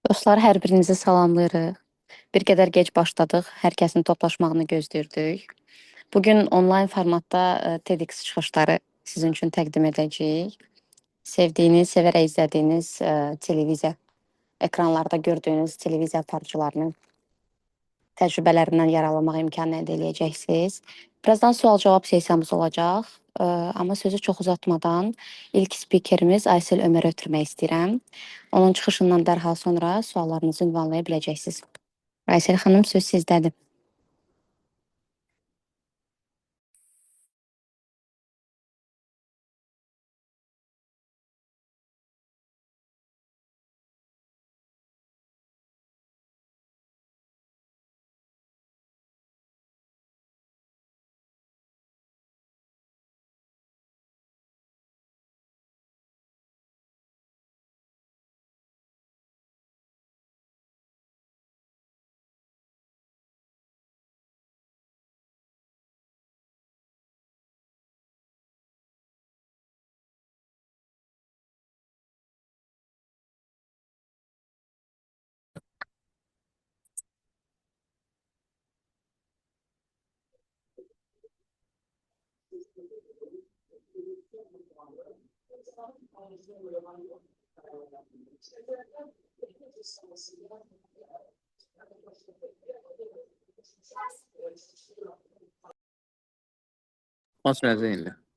Dostlar, hər birinizi salamlayırıq. Bir qədər gec başladıq, hər kəsin toplaşmağını gözləyirdik. Bugün onlayn formatda TEDx çıxışları sizin üçün təqdim edəcəyik. Sevdiyiniz, sevərək izlədiyiniz televiziya, ekranlarda gördüyünüz televiziya aparıcılarının təcrübələrindən yararlanmaq imkanı əldə edəcəksiniz. Birazdan sual-cavab sessiyamız olacaq. Amma sözü çox uzatmadan ilk spikerimiz Aysel Ömərə ötürmək istəyirəm. Onun çıxışından dərhal sonra suallarınızı ünvanlaya biləcəksiniz. Aysel xanım, söz sizdədir.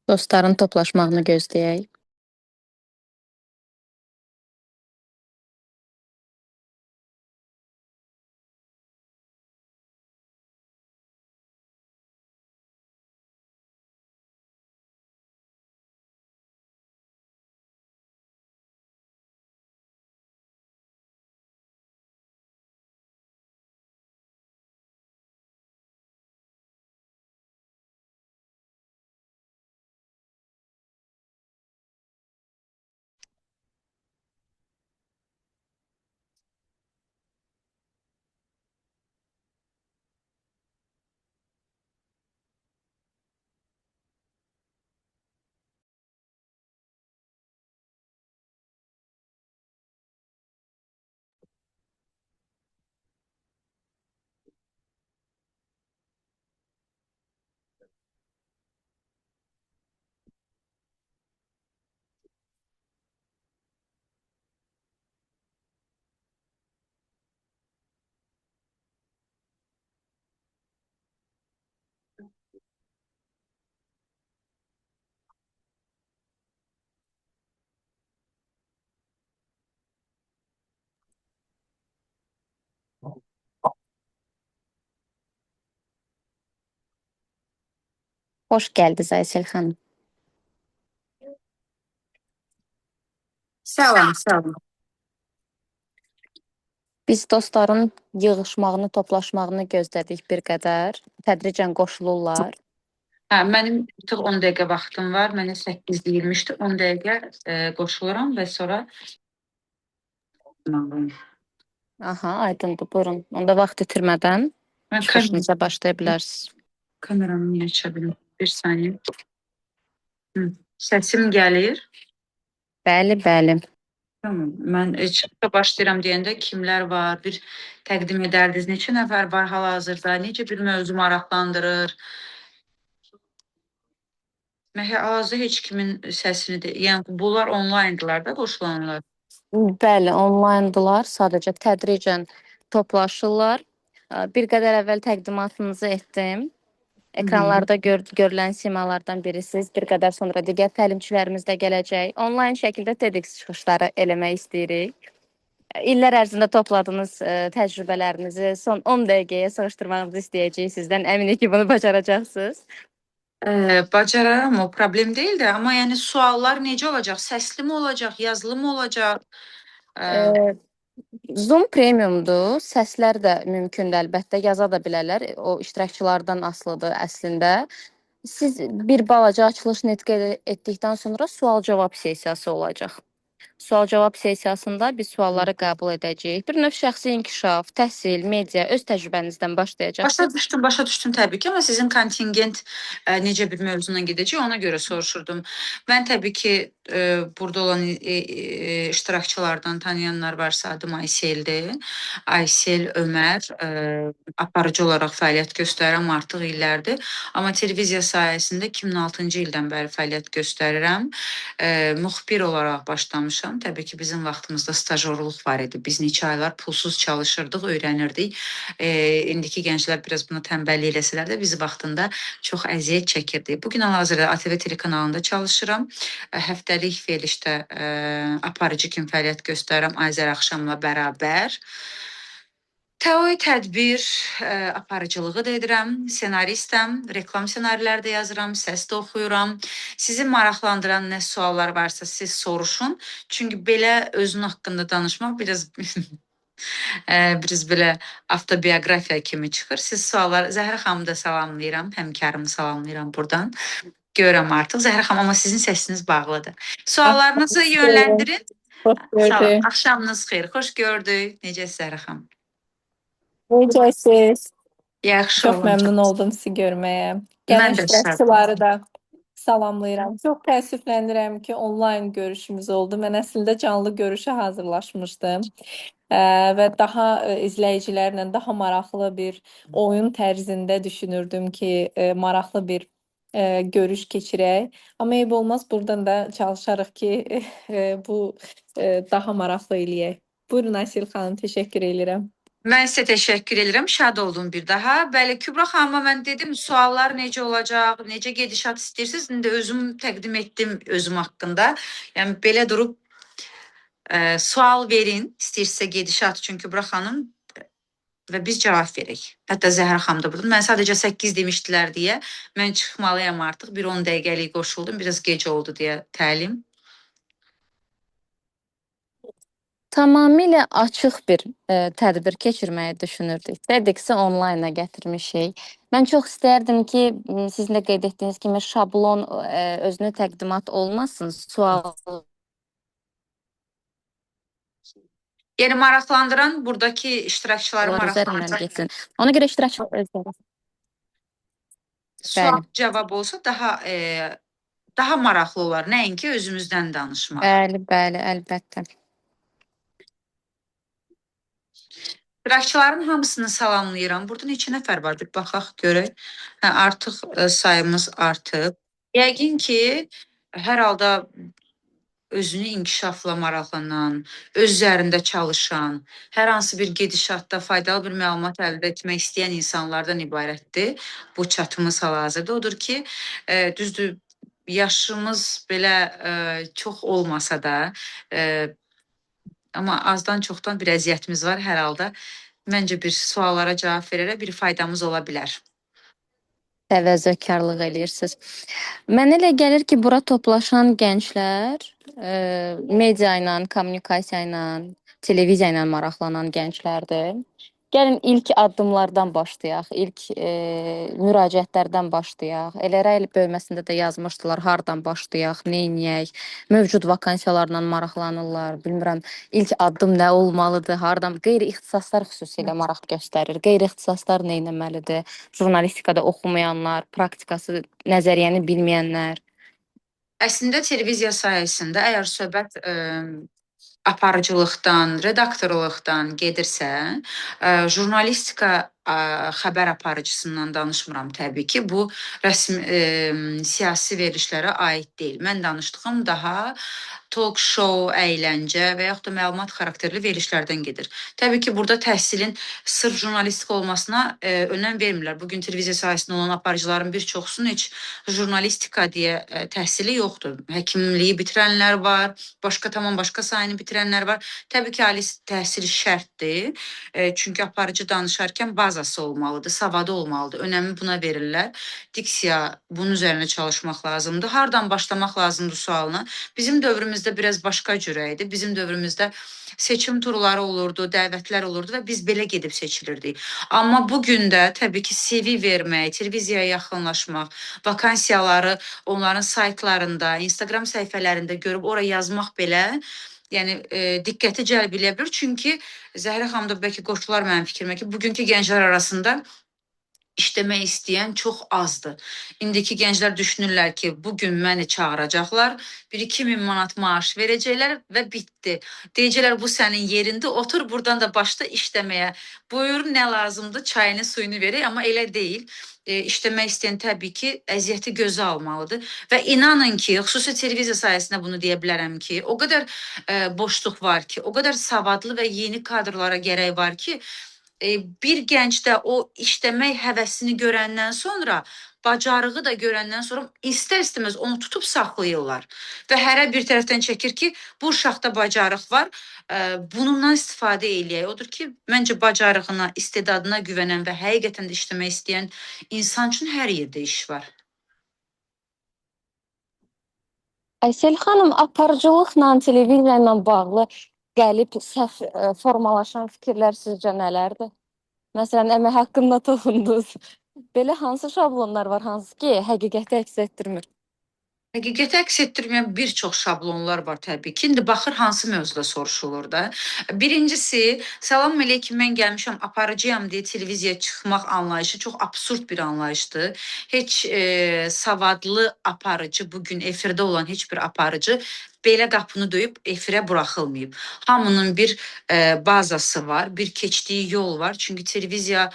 Dostların toplaşmağını gözləyək. Xoş gəldiniz Aysel xanım. Sağ olun, sağ olun. Biz dostların yığışmağını, toplaşmağını gözlədik bir qədər. Tədricən qoşulurlar. Hə, mənim artıq 10 dəqiqə vaxtım var. Mənə 8 deyilmişdi. 10 dəqiqə qoşuluram və sonra Aha, aydındır. Buyurun. Onda vaxt itirmədən mən çıxışınıza başlaya bilərsiniz. kameramı niyə aça bilmirəm? Bir saniyə. Hı. Səsim gəlir. Bəli, bəli. Tamam. Mən çıxışa başlayıram deyəndə kimlər var, bir təqdim edərdiniz. Neçə nəfər var hal-hazırda? Necə bir mövzu maraqlandırır? Mən hal-hazırda heç kimin səsini də, yəni bunlar onlayndılar da qoşulanlar. Bəli, onlayndılar. Sadəcə tədricən toplaşırlar. Bir qədər əvvəl təqdimatınızı etdim. Hı -hı. Ekranlarda görülən simalardan birisiz. Bir qədər sonra digər təlimçilərimiz də gələcək. Onlayn şəkildə TEDx çıxışları eləmək istəyirik. İllər ərzində topladığınız təcrübələrinizi son 10 dəqiqəyə sığışdırmağınızı istəyəcəyik sizdən. Əminik ki, bunu bacaracaqsınız. Bacararam, o problem deyil də, amma yəni suallar necə olacaq? Səsli mi olacaq, yazılı mı olacaq? Ə, E, Zoom premiumdur. Səslər də mümkündür, əlbəttə yaza da bilərlər. O iştirakçılardan asılıdır əslində. Siz bir balaca açılış nitq etdikdən sonra sual-cavab sessiyası olacaq. Sual-cavab sessiyasında biz sualları qəbul edəcəyik. Bir növ şəxsi inkişaf, təhsil, media, öz təcrübənizdən başlayacaqsınız. başa düşdüm təbii ki, amma sizin kontingent necə bir mövzuna gedəcək, ona görə soruşurdum. Mən təbii ki, burada olan iştirakçılardan tanıyanlar varsa, adım Ayseldir. Aysel Ömər, aparıcı olaraq fəaliyyət göstərirəm artıq illərdir. Amma televiziya sahəsində 2006-cı ildən bəri fəaliyyət göstərirəm. Müxbir olaraq başlamışam. Təbii ki, bizim vaxtımızda stajyorluq var idi. Biz neçə aylar pulsuz çalışırdıq, öyrənirdik. İndiki gənclər biraz buna tənbəllik eləsələr də biz vaxtında çox əziyyət çəkirdik. Bu gün hal-hazırda ATV telekanalında çalışıram. Həftəlik verilişdə aparıcı kimi fəaliyyət göstərirəm Azər Axşamla bərabər. Təoyi tədbir aparıcılığı da edirəm, senaristəm, reklam ssenariləri də yazıram, səs də oxuyuram. Sizi maraqlandıran nə suallar varsa siz soruşun. Çünki belə özün haqqında danışmaq biraz biraz belə avtobioqrafiya kimi çıxır. Siz suallar, Zəhra xanımı da salamlayıram, həmkarımı salamlayıram buradan. Görürəm artıq Zəhra xanım, amma sizin səsiniz bağlıdır. Suallarınızı yönləndirin. Xoş Sağ olun. gördük. Axşamınız xeyir. Xoş gördük. Necəsiz Zəhra xanım? Necəsiz? Yaxşı Çox olun. məmnun oldum sizi görməyə. Gələn Mən də şad. iştirakçıları da salamlayıram. Çox təəssüflənirəm ki, onlayn görüşümüz oldu. Mən əslində canlı görüşə hazırlaşmışdım. Və daha izləyicilərlə daha maraqlı bir oyun tərzində düşünürdüm ki, maraqlı bir görüş keçirək. Amma eyb olmaz, buradan da çalışarıq ki, bu daha maraqlı eləyək. Buyurun Aysel xanım, təşəkkür edirəm. Mən sizə təşəkkür edirəm. Şad oldum bir daha. Bəli, Kübra xanıma mən dedim, suallar necə olacaq, necə gedişat istəyirsiniz? İndi özüm təqdim etdim özüm haqqında. Yəni belə durub sual verin, istəyirsə gedişat üçün Kübra xanım və biz cavab verək. Hətta Zəhra xanım da burada. Mən sadəcə 8 demişdilər deyə mən çıxmalıyam artıq. Bir 10 dəqiqəlik qoşuldum. Biraz gec oldu deyə təlim. Tamamilə açıq bir tədbir keçirməyi düşünürdük. TEDx-i onlayna gətirmişik. Mən çox istərdim ki, sizin də qeyd etdiyiniz kimi şablon özünü təqdimat olmasın, sual Yəni maraqlandıran buradakı iştirakçıları üzərindən maraqlandıran getsin. Ona görə iştirakçılar özləri. sual Bəli. cavab olsa daha maraqlı olar. Nəinki özümüzdən danışmaq. Bəli, bəli, əlbəttə. İştirakçıların hamısını salamlayıram. Burada neçə nəfər var? Bir baxaq görək. Hə, artıq sayımız artıb. Yəqin ki, hər halda özünü inkişafla maraqlanan, öz üzərində çalışan, hər hansı bir gedişatda faydalı bir məlumat əldə etmək istəyən insanlardan ibarətdir. Bu çatımız hal-hazırda odur ki, düzdür, yaşımız belə çox olmasa da, amma azdan çoxdan bir əziyyətimiz var hər halda. Məncə bir suallara cavab verərək bir faydamız ola bilər. Təvəzzökarlıq eləyirsiniz. Mən elə gəlir ki, bura toplaşan gənclər media ilə, kommunikasiya ilə, televiziya ilə maraqlanan gənclərdir. Gəlin ilk addımlardan başlayaq, ilk müraciətlərdən başlayaq. Elə rəy bölməsində də yazmışdılar, hardan başlayaq, nə edək, mövcud vakansiyalarla maraqlanırlar. Bilmirəm, ilk addım nə olmalıdır, hardan qeyri-ixtisaslar xüsusilə maraq göstərir. Qeyri-ixtisaslar nə etməlidir? Jurnalistikada oxumayanlar, praktikası, nəzəriyyəni bilməyənlər. Əslində televiziya sayəsində əgər söhbət aparıcılıqdan, redaktorluqdan gedirsə, jurnalistika xəbər aparıcısından danışmıram təbii ki. Bu rəsmi siyasi verilişlərə aid deyil. Mən danışdığım daha talk show, əyləncə və yaxud da məlumat xarakterli verilişlərdən gedir. Təbii ki, burada təhsilin sırf jurnalistika olmasına önəm vermirlər. Bugün televiziya sahəsində olan aparıcıların bir çoxsunun heç jurnalistika deyə təhsili yoxdur. Həkimliyi bitirənlər var, tamam başqa sayını bitirənlər var. Təbii ki, ali təhsil şərtdir. Çünki aparıcı danışarkən bazası olmalıdır, savadı olmalıdır. Önəmi buna verirlər. Diksiya, bunun üzərində çalışmaq lazımdır. Hardan başlamaq lazımdır sualına. Bizim dövrümüzdə biraz başqa cürə idi. Bizim dövrümüzdə seçim turları olurdu, dəvətlər olurdu və biz belə gedib seçilirdik. Amma bugün də təbii ki, CV vermək, televiziyaya yaxınlaşmaq, vakansiyaları onların saytlarında, Instagram səhifələrində görüb ora yazmaq belə, yəni diqqəti cəlb edə bilər. Çünki Zəhra xanım da bəlkə qoşular mənim fikrimə ki, bugünkü gənclər arasında işləmək istəyən çox azdır. İndiki gənclər düşünürlər ki, bugün məni çağıracaqlar, 1-2 min manat maaş verəcəklər və bitdi. Deyəcəklər, bu sənin yerində, otur buradan da başla işləməyə. Buyur, nə lazımdır, çayını, suyunu verək, amma elə deyil. İşləmək istəyən təbii ki, əziyyəti gözə almalıdır. Və inanın ki, xüsusi televiziya sayəsində bunu deyə bilərəm ki, o qədər boşluq var ki, o qədər savadlı və yeni kadrlara gərək var ki, bir gəncdə o işləmək həvəsini görəndən sonra, bacarığı da görəndən sonra istər-istəməz onu tutub saxlayırlar. Və hərə bir tərəfdən çəkir ki, bu uşaqda bacarıq var, bunundan istifadə eləyək. Odur ki, məncə bacarığına, istedadına güvənən və həqiqətən də işləmək istəyən insan üçün hər yerdə iş var. Aysel xanım, aparıcılıqla, televiziya ilə bağlı gəlib səhv formalaşan fikirlər sizcə nələrdir? Məsələn, əmək haqqında toxundunuz. Belə hansı şablonlar var, hansı ki, həqiqəti əks etdirmir? Həqiqəti əks etdirməyən bir çox şablonlar var təbii ki. İndi baxır hansı mövzuda soruşulur da. Birincisi, salam əleykum, mən gəlmişəm, aparıcıyam deyə televiziyaya çıxmaq anlayışı çox absurd bir anlayışdır. Heç savadlı aparıcı, bugün efirdə olan heç bir aparıcı belə qapını döyüb efirə buraxılmayıb. Hamının bir bazası var, bir keçdiyi yol var. Çünki televiziya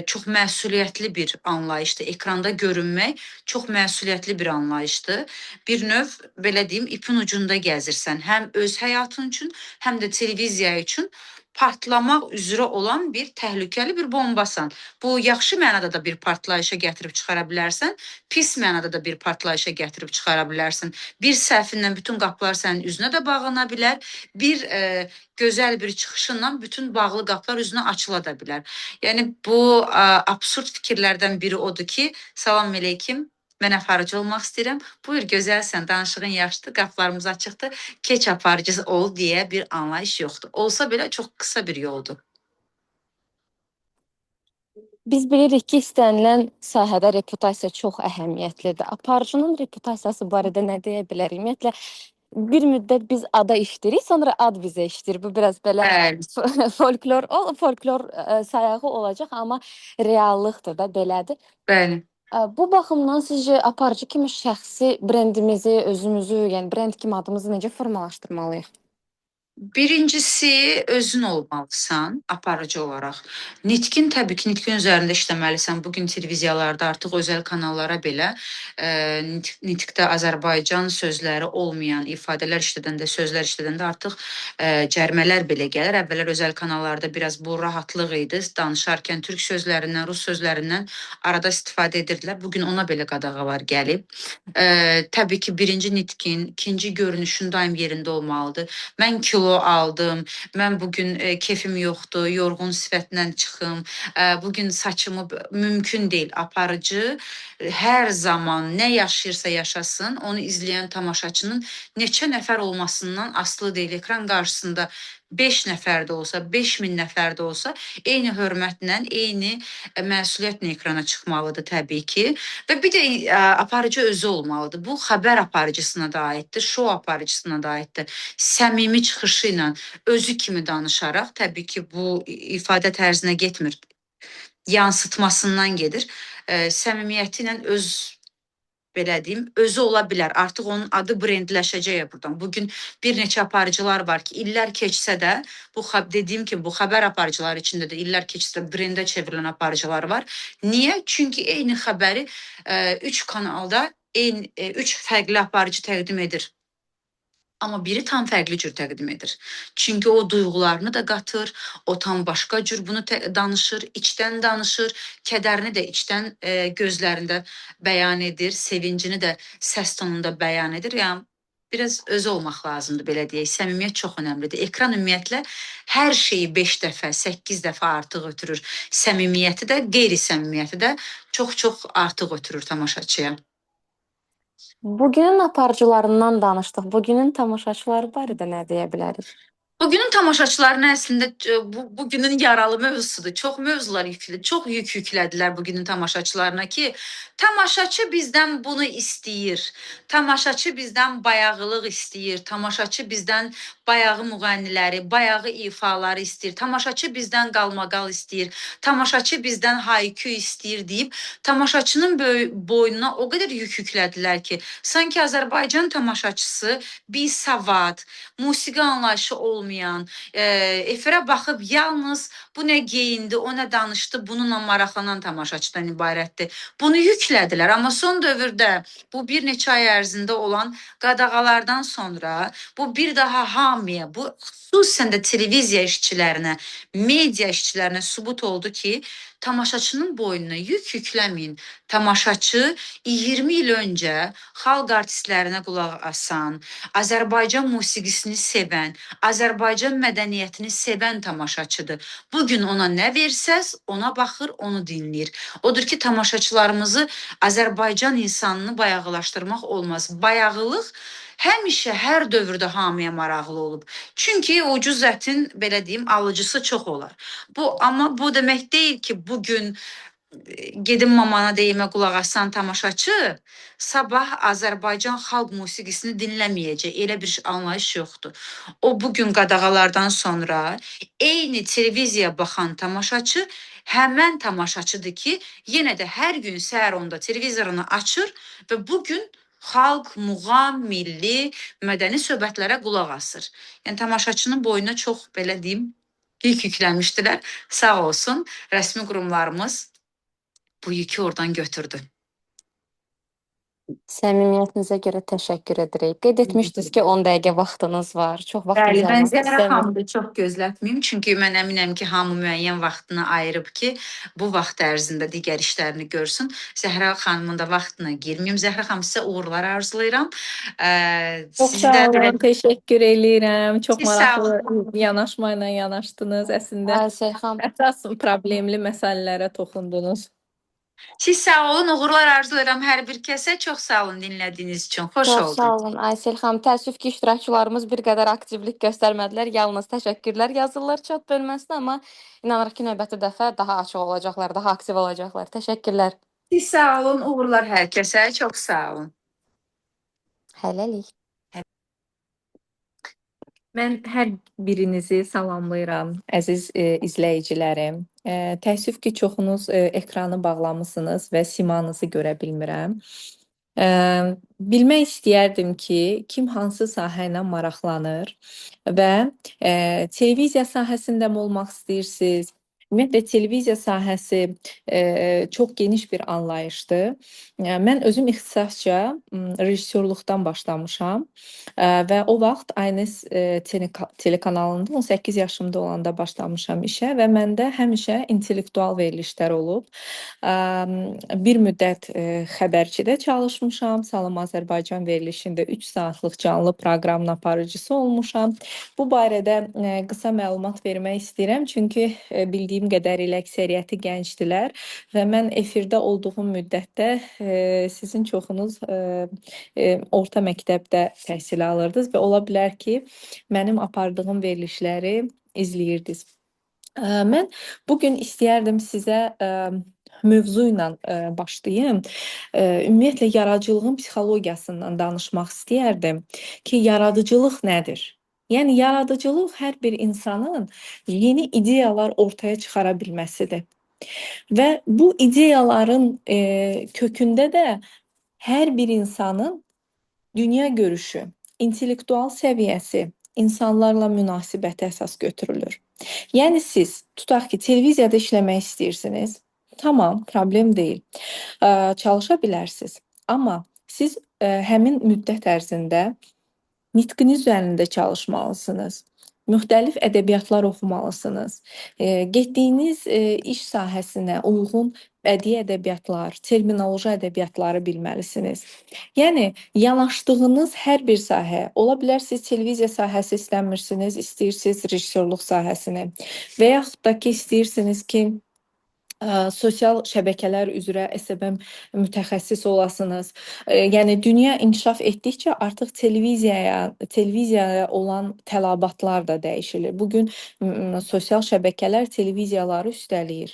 çox məsuliyyətli bir anlayışdır. Ekranda görünmək çox məsuliyyətli bir anlayışdır. Bir növ, belə deyim, ipin ucunda gəzirsən. Həm öz həyatın üçün, həm də televiziya üçün partlamaq üzrə olan bir təhlükəli bir bombasan. Bu, yaxşı mənada da bir partlayışa gətirib çıxara bilərsən, pis mənada da bir partlayışa gətirib çıxara bilərsən. Bir səhvindən bütün qapılar sənin üzünə də bağlana bilər, bir gözəl bir çıxışınla bütün bağlı qapılar üzünə açıla da bilər. Yəni, bu absurd fikirlərdən biri odur ki, salam əleykum, mən aparıcı olmaq istəyirəm. Buyur, gözəlsən, danışığın yaxşıdır, qapılarımız açıqdır, keç aparıcı ol deyə bir anlayış yoxdur. Olsa belə çox qısa bir yoldur. Biz bilirik ki, istənilən sahədə reputasiya çox əhəmiyyətlidir. Aparıcının reputasiyası barədə nə deyə bilərik? Ümumiyyətlə, bir müddət biz ada işləyirik, sonra ad bizə işləyir. Bu biraz belə folklor sayağı olacaq, amma reallıqdır da, belədir. Bəli. Bu baxımdan sizcə aparıcı kimi şəxsi brendimizi, özümüzü, yəni brend kimi adımızı necə formalaşdırmalıyıq? Birincisi, özün olmalısan aparıcı olaraq. Nitqin, təbii ki, nitqin üzərində işləməlisən. Bugün televiziyalarda artıq özəl kanallara belə nitqdə Azərbaycan sözləri olmayan ifadələr işlədəndə, sözlər işlədəndə artıq cərimələr belə gəlir. Əvvəllər özəl kanallarda biraz bu rahatlıq idi. Danışarkən türk sözlərindən, rus sözlərindən arada istifadə edirdilər. Bugün ona belə qadağalar gəlib. Təbii ki, birinci nitqin, ikinci görünüşün daim yerində olmalıdır. Mən kilo kilo aldım, mən bugün keyfim yoxdur, yorğun sifətlə çıxım, bugün saçımı mümkün deyil. Aparıcı hər zaman nə yaşayırsa yaşasın, onu izləyən tamaşaçının neçə nəfər olmasından asılı deyil. Ekran qarşısında 5 nəfər də olsa, 5000 nəfər də olsa, eyni hörmətlə, eyni məsuliyyətlə ekrana çıxmalıdır təbii ki. Və bir də aparıcı özü olmalıdır. Bu xəbər aparıcısına da aiddir, şou aparıcısına da aiddir. Səmimi çıxışı ilə özü kimi danışaraq, təbii ki, bu ifadə tərzinə getmir, yansıtmasından gedir. Səmimiyyəti ilə belə deyim, özü ola bilər. Artıq onun adı brendləşəcək buradan. Bugün bir neçə aparıcılar var ki, illər keçsə də, dediyim kimi, bu xəbər aparıcıları içində də illər keçsə də brendə çevrilən aparıcılar var. Niyə? Çünki eyni xəbəri 3 kanalda, 3 fərqli aparıcı təqdim edir. Amma biri tam fərqli cür təqdim edir. Çünki o duyğularını da qatır, o tam başqa cür bunu danışır, içdən danışır, kədərini də içdən gözlərində bəyan edir, sevincini də səs tonunda bəyan edir. Yəni biraz özü olmaq lazımdır, belə deyək. Səmimiyyət çox önəmlidir. Ekran ümumiyyətlə hər şeyi 5 dəfə, 8 dəfə artıq ötürür. Səmimiyyəti də, qeyri-səmimiyyəti də çox-çox artıq ötürür tamaşaçıya. Bugünün aparıcılarından danışdıq. Bugünün tamaşaçıları barədə nə deyə bilərik? Bugünün tamaşaçılarına əslində bugünün yaralı mövzusudur. Çox mövzular yüklü, çox yük yüklədilər bugünün tamaşaçılarına ki, tamaşaçı bizdən bunu istəyir. Tamaşaçı bizdən bayağılıq istəyir. Tamaşaçı bizdən bayağı müğənniləri, bayağı ifaları istəyir. Tamaşaçı bizdən qalmaqal istəyir. Tamaşaçı bizdən haykü istəyir deyib tamaşaçının boynuna o qədər yük yüklədilər ki, sanki Azərbaycan tamaşaçısı bir savad, musiqi anlayışı olmayan, efirə baxıb yalnız bu nə geyindi, o nə danışdı, bununla maraqlanan tamaşaçıdan ibarətdir. Bunu yüklədilər, amma son dövrdə bu bir neçə ay ərzində olan qadağalardan sonra bu bir daha hamıya, bu xüsusən də televiziya işçilərinə, media işçilərinə sübut oldu ki, tamaşaçının boynuna yük yükləməyin. Tamaşaçı 20 il öncə xalq artistlərinə qulaq asan, Azərbaycan musiqisini sevən, Azərbaycan mədəniyyətini sevən tamaşaçıdır. Bugün ona nə versəz, ona baxır, onu dinləyir. Odur ki, tamaşaçılarımızı Azərbaycan insanını bayağılaşdırmaq olmaz. Bayağılıq həmişə, hər dövrdə hamıya maraqlı olub. Çünki ucuz ətin, belə deyim, alıcısı çox olar. Amma bu demək deyil ki, bugün gedim mamana deyimə qulaq asan tamaşaçı sabah Azərbaycan xalq musiqisini dinləməyəcək. Elə bir anlayış yoxdur. O bugün qadağalardan sonra eyni televiziya baxan tamaşaçı həmən tamaşaçıdır ki, yenə də hər gün səhər onda televizorunu açır və bugün xalq, muğam, milli, mədəni söhbətlərə qulaq asır. Yəni tamaşaçının boynuna çox, belə deyim, yük yüklənmişdilər. Sağ olsun, rəsmi qurumlarımız bu yükü oradan götürdü. Səmimiyyətinizə görə təşəkkür edirik. Qeyd etmişdiniz ki, 10 dəqiqə vaxtınız var. Çox vaxtınızı Mən almaq Zəhra istəmirəm. xanımı da çox gözlətməyim, çünki mən əminəm ki, hamı müəyyən vaxtını ayırıb ki, bu vaxt ərzində digər işlərini görsün. Zəhra xanımın da vaxtına girməyim. Zəhra xanım, sizə uğurlar arzulayıram. Çox Sizi sağ də belə olun, təşəkkür eləyirəm. Çox siz sağ olun. maraqlı yanaşma ilə yanaşdınız. Əslində Aysel xanım, əsas problemli məsələlərə toxundunuz. Siz sağ olun, uğurlar arzulayıram hər bir kəsə. Çox sağ olun dinlədiyiniz üçün. Xoş çox oldu. sağ olun. Aysel xanım, təəssüf ki, iştirakçılarımız bir qədər aktivlik göstərmədilər. Yalnız təşəkkürlər yazırlar chat bölməsinə, amma inanırıq ki, növbəti dəfə daha açıq olacaqlar, daha aktiv olacaqlar. Təşəkkürlər. Siz sağ olun, uğurlar hər kəsə. Çox sağ olun. Hələlik. Mən hər birinizi salamlayıram, əziz izləyicilərim. Təəssüf ki, çoxunuz ekranı bağlamısınız və simanızı görə bilmirəm. Bilmək istəyərdim ki, kim hansı sahə ilə maraqlanır və televiziya sahəsində mi olmaq istəyirsiniz, Ümumiyyətlə televiziya sahəsi çox geniş bir anlayışdır. Mən özüm ixtisasca rejissorluqdan başlamışam və o vaxt ANS telekanalında 18 yaşımda olanda başlamışam işə və məndə həmişə intellektual verilişlər olub. Bir müddət xəbərçidə çalışmışam. Salam Azərbaycan verilişində 3 saatlıq canlı proqramın aparıcısı olmuşam. Bu barədə qısa məlumat vermək istəyirəm, çünki bildiyim qədərilə əksəriyyəti gəncdilər və mən efirdə olduğum müddətdə sizin çoxunuz orta məktəbdə təhsil alırdınız və ola bilər ki, mənim apardığım verilişləri izləyirdiniz. Mən bu gün istəyərdim sizə mövzu ilə başlayım. Ümumiyyətlə yaradıcılığın psixologiyasından danışmaq istəyərdim ki, yaradıcılıq nədir? Yəni yaradıcılıq hər bir insanın yeni ideyalar ortaya çıxara bilməsidir. Və bu ideyaların kökündə də hər bir insanın dünya görüşü, intellektual səviyyəsi, insanlarla münasibəti əsas götürülür. Yəni siz tutaq ki, televiziyada işləmək istəyirsiniz. Tamam, problem deyil. Çalışa bilərsiniz. Amma siz həmin müddət ərzində nitqiniz üzərində çalışmalısınız. Müxtəlif ədəbiyyatlar oxumalısınız. Getdiyiniz iş sahəsinə uyğun bədii ədəbiyyatlar, terminoloji ədəbiyyatları bilməlisiniz. Yəni yanaşdığınız hər bir sahə, ola bilər siz televiziya sahəsi istəmirsiniz, istəyirsiniz rejissorluq sahəsini və yaxud da ki, istəyirsiniz ki, sosial şəbəkələr üzrə SMM mütəxəssis olasınız. Yəni dünya inkişaf etdikcə artıq televiziyaya olan tələbatlar da dəyişilir. Bu gün sosial şəbəkələr televiziyaları üstələyir.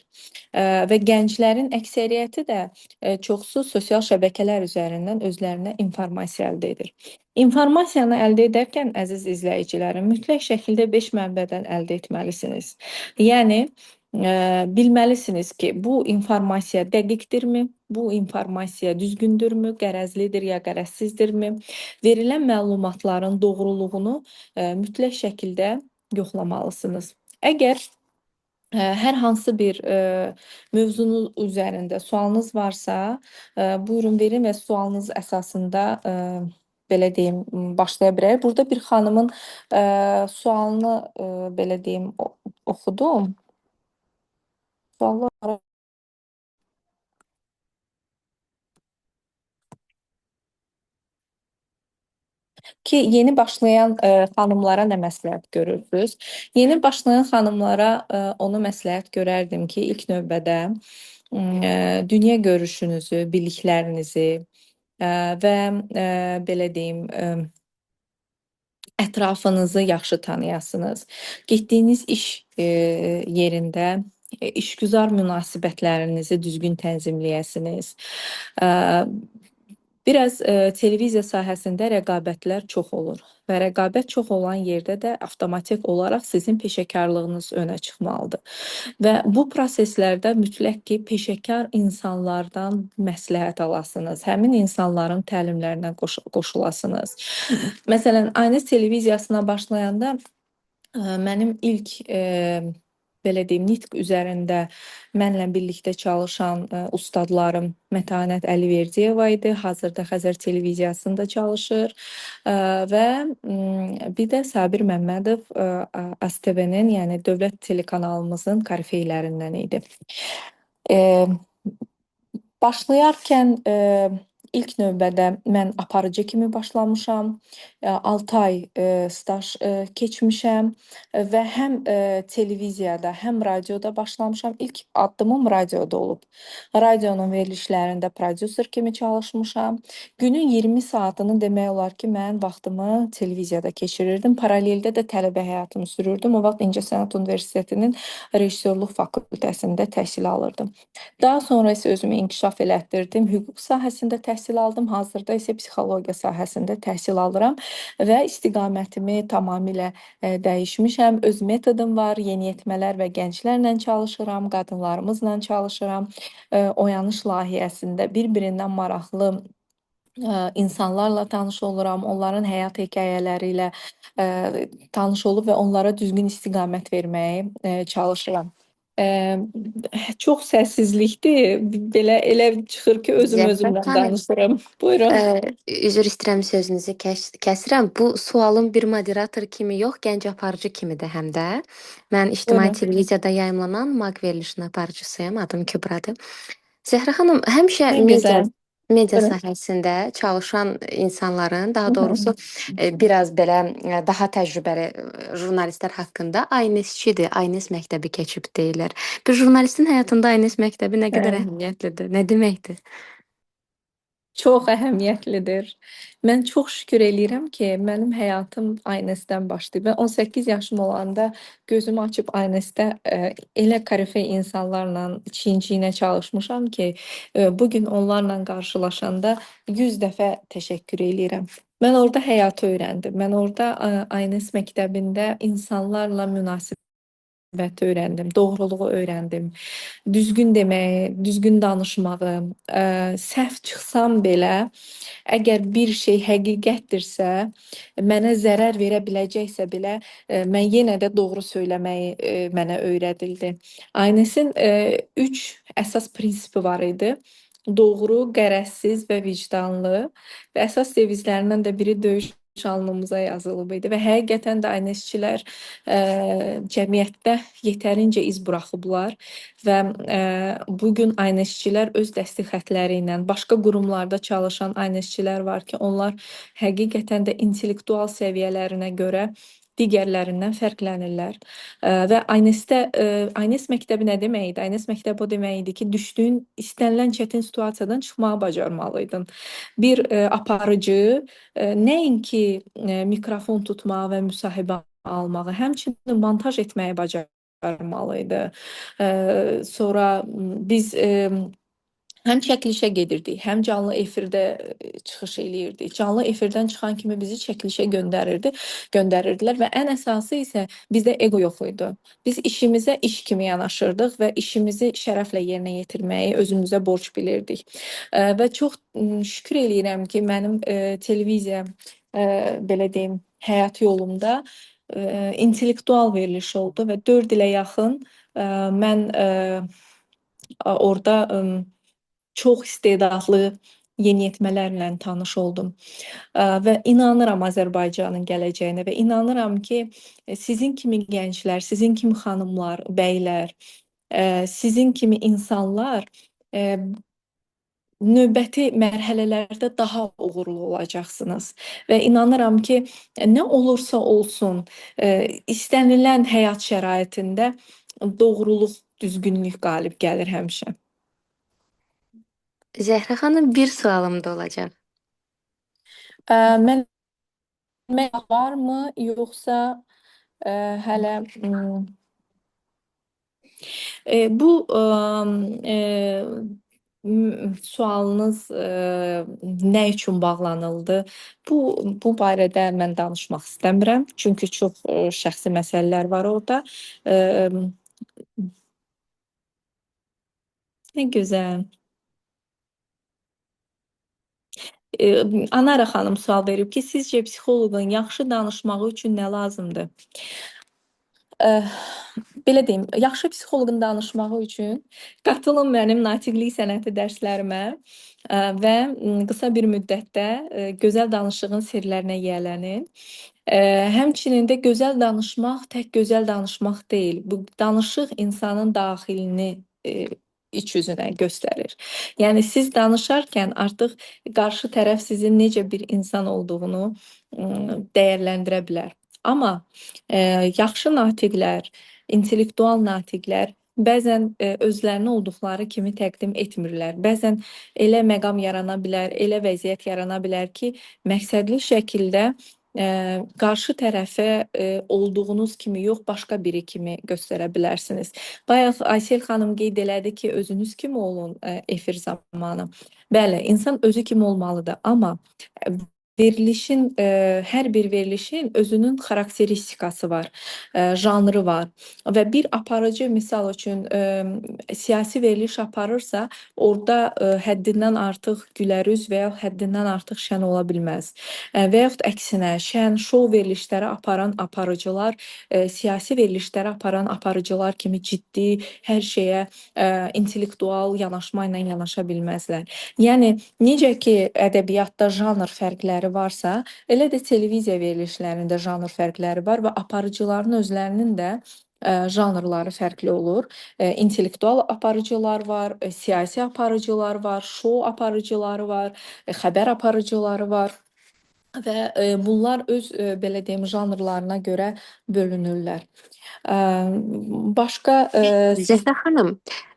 Və gənclərin əksəriyyəti də çoxsu sosial şəbəkələr üzərindən özlərinə informasiya əldə edir. İnformasiyanı əldə edərkən əziz izləyicilərim, mütləq şəkildə 5 mənbədən əldə etməlisiniz. Yəni bilməlisiniz ki, bu informasiya dəqiqdirmi, bu informasiya düzgündürmü, qərəzlidir ya qərəzsizdirmi? Verilən məlumatların doğruluğunu mütləq şəkildə yoxlamalısınız. Əgər hər hansı bir mövzunuz üzərində sualınız varsa, buyurun verin və sualınız əsasında belə deyim, başlaya bilərik. Burada bir xanımın sualını belə deyim, oxudum. Suallar var. Ki, yeni başlayan xanımlara nə məsləhət görürsünüz? Yeni başlayan xanımlara onu məsləhət görərdim ki, ilk növbədə dünya görüşünüzü, biliklərinizi və belə deyim, ətrafınızı yaxşı tanıyasınız. Getdiyiniz iş yerində işgüzar münasibətlərinizi düzgün tənzimləyəsiniz. Biraz televiziya sahəsində rəqabətlər çox olur və rəqabət çox olan yerdə də avtomatik olaraq sizin peşəkarlığınız önə çıxmalıdır. Və bu proseslərdə mütləq ki, peşəkar insanlardan məsləhət alasınız, həmin insanların təlimlərinə qoşulasınız. Məsələn, ANS televiziyasına başlayanda mənim ilk belə deyim, nitq üzərində mənlə birlikdə çalışan ustadlarım Mətanət Əliverdiyeva idi. Hazırda Xəzər televiziyasında çalışır və bir də Sabir Məmmədov ASTV-nin, yəni dövlət telekanalımızın korifeylərindən idi. Başlayarkən ilk növbədə mən aparıcı kimi başlamışam. 6 ay staj keçmişəm və həm televiziyada, həm radioda başlamışam. İlk addımım radioda olub. Radionun verilişlərində prodüser kimi çalışmışam. Günün 20 saatını demək olar ki, mən vaxtımı televiziyada keçirirdim. Paraleldə də tələbə həyatımı sürürdüm. O vaxt İncəsənət Universitetinin rejissorluq fakültəsində təhsil alırdım. Daha sonra isə özümü inkişaf elətdirdim. Hüquq sahəsində təhsil aldım. Hazırda isə psixologiya sahəsində təhsil alıram və istiqamətimi tamamilə dəyişmişəm. Öz metodum var. Yeniyetmələr və gənclərlə çalışıram, qadınlarımızla çalışıram. Oyanış layihəsində bir-birindən maraqlı insanlarla tanış oluram, onların həyat hekayələri ilə tanış olub və onlara düzgün istiqamət verməyə çalışıram. Ə, çox səssizlikdir. Belə elə çıxır ki, özüm Zəhra özümlə xanım, danışıram. Buyurun. üzr istəyirəm sözünüzü kəsirəm. Bu sualım bir moderator kimi yox, gənc aparıcı kimidir həm də. Mən ictimai Buyurun. televiziyada yayımlanan MAQ verilişinin aparıcısıyam. Adım Kübradır. Zəhra xanım, həmişə Nə gözəl. media Buyurun. sahəsində çalışan insanların, Hı daha hı. doğrusu biraz belə daha təcrübəli jurnalistlər haqqında INS-çidir, INS məktəbi keçib deyirlər. Bir jurnalistin həyatında INS məktəbi nə qədər Hə. əhəmiyyətlidir? Nə deməkdir? Çox əhəmiyyətlidir. Mən çox şükür eləyirəm ki, mənim həyatım INS-dən başlayıb. Mən 18 yaşım olanda gözümü açıb INS-də elə korifey insanlarla çiyin-çiyinə çalışmışam ki, bu gün onlarla qarşılaşanda 100 dəfə təşəkkür eləyirəm. Mən orada həyatı öyrəndim. Mən orada INS məktəbində insanlarla münasibəti öyrəndim, doğruluğu öyrəndim. Düzgün deməyi, düzgün danışmağı, səhv çıxsam belə, əgər bir şey həqiqətdirsə, mənə zərər verə biləcəksə belə, mən yenə də doğru söyləməyi mənə öyrədildi. Aynesin 3 əsas prinsipi var idi. Doğru, qərəzsiz və vicdanlı və əsas devizlərindən də biri döyüş alnımıza yazılıb idi və həqiqətən də aynesçilər cəmiyyətdə yetərincə iz buraxıblar və bu gün aynesçilər öz dəstək xətləri ilə başqa qurumlarda çalışan aynesçilər var ki, onlar həqiqətən də intellektual səviyyələrinə görə digərlərindən fərqlənirlər. Və Aynes məktəbi nə demək idi? Aynes məktəbi o demək idi ki, düşdüyün istənilən çətin situasiyadan çıxmağı bacarmalıydın. Bir aparıcı nəinki mikrofon tutmağı və müsahibə almağı, həmçinin montaj etməyi bacarmalıydı. Sonra biz həm çəkilişə gedirdik, həm canlı efirdə çıxış eləyirdik. Canlı efirdən çıxan kimi bizi çəkilişə göndərirdilər və ən əsası isə bizdə ego yox idi. Biz işimizə iş kimi yanaşırdıq və işimizi şərəflə yerinə yetirməyi özümüzə borc bilirdik. Və çox şükür eləyirəm ki, mənim televiziya belə deyim, həyat yolumda intellektual veriliş oldu və 4 ilə yaxın mən orada çox istedadlı yeniyetmələrlə tanış oldum. Və inanıram Azərbaycanın gələcəyinə və inanıram ki, sizin kimi gənclər, sizin kimi xanımlar, bəylər, sizin kimi insanlar növbəti mərhələlərdə daha uğurlu olacaqsınız və inanıram ki, nə olursa olsun, istənilən həyat şəraitində doğruluq, düzgünlük qalib gəlir həmişə. Zəhra xanım, bir sualım da olacaq. Mən varmı, yoxsa hələ bu sualınız nə üçün bağlanıldı? Bu barədə mən danışmaq istəmirəm, çünki çox şəxsi məsələlər var orada. Nə gözəl. Anara xanım sual verib ki, sizcə psixoloqun yaxşı danışmağı üçün nə lazımdır? Belə deyim, yaxşı psixoloqun danışmağı üçün qatılın mənim natiqlik sənəti dərslərimə və qısa bir müddətdə gözəl danışığın sirlərinə yiyələnin. Həmçinin də gözəl danışmaq tək gözəl danışmaq deyil. Bu danışıq insanın daxilini iç üzünə göstərir. Yəni siz danışarkən artıq qarşı tərəf sizin necə bir insan olduğunu dəyərləndirə bilər. Amma yaxşı natiqlər, intellektual natiqlər bəzən özlərini olduqları kimi təqdim etmirlər. Bəzən elə məqam yarana bilər, elə vəziyyət yarana bilər ki, məqsədli şəkildə qarşı tərəfə olduğunuz kimi yox, başqa biri kimi göstərə bilərsiniz. Bayaq Aysel xanım qeyd elədi ki, özünüz kimi olun efir zamanı. Bəli, insan özü kimi olmalıdır, amma verilişin, hər bir verilişin özünün xarakteristikası var, janrı var və bir aparıcı misal üçün siyasi veriliş aparırsa, orada həddindən artıq gülərüz və ya həddindən artıq şən ola bilməz. Və yaxud əksinə, şən, şou verilişləri aparan aparıcılar, siyasi verilişləri aparan aparıcılar kimi ciddi, hər şeyə intellektual yanaşma ilə yanaşa bilməzlər. Yəni necə ki, ədəbiyyatda janr fərqləri varsa, elə də televiziya verilişlərində janr fərqləri var və aparıcıların özlərinin də janrları fərqli olur. İntellektual aparıcılar var, siyasi aparıcılar var, şou aparıcıları var, xəbər aparıcıları var və bunlar öz belə deyim janrlarına görə bölünürlər. Ə, Başqa siz Zəhra xanım,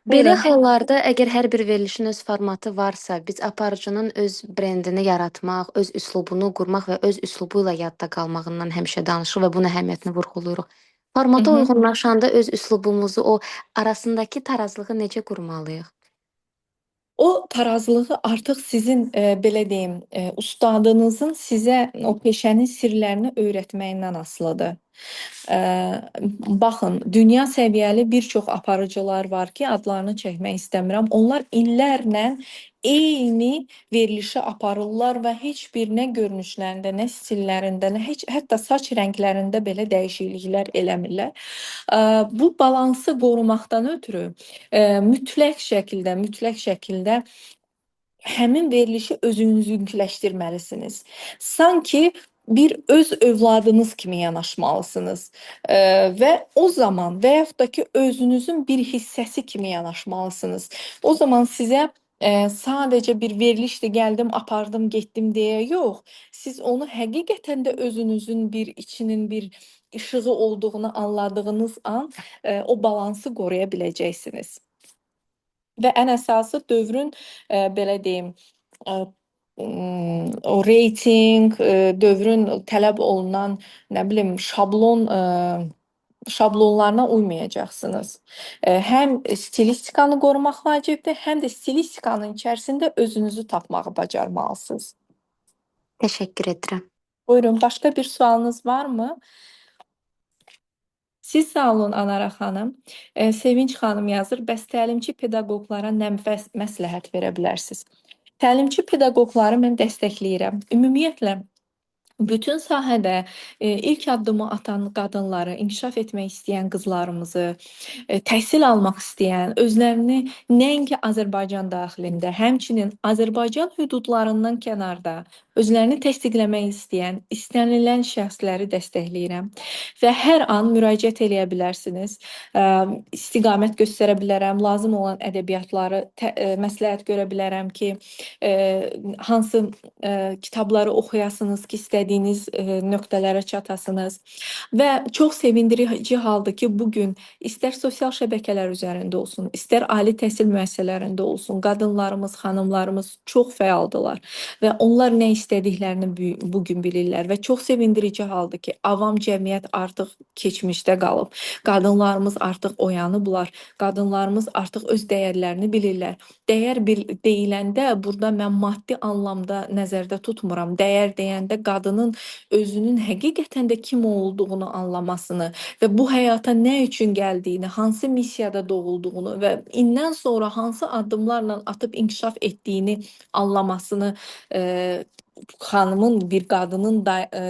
belə buyurun. hallarda əgər hər bir verilişin öz formatı varsa, biz aparıcının öz brendini yaratmaq, öz üslubunu qurmaq və öz üslubu ilə yadda qalmağından həmişə danışırıq və bunun əhəmiyyətini vurğulayırıq. Hı Formata -hı. uyğunlaşanda öz üslubumuzu, o arasındakı tarazlığı necə qurmalıyıq? O tarazlığı artıq sizin belə deyim, ustadınızın sizə o peşənin sirlərini öyrətməyindən asılıdır. Baxın, dünya səviyyəli bir çox aparıcılar var ki, adlarını çəkmək istəmirəm. Onlar illərlə eyni verilişi aparırlar və heç bir nə görünüşlərində, nə stillərində, nə heç hətta saç rənglərində belə dəyişikliklər eləmirlər. Bu balansı qorumaqdan ötürü mütləq şəkildə həmin verilişi özünüzünkiləşdirməlisiniz. Sanki bir öz övladınız kimi yanaşmalısınız. Və o zaman və yaxud da ki, özünüzün bir hissəsi kimi yanaşmalısınız. O zaman sizə sadəcə bir verilişdir, gəldim, apardım, getdim deyə yox, siz onu həqiqətən də özünüzün bir içinin bir işığı olduğunu anladığınız an o balansı qoruya biləcəksiniz. Və ən əsası dövrün belə deyim, o reytinq, dövrün tələb olunan, nə bilim, şablonlarına uymayacaqsınız. Həm stilistikanı qorumaq vacibdir, həm də stilistikanın içərisində özünüzü tapmağı bacarmalısınız. Təşəkkür edirəm. Buyurun, başqa bir sualınız varmı? Siz sağ olun Anara xanım. Sevinç xanım yazır, bəs təlimçi pedaqoqlara nə məsləhət verə bilərsiniz? Təlimçi pedaqoqları mən dəstəkləyirəm. Ümumiyyətlə, bütün sahədə ilk addımı atan qadınları, inkişaf etmək istəyən qızlarımızı, təhsil almaq istəyən, özlərini nəinki Azərbaycan daxilində, həmçinin Azərbaycan hüdudlarından kənarda özlərini təsdiqləmək istəyən, istənilən şəxsləri dəstəkləyirəm və hər an müraciət eləyə bilərsiniz. İstiqamət göstərə bilərəm, lazım olan ədəbiyyatları məsləhət görə bilərəm ki, hansı kitabları oxuyasınız ki, istədiyiniz nöqtələrə çatasınız. Və çox sevindirici haldır ki, bu gün istər sosial şəbəkələr üzərində olsun, istər ali təhsil müəssisələrində olsun, qadınlarımız, xanımlarımız çox fəaldılar və onlar nə istədiklərini bu gün bilirlər və çox sevindirici haldır ki, avam cəmiyyət artıq keçmişdə qalıb. Qadınlarımız artıq oyanıblar, qadınlarımız artıq öz dəyərlərini bilirlər. Dəyər deyiləndə burada mən maddi anlamda nəzərdə tutmuram. Dəyər deyəndə qadının özünün həqiqətən də kim olduğunu anlamasını və bu həyata nə üçün gəldiyini, hansı missiyada doğulduğunu və indən sonra hansı addımlarla atıb inkişaf etdiyini anlamasını xanımın, bir qadının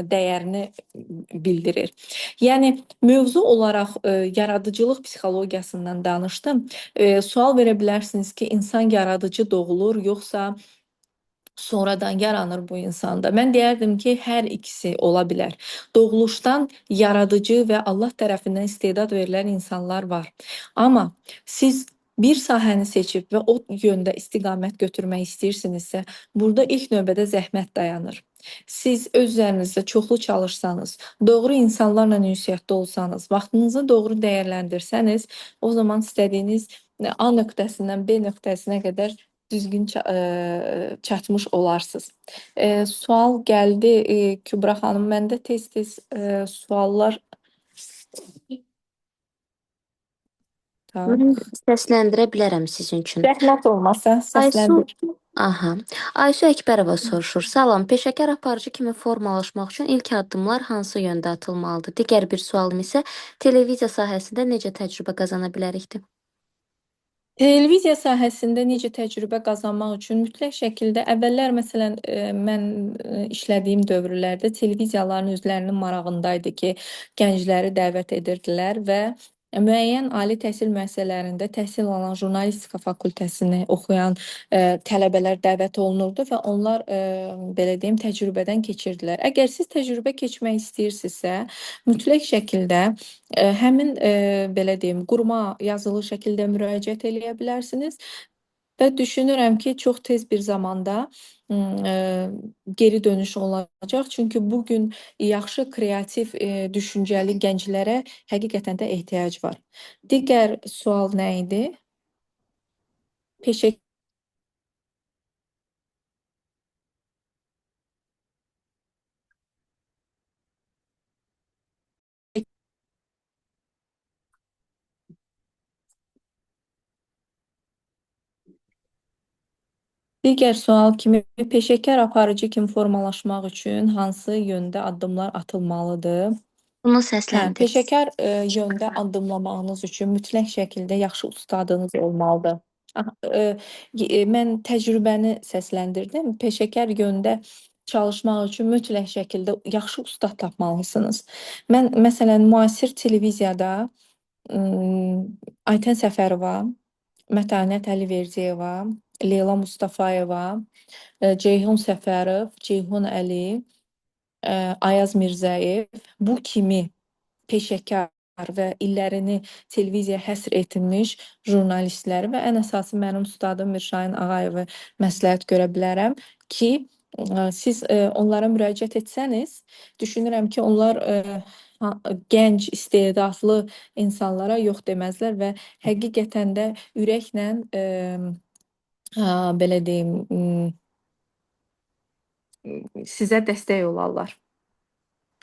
dəyərini bildirir. Yəni mövzu olaraq yaradıcılıq psixologiyasından danışdım. Sual verə bilərsiniz ki, insan yaradıcı doğulur, yoxsa sonradan yaranır bu insanda. Mən deyərdim ki, hər ikisi ola bilər. Doğuluşdan yaradıcı və Allah tərəfindən istedad verilən insanlar var. Amma siz bir sahəni seçib və o yöndə istiqamət götürmək istəyirsinizsə, burada ilk növbədə zəhmət dayanır. Siz öz üzərinizdə çoxlu çalışsanız, doğru insanlarla ünsiyyətdə olsanız, vaxtınızı doğru dəyərləndirsəniz, o zaman istədiyiniz A nöqtəsindən B nöqtəsinə qədər düzgün çatmış olarsınız. Sual gəldi Kübra xanım, məndə tez-tez suallar Mən səsləndirə bilərəm sizin üçün. Zəhmət olmasa Aysu, səsləndir. Aha. Ayşə Əkbərova soruşur. Salam, peşəkar aparıcı kimi formalaşmaq üçün ilk addımlar hansı yöndə atılmalıdır? Digər bir sualım isə televiziya sahəsində necə təcrübə qazana bilərikdir? Televiziya sahəsində necə təcrübə qazanmaq üçün mütləq şəkildə əvvəllər məsələn mən işlədiyim dövrlərdə televiziyaların özlərinin marağındaydı ki, gəncləri dəvət edirdilər və müəyyən ali təhsil müəssisələrində təhsil alan jurnalistika fakültəsini oxuyan tələbələr dəvət olunurdu və onlar belə deyim təcrübədən keçirdilər. Əgər siz təcrübə keçmək istəyirsinizsə, mütləq şəkildə həmin belə deyim quruma yazılı şəkildə müraciət eləyə bilərsiniz və düşünürəm ki, çox tez bir zamanda geri dönüş olacaq. Çünki bu gün yaxşı kreativ, düşüncəli gənclərə həqiqətən də ehtiyac var. Digər sual nə idi? Peşə Digər sual kimi peşəkar aparıcı kimi formalaşmaq üçün hansı yöndə addımlar atılmalıdır? Bunu Hə, səsləndir. peşəkar yöndə addımlamağınız üçün mütləq şəkildə yaxşı ustadınız olmalıdır. Mən təcrübəni səsləndirdim. Peşəkar yöndə çalışmaq üçün mütləq şəkildə yaxşı ustad tapmalısınız. Mən məsələn müasir televiziyada Aytən Səfərova, Mətanət Əliverdiyeva, Leyla Mustafayeva, Ceyhun Səfərov, Ceyhun Əliyev, Ayaz Mirzəyev bu kimi peşəkar və illərini televiziyaya həsr etmiş jurnalistləri və ən əsası mənim ustadım Mirşahin Ağayevi məsləhət görə bilərəm ki, siz onlara müraciət etsəniz, düşünürəm ki, onlar gənc, istedadlı insanlara yox deməzlər və həqiqətən də ürəklə belə deyim, sizə dəstək olarlar.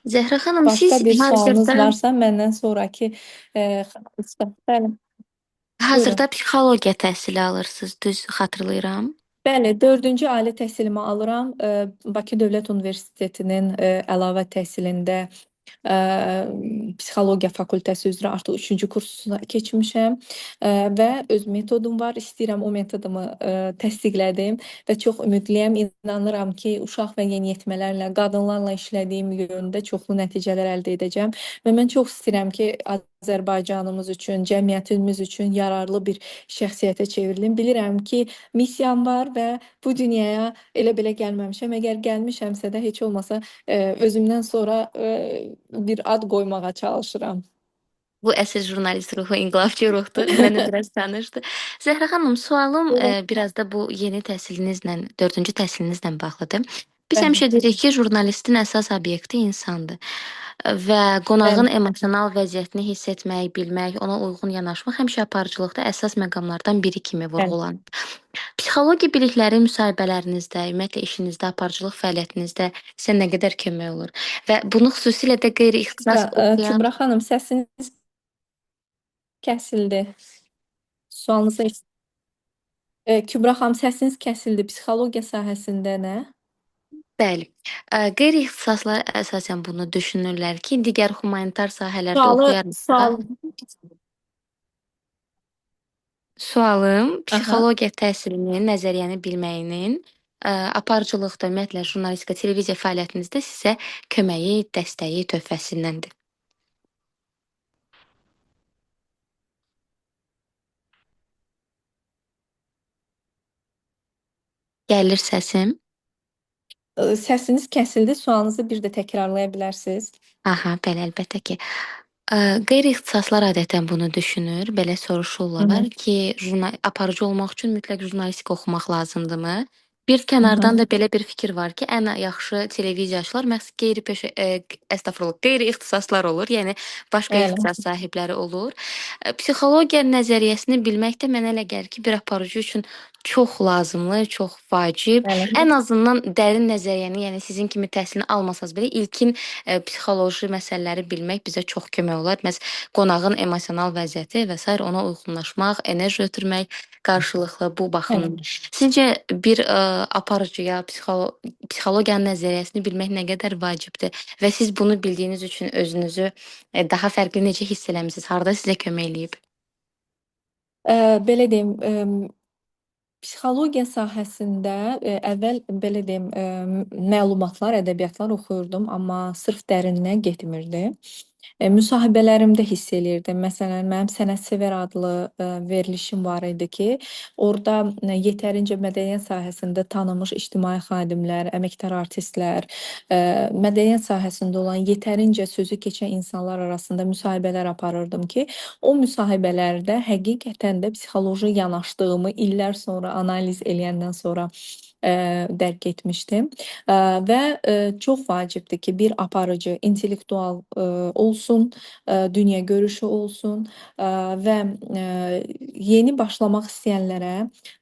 Zəhra xanım, Başqa siz bir sualınız hazırda varsa məndən sonrakı bəli, buyurun. psixologiya təhsili alırsınız, düz xatırlayıram. Bəli, 4-cü ali təhsilimi alıram. Bakı Dövlət Universitetinin əlavə təhsilində psixologiya fakültəsi üzrə artıq 3-cü kursuna keçmişəm və öz metodum var. İstəyirəm o metodumu təsdiqlədim və çox ümidliyəm. İnanıram ki, uşaq və yeniyetmələrlə, qadınlarla işlədiyim yöndə çoxlu nəticələr əldə edəcəm və mən çox istəyirəm ki, Azərbaycanımız üçün, cəmiyyətimiz üçün yararlı bir şəxsiyyətə çevrilim. Bilirəm ki, missiyam var və bu dünyaya elə-belə gəlməmişəm. Əgər gəlmişəmsə də heç olmasa özümdən sonra bir ad qoymağa çalışıram. Bu əsl jurnalist ruhu, inqilabçı ruhdur. Mənə biraz tanışdır. Zəhra xanım, sualım biraz da bu yeni təhsilinizlə, 4-cü təhsilinizlə bağlıdır. Biz Bəli. həmişə deyirik ki, jurnalistin əsas obyekti insandır və qonağın Bəli. emosional vəziyyətini hiss etmək, bilmək, ona uyğun yanaşmaq həmişə aparıcılıqda əsas məqamlardan biri kimi vurğulanır. Psixologiya bilikləri müsahibələrinizdə, ümumiyyətlə işinizdə, aparıcılıq fəaliyyətinizdə sizə nə qədər kömək olur? Və bunu xüsusilə də qeyri-ixtisas oxuyan Kübra xanım, səsiniz kəsildi. Sualınızı Kübra xanım, səsiniz kəsildi. Psixologiya sahəsində nə? Bəli. Qeyri-ixtisaslar əsasən bunu düşünürlər ki, digər humanitar sahələrdə oxuyarlarsa, sualım psixologiya təhsilinin, nəzəriyyəni bilməyinin aparıcılıqda, ümumiyyətlə jurnalistika, televiziya fəaliyyətinizdə sizə köməyi, dəstəyi, töhfəsindəndir. Gəlir səsim. Səsiniz kəsildi. Sualınızı bir də təkrarlaya bilərsiniz. Aha, bəli, əlbəttə ki. Qeyri-ixtisaslar adətən bunu düşünür, belə soruşurlar ki, aparıcı olmaq üçün mütləq jurnalistika oxumaq lazımdırmı? Bir kənardan da belə bir fikir var ki, ən yaxşı televiziyaçılar məhz qeyri-ixtisaslar olur, yəni başqa ixtisas sahibləri olur. Psixologiya nəzəriyyəsini bilmək də mənə elə gəlir ki, bir aparıcı üçün çox lazımlı, çox vacib. Bəli. Ən azından dərin nəzəriyyəni, yəni sizin kimi təhsilini almasanız belə ilkin psixoloji məsələləri bilmək bizə çox kömək olar. Qonağın emosional vəziyyəti və sair ona uyğunlaşmaq, enerji ötürmək qarşılıqlı bu baxımdan. Sizcə bir aparıcıya psixologiyanın nəzəriyyəsini bilmək nə qədər vacibdir və siz bunu bildiyiniz üçün özünüzü daha fərqli necə hiss eləmisiniz? Harda sizə kömək eləyib? Belə deyim, psixologiya sahəsində əvvəl belə deyim, məlumatlar, ədəbiyyatlar oxuyurdum, amma sırf dərininə getmirdi. Müsahibələrimdə hiss eləyirdim. Məsələn, mənim Sənətsevər adlı verilişim var idi ki, orada yetərincə mədəniyyət sahəsində tanınmış ictimai xadimlər, əməkdar artistlər, mədəniyyət sahəsində olan yetərincə sözü keçən insanlar arasında müsahibələr aparırdım ki, o müsahibələrdə həqiqətən də psixoloji yanaşdığımı illər sonra analiz eləyəndən sonra dərk etmişdim. Və çox vacibdir ki, bir aparıcı intellektual olsun, dünya görüşü olsun və yeni başlamaq istəyənlərə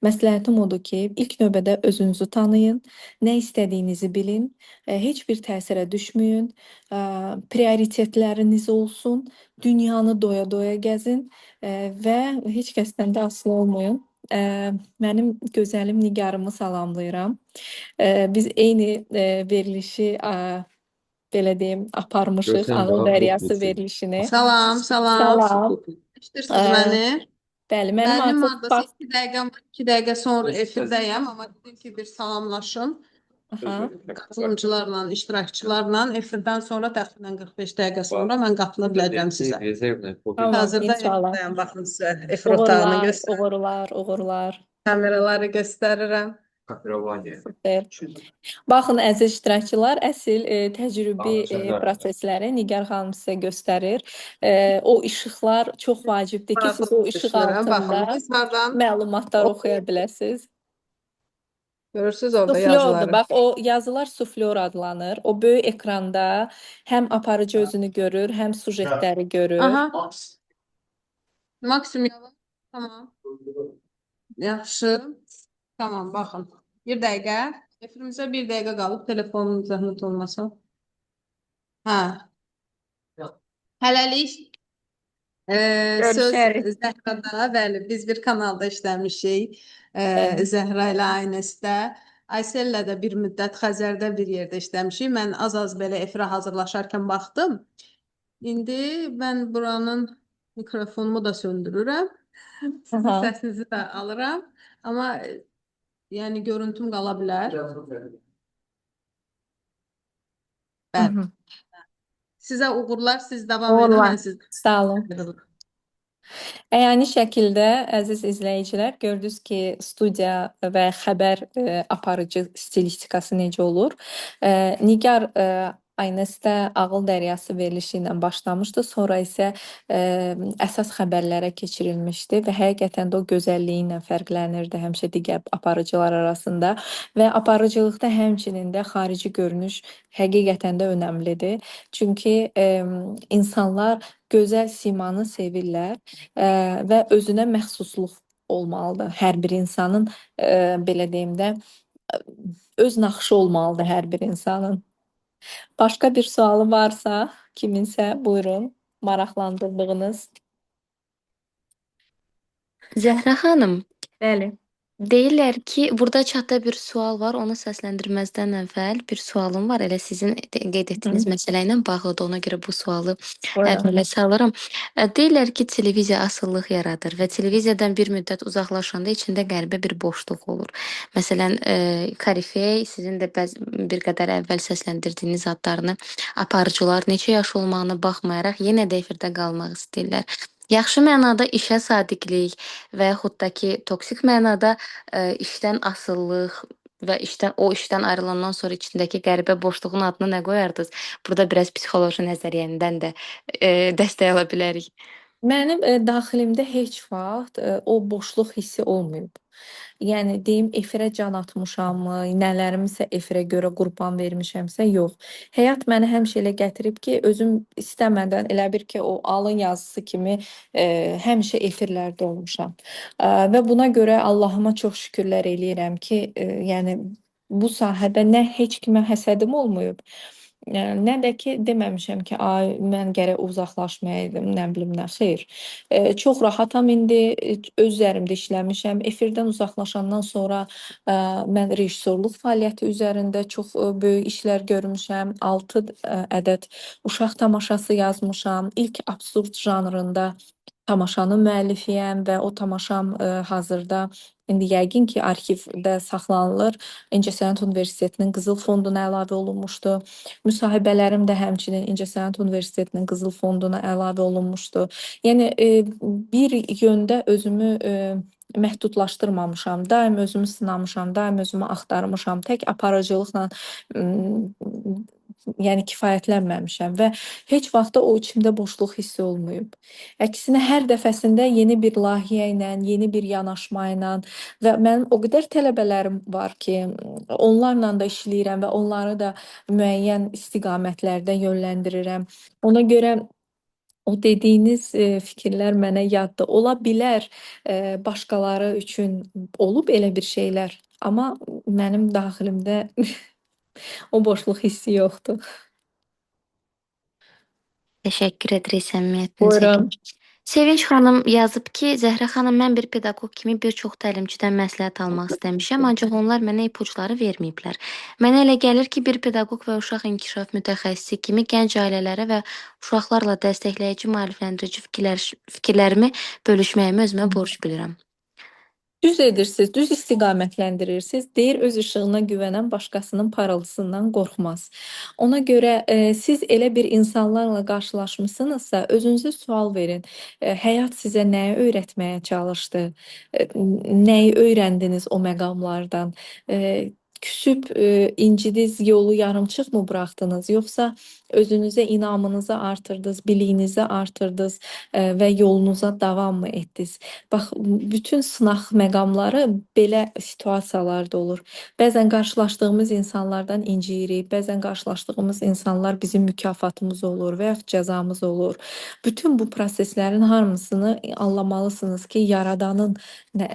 məsləhətim odur ki, ilk növbədə özünüzü tanıyın, nə istədiyinizi bilin, heç bir təsirə düşməyin, prioritetləriniz olsun, dünyanı doya-doya gəzin və heç kəsdən də asılı olmayın. Mənim gözəlim Nigarımı salamlayıram. Biz eyni verilişi belə deyim aparmışıq, Görsən Ağıl daha Dəryası bitmesin. verilişini. Salam, salam. Salam. Eşidirsiniz Ə, məni? Bəli, mənim Mənim artıq hardasa bax, 2 dəqiqəm var. 2 dəqiqə sonra efirdəyəm, amma dedim ki, bir salamlaşım. aha, Qatılımcılarla, iştirakçılarla efirdən sonra təxminən 45 dəqiqə sonra mən qatıla biləcəm sizə. Rezervlə. tamam, Hazırda inşallah. efirdəyəm, baxın sizə efir otağını Uğurlar, göstərirəm. uğurlar, uğurlar. Kameraları göstərirəm. Kapirovaniya. Super. Baxın, əziz iştirakçılar, əsl təcrübi Sən prosesləri Nigar xanım sizə göstərir. O işıqlar çox vacibdir ki, siz o işıq Düşünürəm, baxın, altında biz hardan məlumatlar oxuya biləsiniz. görürsüz orada Suflyordur. yazıları. Bax, o yazılar suflyor adlanır. O böyük ekranda həm aparıcı özünü görür, həm sujetləri görür. Aha, maksimum yavaş. Tamam. Yaxşı. Tamam, baxın. Bir dəqiqə. Efirimizə bir dəqiqə qalıb, telefonun zəhmət olmasa. Hə. Hələlik söz Görüşərik. Zəhrada, bəli, biz bir kanalda işləmişik. Bəli. Zəhra ilə Aynəsdə. Aysellə də bir müddət Xəzərdə bir yerdə işləmişik. Mən az-az belə efirə hazırlaşarkən baxdım. İndi mən buranın mikrofonumu da söndürürəm. Sizin Aha. səsinizi də alıram. Amma yəni görüntüm qala bilər. Bəli. Mhm. Sizə uğurlar, siz davam edin, Uğurlar. mən sizdən Sağ olun. ayrılırım. Yəni şəkildə əziz izləyicilər, gördünüz ki, studiya və xəbər aparıcı stilistikası necə olur. Nigar Aynəsdə Ağıl Dəryası verilişi ilə başlamışdı, sonra isə əsas xəbərlərə keçirilmişdi və həqiqətən də o gözəlliyi ilə fərqlənirdi həmişə digər aparıcılar arasında və aparıcılıqda həmçinin də xarici görünüş həqiqətən də önəmlidir. Çünki insanlar gözəl simanı sevirlər və özünə məxsusluq olmalıdır. Hər bir insanın belə deyim də öz naxışı olmalıdır hər bir insanın. Başqa bir sualı varsa kiminsə buyurun, maraqlandırdığınız. Zəhra xanım, Bəli. deyirlər ki, burada çatda bir sual var. Onu səsləndirməzdən əvvəl bir sualım var. Elə sizin qeyd etdiyiniz məsələ ilə bağlıdır. Ona görə bu sualı Buyurun. əvvələ salıram. Deyirlər ki, televiziya asıllıq yaradır və televiziyadan bir müddət uzaqlaşanda içində qəribə bir boşluq olur. Məsələn, Karifey sizin də bir qədər əvvəl səsləndirdiyiniz adlarını aparıcılar neçə yaş olmağına baxmayaraq yenə də efirdə qalmaq istəyirlər. Yaxşı mənada işə sadiqlik və yaxud da ki, toksik mənada işdən asıllıq və o işdən ayrılandan sonra içindəki qəribə boşluğun adını nə qoyardınız? Burada biraz psixoloji nəzəriyyədən də dəstək ala bilərik. Mənim daxilimdə heç vaxt o boşluq hissi olmayıb. Yəni deyim efirə can atmışammı, nələrimisə efirə görə qurban vermişəmsə, yox. Həyat məni həmişə elə gətirib ki, özüm istəmədən elə bir ki, o alın yazısı kimi həmişə efirlərdə olmuşam. Və buna görə Allahıma çox şükürlər eləyirəm ki, yəni bu sahədə nə heç kimə həsədim olmayıb. Nə də ki deməmişəm ki, ay mən gərək uzaqlaşmayaydım, nə bilim nə, xeyr. Çox rahatam indi, öz üzərimdə işləmişəm. Efirdən uzaqlaşandan sonra mən rejissorluq fəaliyyəti üzərində çox böyük işlər görmüşəm. 6 ədəd uşaq tamaşası yazmışam. İlk absurd janrında tamaşanın müəllifiyəm və o tamaşam hazırda indi yəqin ki, arxivdə saxlanılır. İncəsənət Universitetinin Qızıl Fonduna əlavə olunmuşdu. Müsahibələrim də həmçinin İncəsənət Universitetinin Qızıl Fonduna əlavə olunmuşdu. Yəni bir yöndə özümü məhdudlaşdırmamışam. Daim özümü sınamışam, daim özümü axtarmışam. Tək aparıcılıqla yəni kifayətlənməmişəm və heç vaxtda o içimdə boşluq hissi olmayıb. Əksinə hər dəfəsində yeni bir layihə ilə, yeni bir yanaşma ilə və mənim o qədər tələbələrim var ki, onlarla da işləyirəm və onları da müəyyən istiqamətlərdə yönləndirirəm. Ona görə o dediyiniz fikirlər mənə yaddır. Ola bilər başqaları üçün olub elə bir şeylər, amma mənim daxilimdə o boşluq hissi yoxdur. Təşəkkür edirik səmimiyyətinizə. Buyurun. Sevinç xanım yazıb ki, Zəhrə xanım, mən bir pedaqoq kimi bir çox təlimçidən məsləhət almaq istəmişəm, ancaq onlar mənə ipuçları verməyiblər. Mənə elə gəlir ki, bir pedaqoq və uşaq inkişaf mütəxəssisi kimi gənc ailələrə və uşaqlarla dəstəkləyici, maarifləndirici fikirlərimi bölüşməyimi özümə borc bilirəm. Düz edirsiniz, düz istiqamətləndirirsiz. Deyir, öz işığına güvənən başqasının parıltısından qorxmaz. Ona görə siz elə bir insanlarla qarşılaşmısınızsa, özünüzə sual verin. Həyat sizə nəyi öyrətməyə çalışdı? Nəyi öyrəndiniz o məqamlardan? Küsüb incidiz, yolu yarımçıq mı buraxdınız, yoxsa özünüzə inamınızı artırdınız, biliyinizi artırdınız və yolunuza davam mı etdiniz? Bax, bütün sınaq məqamları belə situasiyalarda olur. Bəzən qarşılaşdığımız insanlardan inciyirik, bəzən qarşılaşdığımız insanlar bizim mükafatımız olur və yaxud cəzamız olur. Bütün bu proseslərin hamısını anlamalısınız ki, Yaradanın,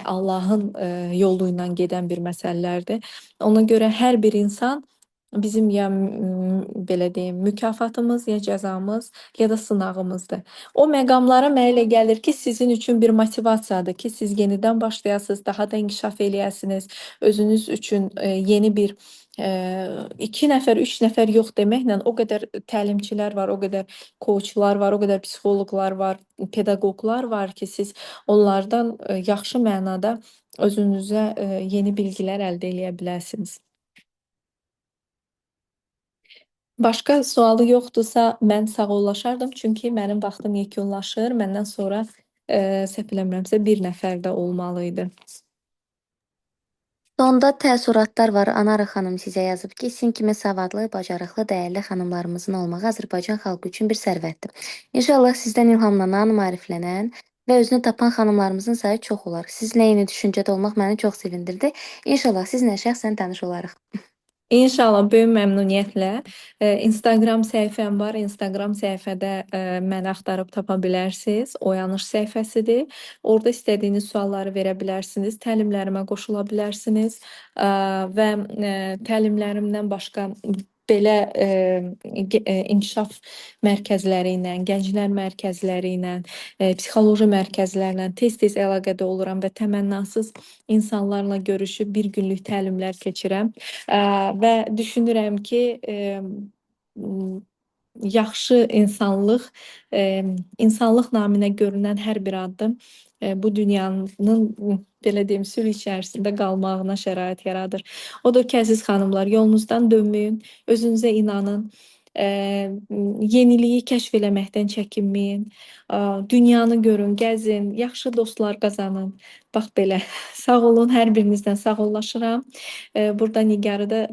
Allahın yolu ilə gedən bir məsələlərdir. Ona görə hər bir insan bizim ya belə deyim, mükafatımız, ya cəzamız, ya da sınağımızdır. O məqamlara mənə elə gəlir ki, sizin üçün bir motivasiyadır ki, siz yenidən başlayasınız, daha da inkişaf eləyəsiniz. Özünüz üçün yeni bir 2 nəfər, 3 nəfər yox deməklə o qədər təlimçilər var, o qədər koçlar var, o qədər psixoloqlar var, pedaqoqlar var ki, siz onlardan yaxşı mənada özünüzə yeni bilgilər əldə eləyə bilərsiniz. Başqa sualı yoxdursa, mən sağollaşardım, çünki mənim vaxtım yekunlaşır. Məndən sonra səhv eləmirəmsə bir nəfər də olmalı idi. Sonda təəssüratlar var. Anara xanım sizə yazıb ki, sizin kimi savadlı, bacarıqlı, dəyərli xanımlarımızın olmağı Azərbaycan xalqı üçün bir sərvətdir. İnşallah sizdən ilhamlanan, maariflənən və özünü tapan xanımlarımızın sayı çox olar. Sizinlə eyni düşüncədə olmaq məni çox sevindirdi. İnşallah sizinlə şəxsən tanış olarıq. İnşallah, böyük məmnuniyyətlə. Instagram səhifəm var. Instagram səhifədə məni axtarıb tapa bilərsiniz. Oyanış səhifəsidir. Orada istədiyiniz sualları verə bilərsiniz. Təlimlərimə qoşula bilərsiniz. Və təlimlərimdən başqa belə inkişaf mərkəzləri ilə, gənclər mərkəzləri ilə, psixoloji mərkəzlərlə tez-tez əlaqədə oluram və təmənnasız insanlarla görüşüb bir günlük təlimlər keçirəm. Və düşünürəm ki, yaxşı insanlıq, insanlıq naminə görünən hər bir addım bu dünyanın belə deyim, sülh içərisində qalmağına şərait yaradır. Odur ki, əziz xanımlar, yolunuzdan dönməyin, özünüzə inanın, yeniliyi kəşf eləməkdən çəkinməyin, dünyanı görün, gəzin, yaxşı dostlar qazanın. Bax belə. Sağ olun, hər birinizdən sağollaşıram. Burada Nigarı da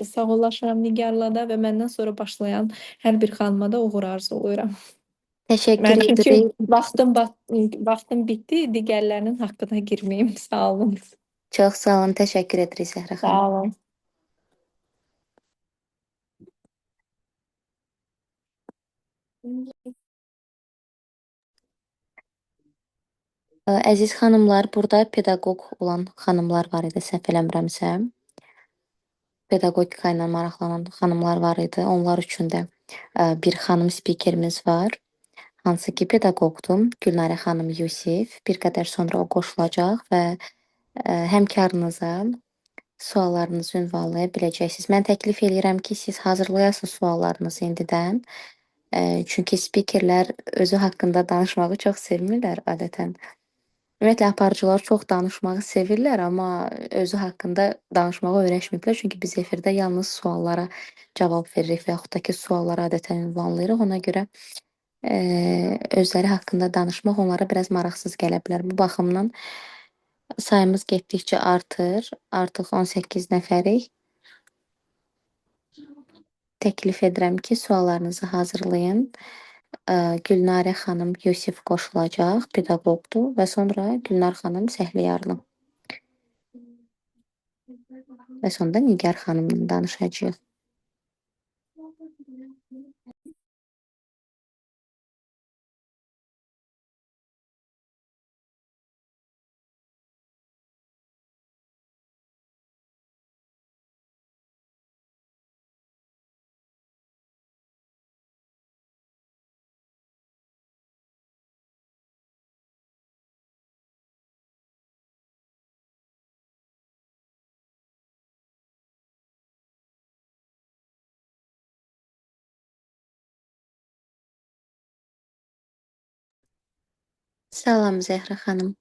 sağollaşıram Nigarla da və məndən sonra başlayan hər bir xanıma da uğur arzulayıram. Təşəkkür Mən çünki edirik. vaxtım bitdi, digərlərinin haqqına girməyim. Sağ olun. Çox sağ olun. Təşəkkür edirik Zəhra xanım. Sağ olun. Əziz xanımlar, burada pedaqoq olan xanımlar var idi, səhv eləmirəmsə. Pedaqogika ilə maraqlanan xanımlar var idi. Onlar üçün də bir xanım spikerimiz var. Hansı ki pedaqoqdur. Gülnarə xanım Yusif. Bir qədər sonra o qoşulacaq və həmkarınıza suallarınızı ünvanlaya biləcəksiniz. Mən təklif eləyirəm ki, siz hazırlayasınız suallarınızı indidən. Çünki spikerlər özü haqqında danışmağı çox sevmirlər adətən. Ümumiyyətlə aparıcılar çox danışmağı sevirlər, amma özü haqqında danışmağı öyrəşməyiblər. Çünki biz efirdə yalnız suallara cavab veririk və yaxud da ki, suallara adətən ünvanlayırıq. Ona görə özləri haqqında danışmaq onlara biraz maraqsız gələ bilər. Bu baxımdan sayımız getdikcə artır. Artıq 18 nəfərik. Təklif edirəm ki, suallarınızı hazırlayın. Gülnarə xanım Yusif qoşulacaq, pedaqoqdur və sonra Gülnar xanım Səhliyarlı. Və sonda Nigar xanımla danışacağıq. Salam Zəhra xanım.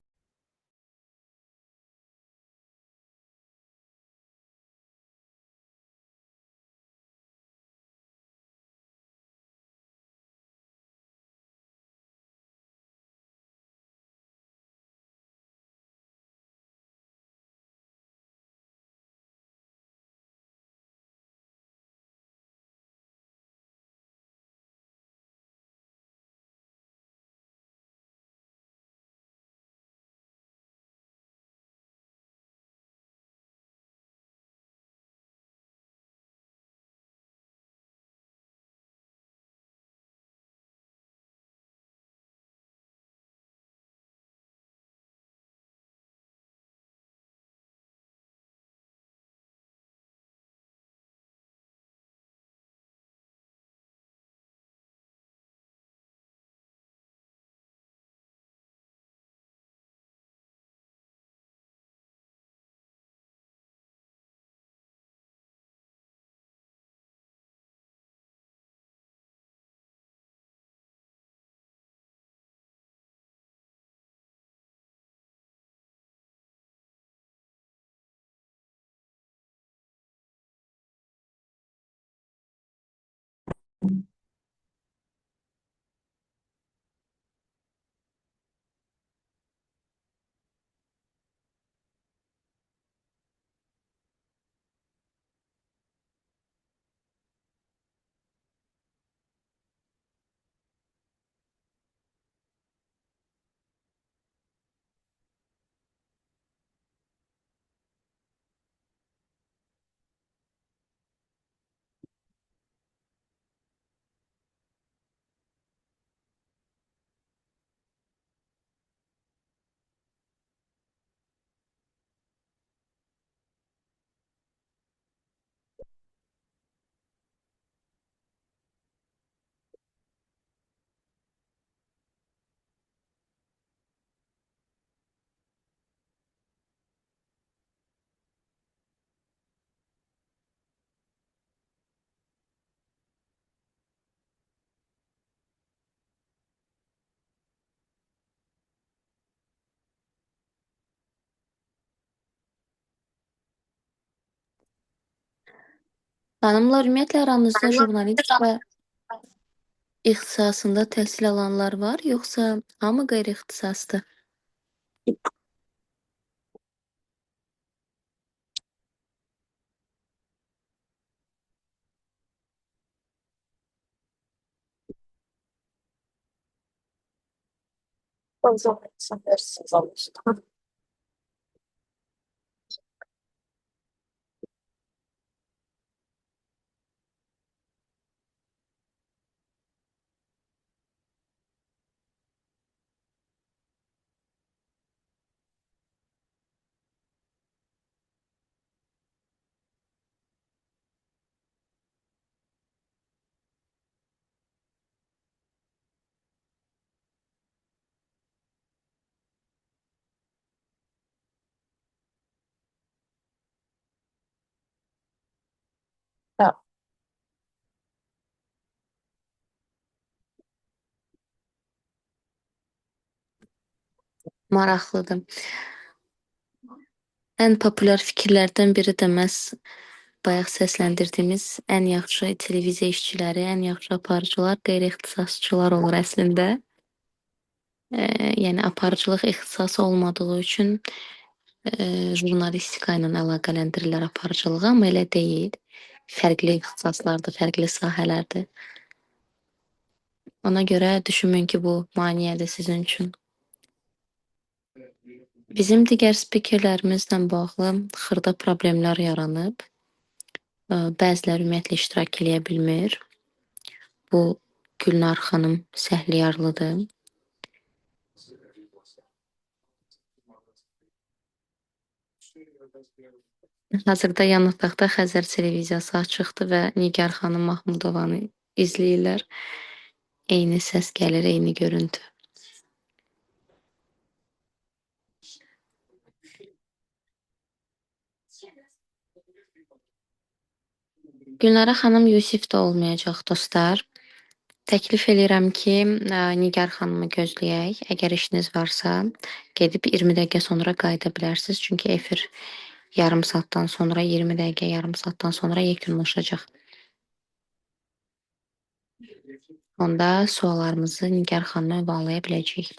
Xanımlar, ümumiyyətlə aranızda jurnalistika ixtisasında təhsil alanlar var, yoxsa hamı qeyri-ixtisasdır? Ya, maraqlıdır. Ən populyar fikirlərdən biri də məhz bayaq səsləndirdiyimiz ən yaxşı televiziya işçiləri, ən yaxşı aparıcılar qeyri-ixtisasçılar olur əslində. Yəni aparıcılıq ixtisası olmadığı üçün jurnalistika ilə əlaqələndirirlər aparıcılığı, amma elə deyil. Fərqli ixtisaslardır, fərqli sahələrdir. Ona görə düşünməyin ki, bu maneədir sizin üçün. Bizim digər spikerlərimizlə bağlı xırda problemlər yaranıb. Bəziləri ümumiyyətlə iştirak eləyə bilmir. Bu Gülnar xanım Səhliyarlıdır. Hazırda yan otaqda Xəzər televiziyası açıqdır və Nigar xanım Mahmudovanı izləyirlər. Eyni səs gəlir, eyni görüntü. Gülnara xanım Yusif də olmayacaq dostlar. Təklif eləyirəm ki, Nigar xanımı gözləyək. Əgər işiniz varsa, gedib 20 dəqiqə sonra qayıda bilərsiniz. Çünki efir yarım saatdan sonra, 20 dəqiqə, yarım saatdan sonra yekunlaşacaq. Onda suallarımızı Nigar xanıma ünvanlaya biləcəyik.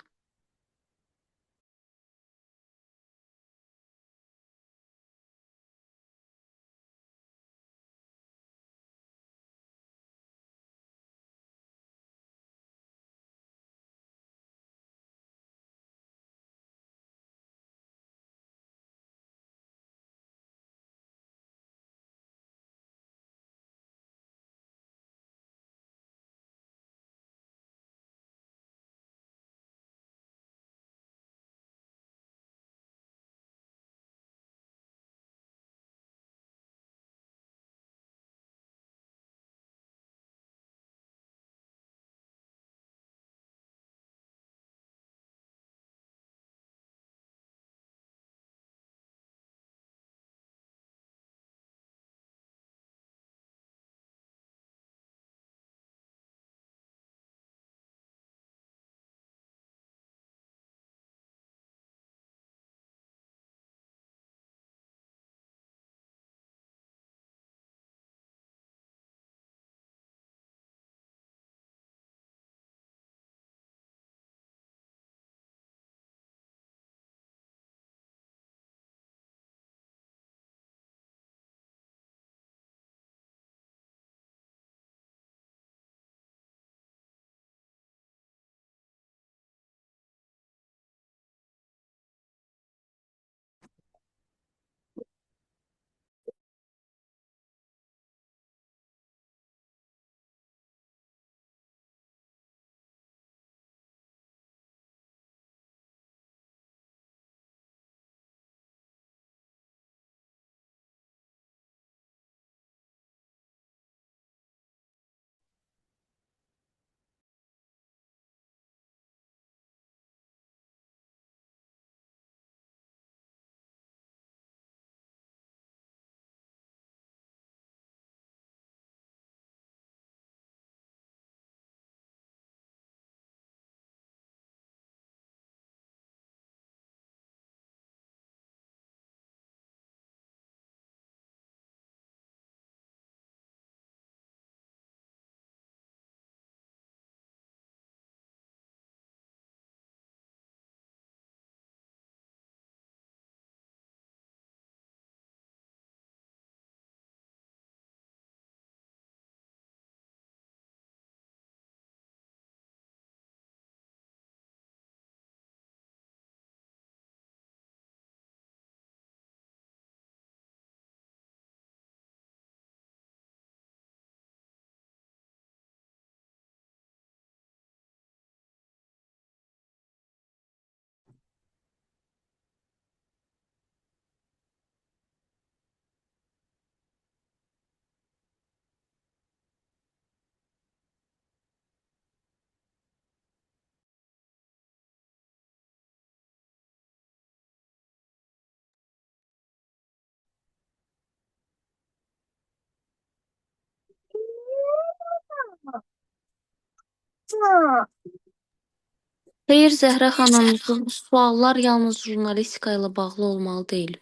Xeyr, Zəhra xanım, bu suallar yalnız jurnalistika ilə bağlı olmalı deyil.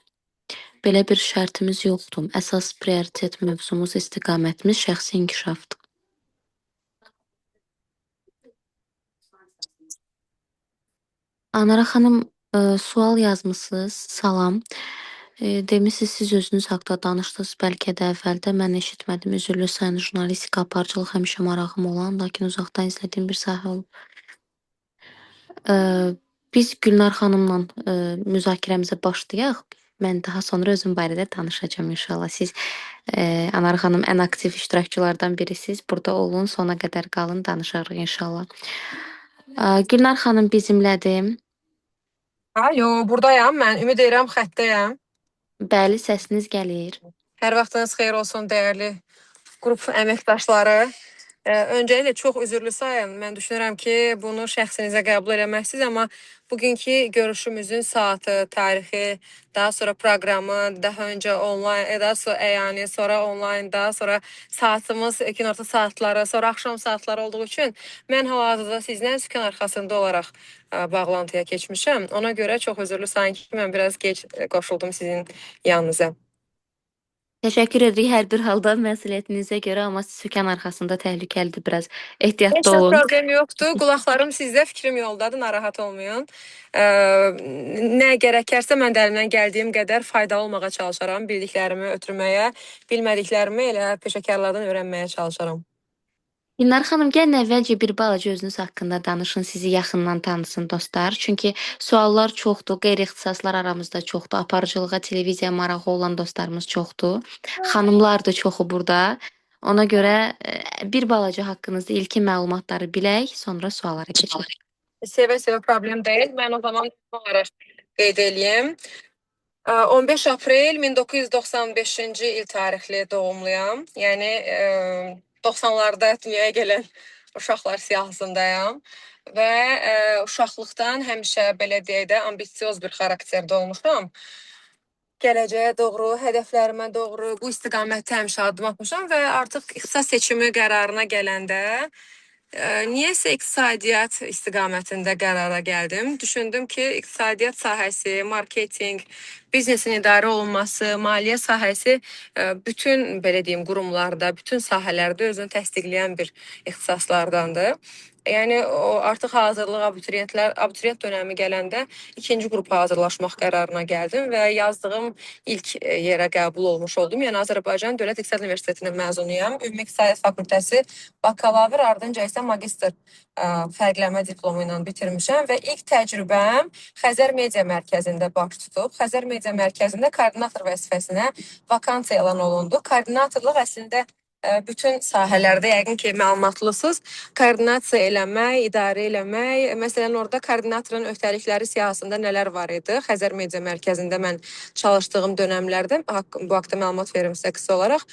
Belə bir şərtimiz yoxdur. Əsas prioritet mövzumuz, istiqamətimiz şəxsi inkişafdır. Anara xanım, sual yazmısınız. Salam. Demisiniz, siz özünüz haqda danışdınız, bəlkə də əvvəldə mən eşitmədim. Üzrlü sayın jurnalistika, aparıcılıq həmişə marağım olan, lakin uzaqdan izlədiyim bir sahə olub. Biz Gülnar xanımla müzakirəmizə başlayaq. Mən daha sonra özüm barədə danışacağam inşallah. Siz Anar xanım ən aktiv iştirakçılardan birisiniz. Burada olun, sona qədər qalın, danışarıq inşallah. Gülnar xanım bizimlədir. Alo, buradayam mən. Ümid edirəm xəttəyəm. Bəli, səsiniz gəlir. Hər vaxtınız xeyir olsun dəyərli qrup əməkdaşları. Öncəliklə çox üzrlü sayın. Mən düşünürəm ki, bunu şəxsinizə qəbul eləməksiniz, amma bugünkü görüşümüzün saatı, tarixi, daha sonra proqramı, daha öncə onlayn, daha sonra əyani, sonra onlayn, daha sonra saatımız günorta saatları, sonra axşam saatları olduğu üçün mən hal-hazırda sizlə sükan arxasında olaraq bağlantıya keçmişəm. Ona görə çox üzrlü sayın ki, mən biraz gec qoşuldum sizin yanınıza. Təşəkkür edirik hər bir halda məsuliyyətinizə görə, amma sükan arxasında təhlükəlidir, biraz Heç ehtiyatlı bir olun. problem yoxdur. Qulaqlarım sizdə, fikrim yoldadır, narahat olmayın. Nə gərəkərsə mən də əlimdən gəldiyim qədər faydalı olmağa çalışaram, bildiklərimi ötürməyə, bilmədiklərimi elə peşəkarlardan öyrənməyə çalışaram. Gülnar xanım, gəlin əvvəlcə bir balaca özünüz haqqında danışın, sizi yaxından tanısın dostlar. Çünki suallar çoxdur, qeyri-ixtisaslar aramızda çoxdur, aparıcılığa, televiziyaya marağı olan dostlarımız çoxdur. Xanımlar da çoxu burada. Ona görə bir balaca haqqınızda ilkin məlumatları bilək, sonra suallara keçək. Sevə-sevə problem deyil. Mən o zaman olaraq qeyd edeyim. 15 aprel 1995-ci il tarixli doğumluyam. Yəni 90-larda dünyaya gələn uşaqlar siyahısındayam və uşaqlıqdan həmişə belə deyək də ambisiyoz bir xarakterdə olmuşam. Gələcəyə doğru, hədəflərimə doğru bu istiqamətdə həmişə addım atmışam və artıq ixtisas seçimi qərarına gələndə niyəsə iqtisadiyyat istiqamətində qərara gəldim. Düşündüm ki, iqtisadiyyat sahəsi, marketinq, biznesin idarə olunması, maliyyə sahəsi bütün belə deyim qurumlarda, bütün sahələrdə özünü təsdiqləyən bir ixtisaslardandır. Yəni o artıq hazırlıq abituriyent dönəmi gələndə ikinci qrupa hazırlaşmaq qərarına gəldim və yazdığım ilk yerə qəbul olmuş oldum. Yəni Azərbaycan Dövlət İqtisad Universitetinin məzunuyam. Ümumi İqtisadiyyat Fakültəsi bakalavr, ardınca isə magistr fərqlənmə diplomu ilə bitirmişəm və ilk təcrübəm Xəzər Media Mərkəzində baş tutub. Xəzər Media Mərkəzində koordinator vəzifəsinə vakansiya elan olundu. Koordinatorluq əslində bütün sahələrdə yəqin ki, məlumatlısınız. Koordinasiya eləmək, idarə eləmək, məsələn, orada koordinatorun öhdəlikləri siyahısında nələr var idi? Xəzər Media Mərkəzində mən çalışdığım dönəmlərdə bu haqda məlumat verim sizə qısa olaraq.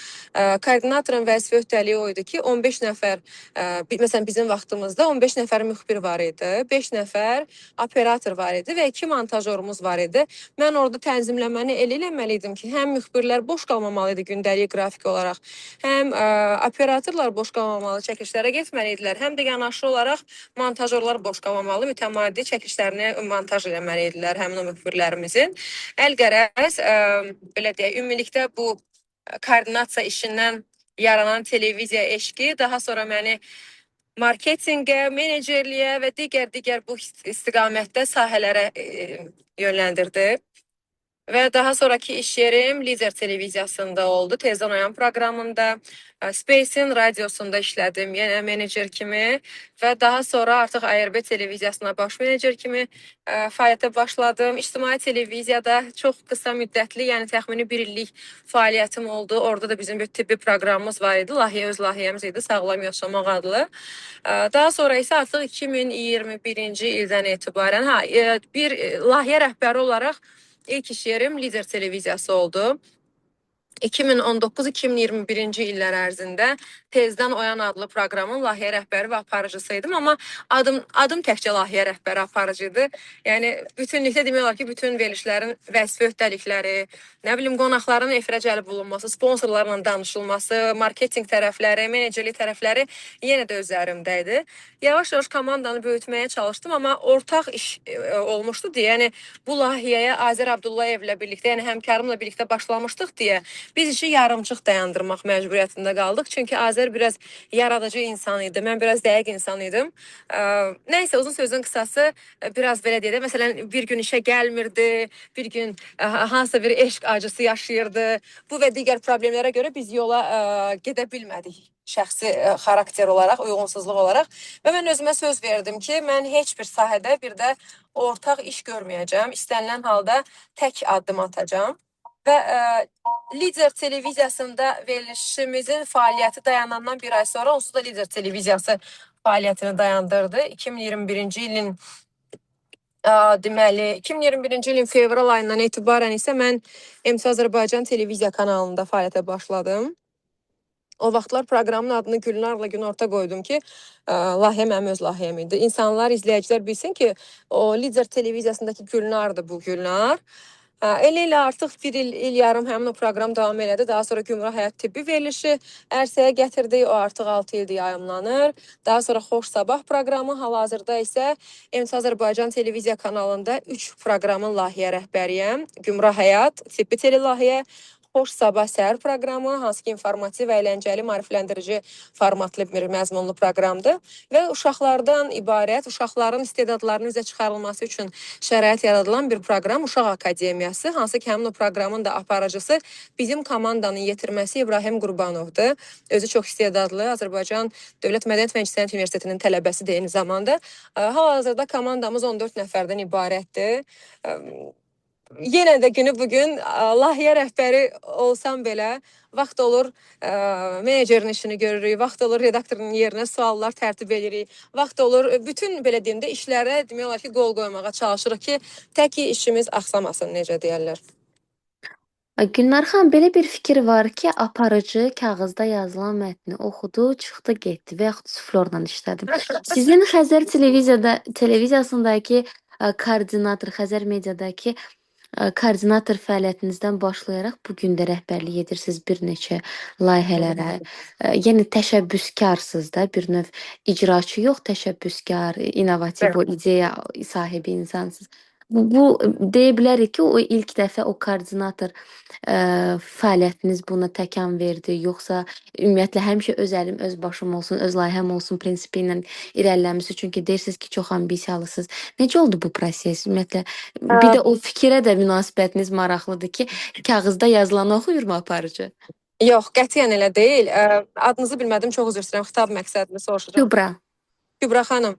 Koordinatorun vəzifə öhdəliyi o idi ki, 15 nəfər, məsələn, bizim vaxtımızda 15 nəfər müxbir var idi, 5 nəfər operator var idi və 2 montajorumuz var idi. Mən orada tənzimləməni elə eləməli idim ki, həm müxbirlər boş qalmamalı idi gündəlik qrafik olaraq, həm operatorlar boş qalmamalı, çəkilişlərə getməli idilər, həm də yanaşı olaraq montajorlar boş qalmamalı, mütəmadi çəkilişlərini montaj eləməli idilər həmin o müxbirlərimizin. Əlqərəz, belə deyək, ümumilikdə bu koordinasiya işindən yaranan televiziya eşqi daha sonra məni marketinqə, menecerliyə və digər bu istiqamətdə sahələrə yönləndirdi. Və daha sonraki iş yerim Lider televiziyasında oldu. Tezdən Oyan proqramında, Space-in radiosunda işlədim, yenə menecer kimi və daha sonra artıq ARB televiziyasına baş menecer kimi fəaliyyətə başladım. İctimai televiziyada çox qısa müddətli, yəni təxmini 1 illik fəaliyyətim oldu. Orada da bizim bir tibbi proqramımız var idi. Layihə öz layihəmiz idi, Sağlam Yaşamaq adlı. Daha sonra isə artıq 2021-ci ildən etibarən bir layihə rəhbəri olaraq İlk iş yerim Lider televiziyası oldu. 2019-2021-ci illər ərzində Tezdən Oyan adlı proqramın layihə rəhbəri və aparıcısıydım, amma adım təkcə layihə rəhbəri aparıcıydı. Yəni bütünlükdə demək olar ki, bütün verilişlərin vəzifə öhdəlikləri, nə bilim qonaqların efirə cəlb olunması, sponsorlarla danışılması, marketinq tərəfləri, menecerlik tərəfləri yenə də üzərimdə idi. Yavaş-yavaş komandanı böyütməyə çalışdım, amma ortaq iş olmuşdu deyə, yəni bu layihəyə Azər Abdullayevlə birlikdə, yəni həmkarımla birlikdə başlamışdıq deyə biz işi yarımçıq dayandırmaq məcburiyyətində qaldıq. Çünki Azər biraz yaradıcı insan idi, mən biraz dəqiq insan idim. Nəysə, uzun sözün qısası biraz belə deyək də, məsələn, bir gün işə gəlmirdi, bir gün hansısa bir eşq acısı yaşayırdı. Bu və digər problemlərə görə biz yola gedə bilmədik şəxsi xarakter olaraq, uyğunsuzluq olaraq. Və mən özümə söz verdim ki, mən heç bir sahədə bir də ortaq iş görməyəcəm. İstənilən halda tək addım atacağam. Və Lider televiziyasında verilişimizin fəaliyyəti dayanandan bir ay sonra onsuz da Lider televiziyası fəaliyyətini dayandırdı. 2021-ci ilin deməli 2021-ci ilin fevral ayından etibarən isə mən MC Azərbaycan televiziya kanalında fəaliyyətə başladım. O vaxtlar proqramın adını Gülnarla Günorta qoydum ki, layihə mənim öz layihəm idi. İnsanlar, izləyicilər bilsin ki, o Lider televiziyasındakı Gülnardır bu Gülnar. Elə artıq bir il yarım həmin o proqram davam elədi. Daha sonra Gümrah Həyat Tibbi verilişi ərsəyə gətirdi. O artıq 6 ildir yayımlanır. Daha sonra Xoş Sabah proqramı, hal-hazırda isə MC Azərbaycan televiziya kanalında 3 proqramın layihə rəhbəriyəm. Gümrah Həyat, Tibbi telelayihə, Xoş Sabah səhər proqramı, hansı ki informativ və əyləncəli, maarifləndirici formatlı bir məzmunlu proqramdır və uşaqlardan ibarət, uşaqların istedadlarının üzə çıxarılması üçün şərait yaradılan bir proqram Uşaq Akademiyası, hansı ki həmin o proqramın da aparıcısı bizim komandanın yetirməsi İbrahim Qurbanovdur. Özü çox istedadlı, Azərbaycan Dövlət Mədəniyyət və İncəsənət Universitetinin tələbəsidir eyni zamanda. Hal-hazırda komandamız 14 nəfərdən ibarətdir. Yenə də günü bugün layihə rəhbəri olsam belə, vaxt olur menecerin işini görürük, vaxt olur redaktorun yerinə suallar tərtib edirik, vaxt olur bütün belə deyim də işlərə demək olar ki, qol qoymağa çalışırıq ki, tək ki işimiz axsamasın, necə deyərlər. Gülnar xanım, belə bir fikir var ki, aparıcı kağızda yazılan mətni oxudu, çıxdı, getdi və yaxud suflorla işlədi. Sizin Xəzər televiziyasındakı koordinator, Xəzər mediadakı koordinator fəaliyyətinizdən başlayaraq bu gün də rəhbərlik edirsiniz bir neçə layihələrə. Yəni təşəbbüskarsınız da, bir növ icraçı yox, təşəbbüskar, innovativ, o ideya sahibi insansınız. Bu deyə bilərik ki, o ilk dəfə o koordinator fəaliyyətiniz buna təkan verdi, yoxsa ümumiyyətlə həmişə öz əlim, öz başım olsun, öz layihəm olsun prinsipi ilə irəliləmisi, çünki deyirsiniz ki, çox ambisiyalısınız. Necə oldu bu proses? Ümumiyyətlə bir də o fikrə də münasibətiniz maraqlıdır ki, kağızda yazılanı oxuyurmu aparıcı? Yox, qətiyyən elə deyil. Adınızı bilmədim, çox üzr istəyirəm. Xitab məqsədini soruşacağam. Kübra. Kübra xanım.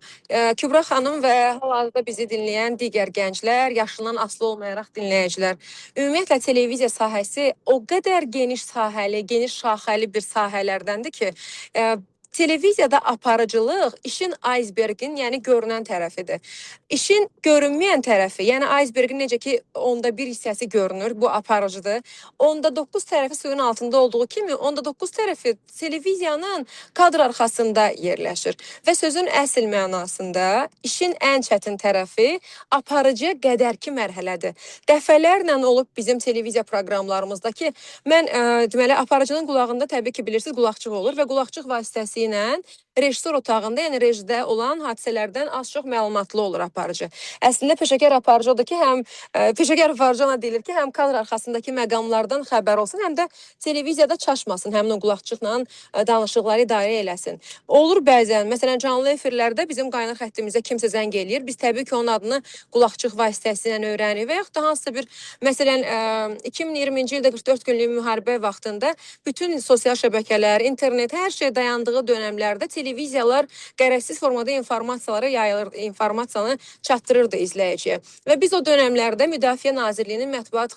Kübra xanım və hal-hazırda bizi dinləyən digər gənclər, yaşından asılı olmayaraq dinləyicilər. Ümumiyyətlə televiziya sahəsi o qədər geniş sahəli, geniş şaxəli bir sahələrdəndir ki, televiziyada aparıcılıq işin icebergin, yəni görünən tərəfidir. İşin görünməyən tərəfi, yəni icebergin necə ki, onda bir hissəsi görünür, bu aparıcıdır. Onda 9 tərəfi suyun altında olduğu kimi, onda 9 tərəfi televiziyanın kadr arxasında yerləşir. Və sözün əsl mənasında işin ən çətin tərəfi aparıcıya qədərki mərhələdir. Dəfələrlə olub bizim televiziya proqramlarımızda ki, mən deməli, aparıcının qulağında təbii ki, bilirsiniz, qulaqçıq olur və qulaqçıq vasitəsilə rejissor otağında, yəni rejidə olan hadisələrdən az-çox məlumatlı olur aparıcı. Əslində peşəkar aparıcı odur ki, həm peşəkar aparıcı ona deyilir ki, həm kadr arxasındakı məqamlardan xəbər olsun, həm də televiziyada çaşmasın, həmin o qulaqçıqla danışıqları idarə eləsin. Olur bəzən, məsələn, canlı efirlərdə bizim qaynar xəttimizə kimsə zəng eləyir, biz təbii ki, onun adını qulaqçıq vasitəsilə öyrənirik və yaxud da hansısa bir, məsələn, 2020-ci ildə 44 günlük müharibə vaxtında bütün sosial şəbəkələr, internet, hər şey dayandığı dönəmlərdə televiziyalar qərəzsiz formada informasiyaları yayılır, informasiyanı çatdırırdı izləyiciyə. Və biz o dönəmlərdə Müdafiə Nazirliyinin mətbuat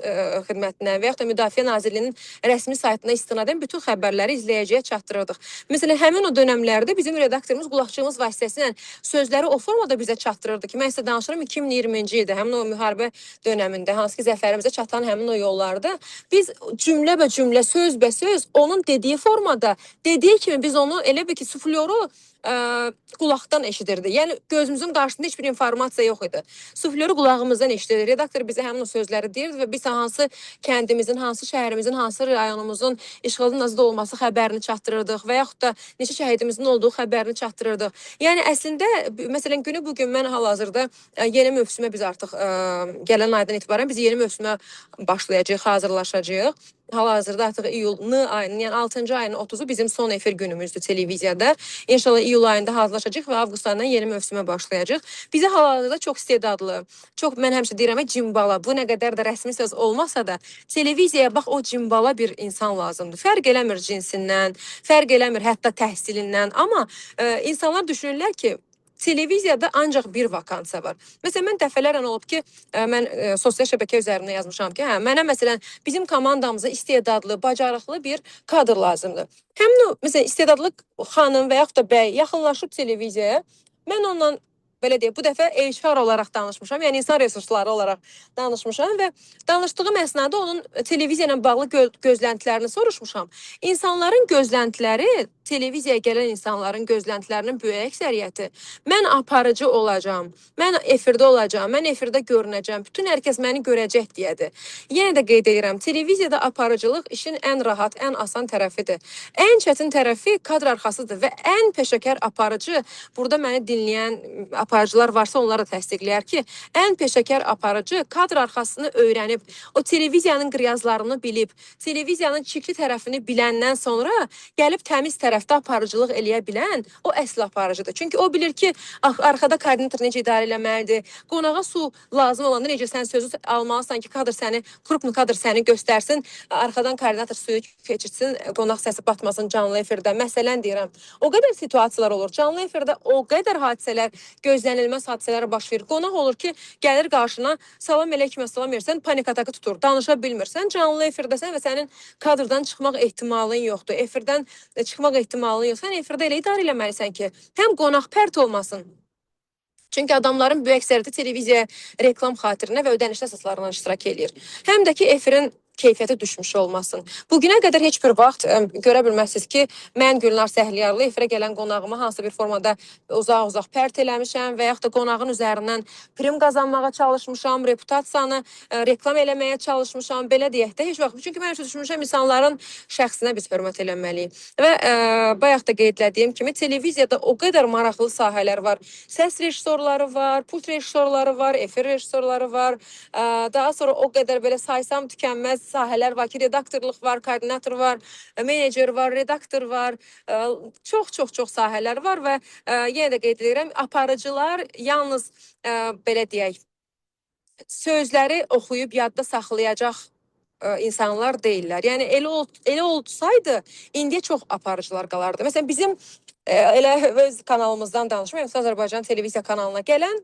xidmətinə və yaxud da Müdafiə Nazirliyinin rəsmi saytına istinadən bütün xəbərləri izləyiciyə çatdırırdıq. Məsələn, həmin o dönəmlərdə bizim redaktorumuz qulaqçığımız vasitəsilə sözləri o formada bizə çatdırırdı ki, mən sizə danışıram 2020-ci ildə, həmin o müharibə dönəmində, hansı ki zəfərimizə çatan həmin o yollarda biz cümlə, söz onun dediyi formada, dediyi kimi biz onu elə bir ki, suflyoru qulaqdan eşidirdi. Yəni gözümüzün qarşısında heç bir informasiya yox idi. Suflyoru qulağımızdan eşidirdi. Redaktor bizə həmin o sözləri deyirdi və biz hansı kəndimizin, hansı şəhərimizin, hansı rayonumuzun işğaldan azad olması xəbərini çatdırırdıq və yaxud da neçə şəhidimizin olduğu xəbərini çatdırırdıq. Yəni əslində məsələn günü bu gün mən hal-hazırda yeni mövsümə biz artıq gələn aydan etibarən biz yeni mövsümə başlayacağıq, hazırlaşacağıq. Hal-hazırda artıq iyulun ayının, yəni 6-cı ayının 30-u bizim son efir günümüzdür televiziyada. İnşallah iyul ayında hazırlaşacağıq və avqust ayından yeni mövsümə başlayacağıq. Bizə hal-hazırda çox istedadlı, çox mən həmişə deyirəm cimbala, bu nə qədər də rəsmi söz olmasa da televiziyaya bax o cimbala bir insan lazımdır. Fərq eləmir cinsindən, fərq eləmir hətta təhsilindən, amma insanlar düşünürlər ki, televiziyada ancaq bir vakansiya var. Məsələn, mən dəfələrlə olub ki, mən sosial şəbəkə üzərində yazmışam ki, mənə məsələn bizim komandamıza istedadlı, bacarıqlı bir kadr lazımdır. Həmin o məsələn istedadlı xanım və yaxud da bəy yaxınlaşıb televiziyaya, mən ondan belə deyək, bu dəfə HR olaraq danışmışam, yəni insan resursları olaraq danışmışam və danışdığım əsnada onun televiziya ilə bağlı gözləntilərini soruşmuşam. İnsanların gözləntiləri, televiziyaya gələn insanların gözləntilərinin böyük əksəriyyəti mən aparıcı olacağam, mən efirdə olacağam, mən efirdə görünəcəm, bütün hər kəs məni görəcək deyədir. Yenə də qeyd edirəm, televiziyada aparıcılıq işin ən rahat, ən asan tərəfidir. Ən çətin tərəfi kadr arxasıdır və ən peşəkar aparıcı, burada məni dinləyən aparıcılar varsa onlara təsdiqləyər ki, ən peşəkar aparıcı kadr arxasını öyrənib, o televiziyanın qriyazlarını bilib, televiziyanın çirkli tərəfini biləndən sonra gəlib təmiz tərəfdə aparıcılıq eləyə bilən o əsl aparıcıdır. Çünki o bilir ki, arxada koordinator necə idarə eləməlidir, qonağa su lazım olanda necə sən sözü almalısan ki, kadr səni, kruplu kadr səni göstərsin, arxadan koordinator suyu keçirsin, qonaq səsi batmasın canlı efirdə. Məsələn deyirəm, o qədər situasiyalar olur. Canlı efirdə o qədər hadisələr, gözlənilməz hadisələr baş verir. Qonaq olur ki, gəlir qarşına, salam əleykum, salam versən, panik atakı tutur, danışa bilmirsən, canlı efirdəsən və sənin kadrdan çıxmaq ehtimalın yoxdur. Efirdən çıxmaq ehtimalın yoxdur. Sən efirdə elə idarə eləməlisən ki, həm qonaq pərt olmasın. Çünki adamların böyük əksəriyyəti televiziyaya reklam xatirinə və ödənişli əsaslarla iştirak edir. Həm də ki, efirin keyfiyyəti düşmüş olmasın. Bugünə qədər heç bir vaxt görə bilməzsiniz ki, mən Gülnar Səhliyarlı efirə gələn qonağımı hansı bir formada uzaq-uzaq pərt eləmişəm və yaxud da qonağın üzərindən prim qazanmağa çalışmışam, reputasiyanı reklam eləməyə çalışmışam, belə deyək də heç vaxt. Çünki mən düşünmüşəm, insanların şəxsinə biz hörmət eləməliyik. Və bayaq da qeydlədiyim kimi, televiziyada o qədər maraqlı sahələr var. Səs rejissorları var, pult rejissorları var, efir rejissorları var. Daha sonra o qədər belə saysam tükənməz sahələr var ki, redaktorluq var, koordinator var, menecer var, redaktor var, çox sahələr var və yenə də qeyd edirəm, aparıcılar yalnız belə deyək, sözləri oxuyub yadda saxlayacaq insanlar deyirlər. Yəni elə olsaydı, indiyə çox aparıcılar qalardı. Məsələn, bizim elə öz kanalımızdan danışmayım, Azərbaycan televiziya kanalına gələn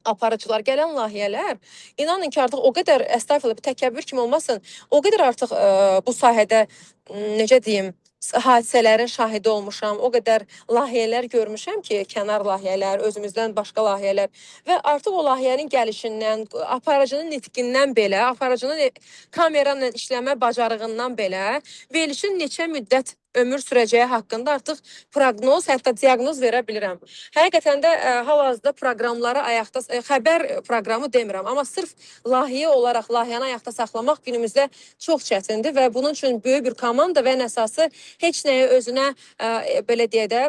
aparıcılar, gələn layihələr, inanın ki, artıq o qədər əstəğfurullah, təkəbbür kimi olmasın, o qədər artıq bu sahədə, necə deyim, hadisələrin şahidi olmuşam, o qədər layihələr görmüşəm ki, kənar layihələr, özümüzdən başqa layihələr və artıq o layihənin gəlişindən, aparıcının nitqindən belə, aparıcının kameranla işləmə bacarığından belə, verilişin neçə müddət ömür sürəcəyi haqqında artıq proqnoz, hətta diaqnoz verə bilirəm. Həqiqətən də hal-hazırda proqramları ayaqda, xəbər proqramı demirəm, amma sırf layihə olaraq layihəni ayaqda saxlamaq günümüzdə çox çətindir və bunun üçün böyük bir komanda və ən əsası heç nəyə özünə, belə deyək də,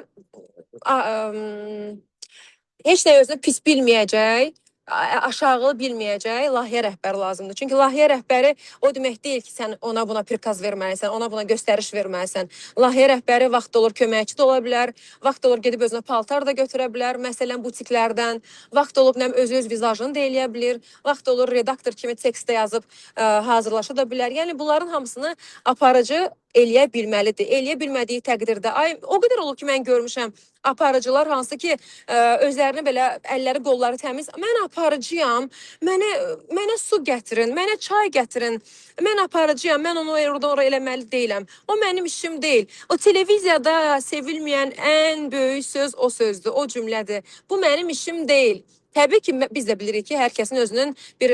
heç nəyə özünə pis bilməyəcək, aşağı bilməyəcək layihə rəhbəri lazımdır. Çünki layihə rəhbəri o demək deyil ki, sən ona buna prikaz verməlisən, ona buna göstəriş verməlisən. Layihə rəhbəri vaxt olur köməkçi də ola bilər, vaxt olur gedib özünə paltar da götürə bilər, məsələn butiklərdən, vaxt olub öz vizajını da eləyə bilir, vaxt olur redaktor kimi tekstdə yazıb hazırlaşa da bilər. Yəni bunların hamısını aparıcı eləyə bilməlidir. Eləyə bilmədiyi təqdirdə, ay o qədər olub ki, mən görmüşəm aparıcılar hansı ki, özlərini belə əlləri, qolları təmiz, mən aparıcıyam, mənə su gətirin, mənə çay gətirin. Mən aparıcıyam, mən onu oradan oraya eləməli deyiləm. O mənim işim deyil. O televiziyada sevilməyən ən böyük söz o sözdür, o cümlədir. Bu mənim işim deyil. Təbii ki, biz də bilirik ki, hər kəsin özünün bir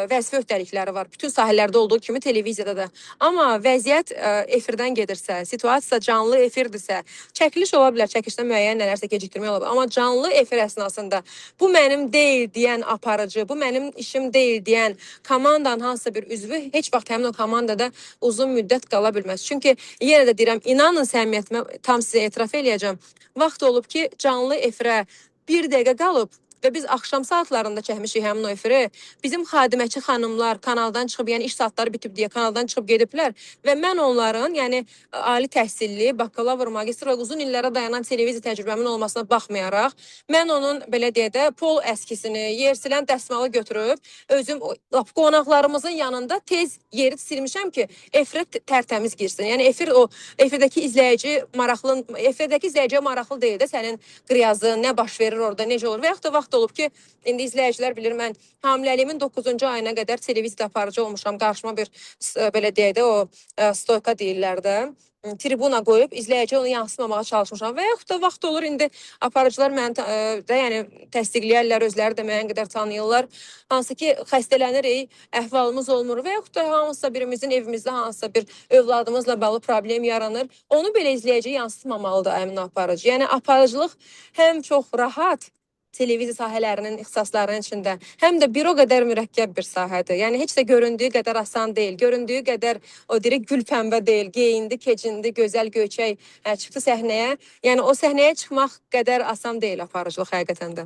vəzifə öhdəlikləri var. Bütün sahələrdə olduğu kimi televiziyada da. Amma vəziyyət efirdən gedirsə, situasiya canlı efirdirsə, çəkiliş ola bilər, çəkilişdə müəyyən nələrsə gecikdirmək ola bilər. Amma canlı efir əsnasında bu mənim deyil deyən aparıcı, bu mənim işim deyil deyən komandanın hansısa bir üzvü heç vaxt həmin o komandada uzun müddət qala bilməz. Çünki yenə də deyirəm, inanın səmimiyyətimə tam sizə etiraf eləyəcəm. Vaxt olub ki, canlı efirə bir dəqiqə qalıb və biz axşam saatlarında çəkmişik həmin o efiri. Bizim xadiməçi xanımlar kanaldan çıxıb, yəni iş saatları bitib deyə kanaldan çıxıb gediblər və mən onların, yəni ali təhsilli, bakalavr, magistr və uzun illərə dayanan televiziya təcrübəmin olmasına baxmayaraq, mən onun belə deyə də pol əskisini, yersilən dəsmalı götürüb özüm qonaqlarımızın yanında tez yeri silmişəm ki, efirə tərtəmiz girsin. Yəni efirdəki izləyiciyə maraqlı deyil də sənin qriyazın, nə baş verir orada, necə olur. Və yaxud da vaxt olub ki, indi izləyicilər bilir, mən hamiləliyimin 9-cu ayına qədər televiziyada aparıcı olmuşam. Qarşıma bir belə deyək də o stoyka deyirlər də, tribuna qoyub izləyiciyə onu yansıtmamağa çalışmışam. Və yaxud da vaxt olur, indi aparıcılar məni də yəni təsdiqləyərlər, özləri də müəyyən qədər tanıyırlar. Hansı ki, xəstələnirik, əhvalımız olmur və yaxud da hansısa birimizin evimizdə hansısa bir övladımızla bağlı problem yaranır. Onu belə izləyiciyə yansıtmamalıdır həmin aparıcı. Yəni aparıcılıq həm çox rahat televiziya sahələrinin ixtisaslarının içində, həm də bir o qədər mürəkkəb bir sahədir. Yəni heç də göründüyü qədər asan deyil. Göründüyü qədər o deyir gülpəmbə deyil. Geyindi, keçindi, gözəl göyçək çıxdı səhnəyə. Yəni o səhnəyə çıxmaq qədər asan deyil aparıcılıq həqiqətən də.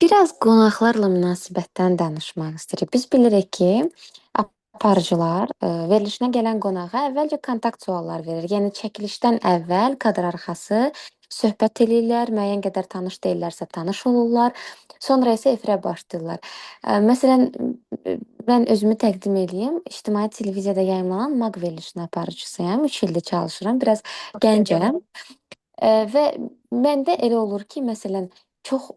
Biraz qonaqlarla münasibətdən danışmaq istəyirik. Biz bilirik ki, aparıcılar verilişinə gələn qonağa əvvəlcə kontakt suallar verir. Yəni çəkilişdən əvvəl kadr arxası söhbət eləyirlər, müəyyən qədər tanış deyillərsə tanış olurlar. Sonra isə efirə başlayırlar. Məsələn, mən özümü təqdim edeyim. İctimai televiziyada yayımlanan MAQ verilişinin aparıcısıyam. 3 ildir çalışıram. Biraz gəncəm. Və məndə elə olur ki, məsələn, çox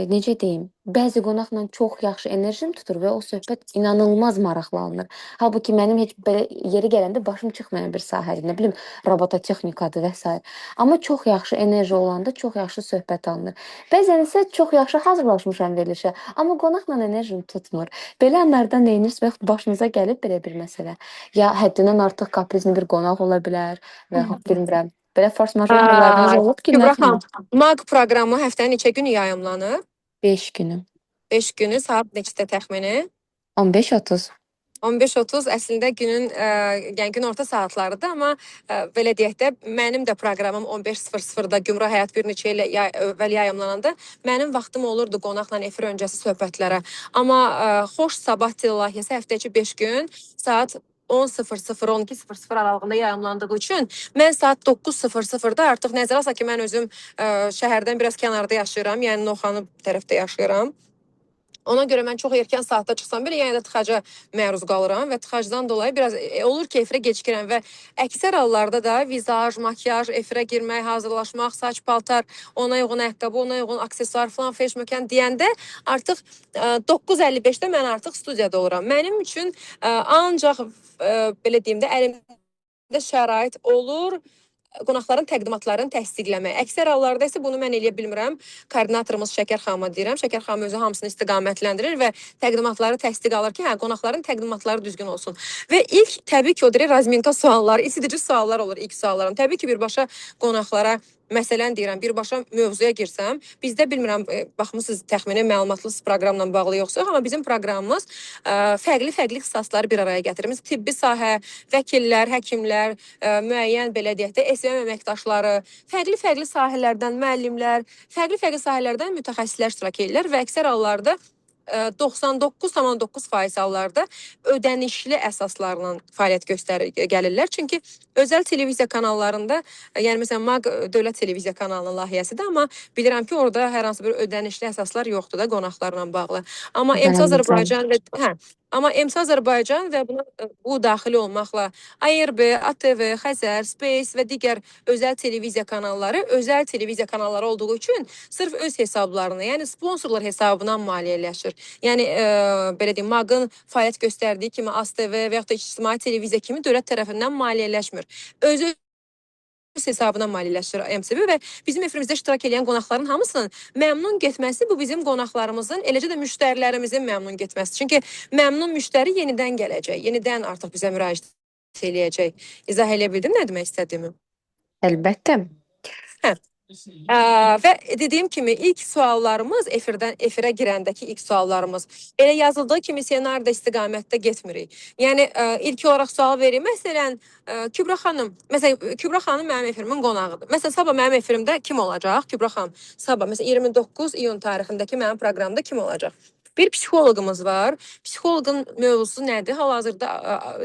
necə deyim, bəzi qonaqla çox yaxşı enerjim tutur və o söhbət inanılmaz maraqlı alınır. Halbuki mənim heç belə yeri gələndə başım çıxmayan bir sahədir, nə bilim, robototexnikadır və s. Amma çox yaxşı enerji olanda çox yaxşı söhbət alınır. Bəzən isə çox yaxşı hazırlaşmışam verilişə, amma qonaqla enerjim tutmur. Belə anlarda nə edirsiniz? Başınıza gəlib belə bir məsələ? Ya həddindən artıq kaprizli bir qonaq ola bilər və yaxud bilmirəm. Belə force major hallarınız olub ki, Kübra xanım, MAQ proqramı həftənin neçə günü yayımlanır? 5 günü. 5 günü, saat neçədə təxmini? 15:30. 15:30 əslində günün yəni gün orta saatlarıdır, amma belə deyək də mənim də proqramım 15:00-da Gümrah Həyat bir neçə il əvvəl yayımlananda mənim vaxtım olurdu qonaqla efir öncəsi söhbətlərə. Amma Xoş Sabah layihəsi həftə içi 5 gün saat 10:00-12:00 aralığında yayımlandığı üçün mən saat 9:00-da artıq nəzərə alsaq ki, mən özüm şəhərdən biraz kənarda yaşayıram, yəni Novxanı tərəfdə yaşayıram. Ona görə mən çox erkən saatda çıxsam belə yenə də tıxaca məruz qalıram və tıxacdan dolayı biraz olur ki, efirə gecikirəm və əksər hallarda da vizaj, makyaj, efirə girmək, hazırlaşmaq, saç, paltar, ona uyğun ayaqqabı, ona uyğun aksesuar falan, feşməkan deyəndə artıq 9:55-də mən artıq studiyada oluram. Mənim üçün ancaq belə deyim də əlimdə şərait olur qonaqların təqdimatlarını təsdiqləmək. Əksər hallarda isə bunu mən eləyə bilmirəm. Koordinatorumuz Şəkər xanıma deyirəm. Şəkər xanım özü hamısını istiqamətləndirir və təqdimatları təsdiq alır ki, qonaqların təqdimatları düzgün olsun. Və ilk təbii ki, o deyir razminka sualları, isidici suallar olur ilk suallarım. Təbii ki, birbaşa qonaqlara məsələn deyirəm, birbaşa mövzuya girsəm, bizdə bilmirəm, baxmısınız təxmini məlumatlı proqramla bağlı yoxsa, amma bizim proqramımız fərqli-fərqli ixtisasları bir araya gətirmiş. Tibbi sahə, vəkillər, həkimlər, müəyyən belə deyək də SVM əməkdaşları, fərqli-fərqli sahələrdən müəllimlər, fərqli-fərqli sahələrdən mütəxəssislər iştirak edirlər və əksər hallarda 99,9% hallarda ödənişli əsaslarla fəaliyyət gəlirlər. Çünki özəl televiziya kanallarında, yəni məsələn MAQ Dövlət Televiziya kanalının layihəsidir, amma bilirəm ki, orada hər hansı bir ödənişli əsaslar yoxdur da qonaqlarla bağlı. Amma Amma MC Azərbaycan və buna bu daxil olmaqla ARB, ATV, Xəzər, Space və digər özəl televiziya kanalları olduğu üçün sırf öz hesablarını, yəni sponsorlar hesabından maliyyələşir. Yəni belə deyim, MAQ-ın fəaliyyət göstərdiyi kimi ASTV və yaxud da ictimai televiziya kimi dövlət tərəfindən maliyyələşmir. Özü öz hesabına maliyyələşir MTV və bizim efirimizdə iştirak edən qonaqların hamısının məmnun getməsi bu bizim qonaqlarımızın, eləcə də müştərilərimizin məmnun getməsi. Çünki məmnun müştəri yenidən gələcək, yenidən artıq bizə müraciət eləyəcək. İzah eləyə bildim nə demək istədiyimi? Əlbəttə. Hə. Və dediyim kimi ilk suallarımız efirə girəndəki ilk suallarımız elə yazıldığı kimi ssenaridə istiqamətdə getmirik. Yəni ilk olaraq sual vereyim. Məsələn, Kübra xanım mənim efirimin qonağıdır. Məsələn, sabah mənim efirimdə kim olacaq? Kübra xanım, sabah məsələn 29 iyun tarixindəki mənim proqramda kim olacaq? Bir psixoloqumuz var. Psixoloqun mövzusu nədir? Hal-hazırda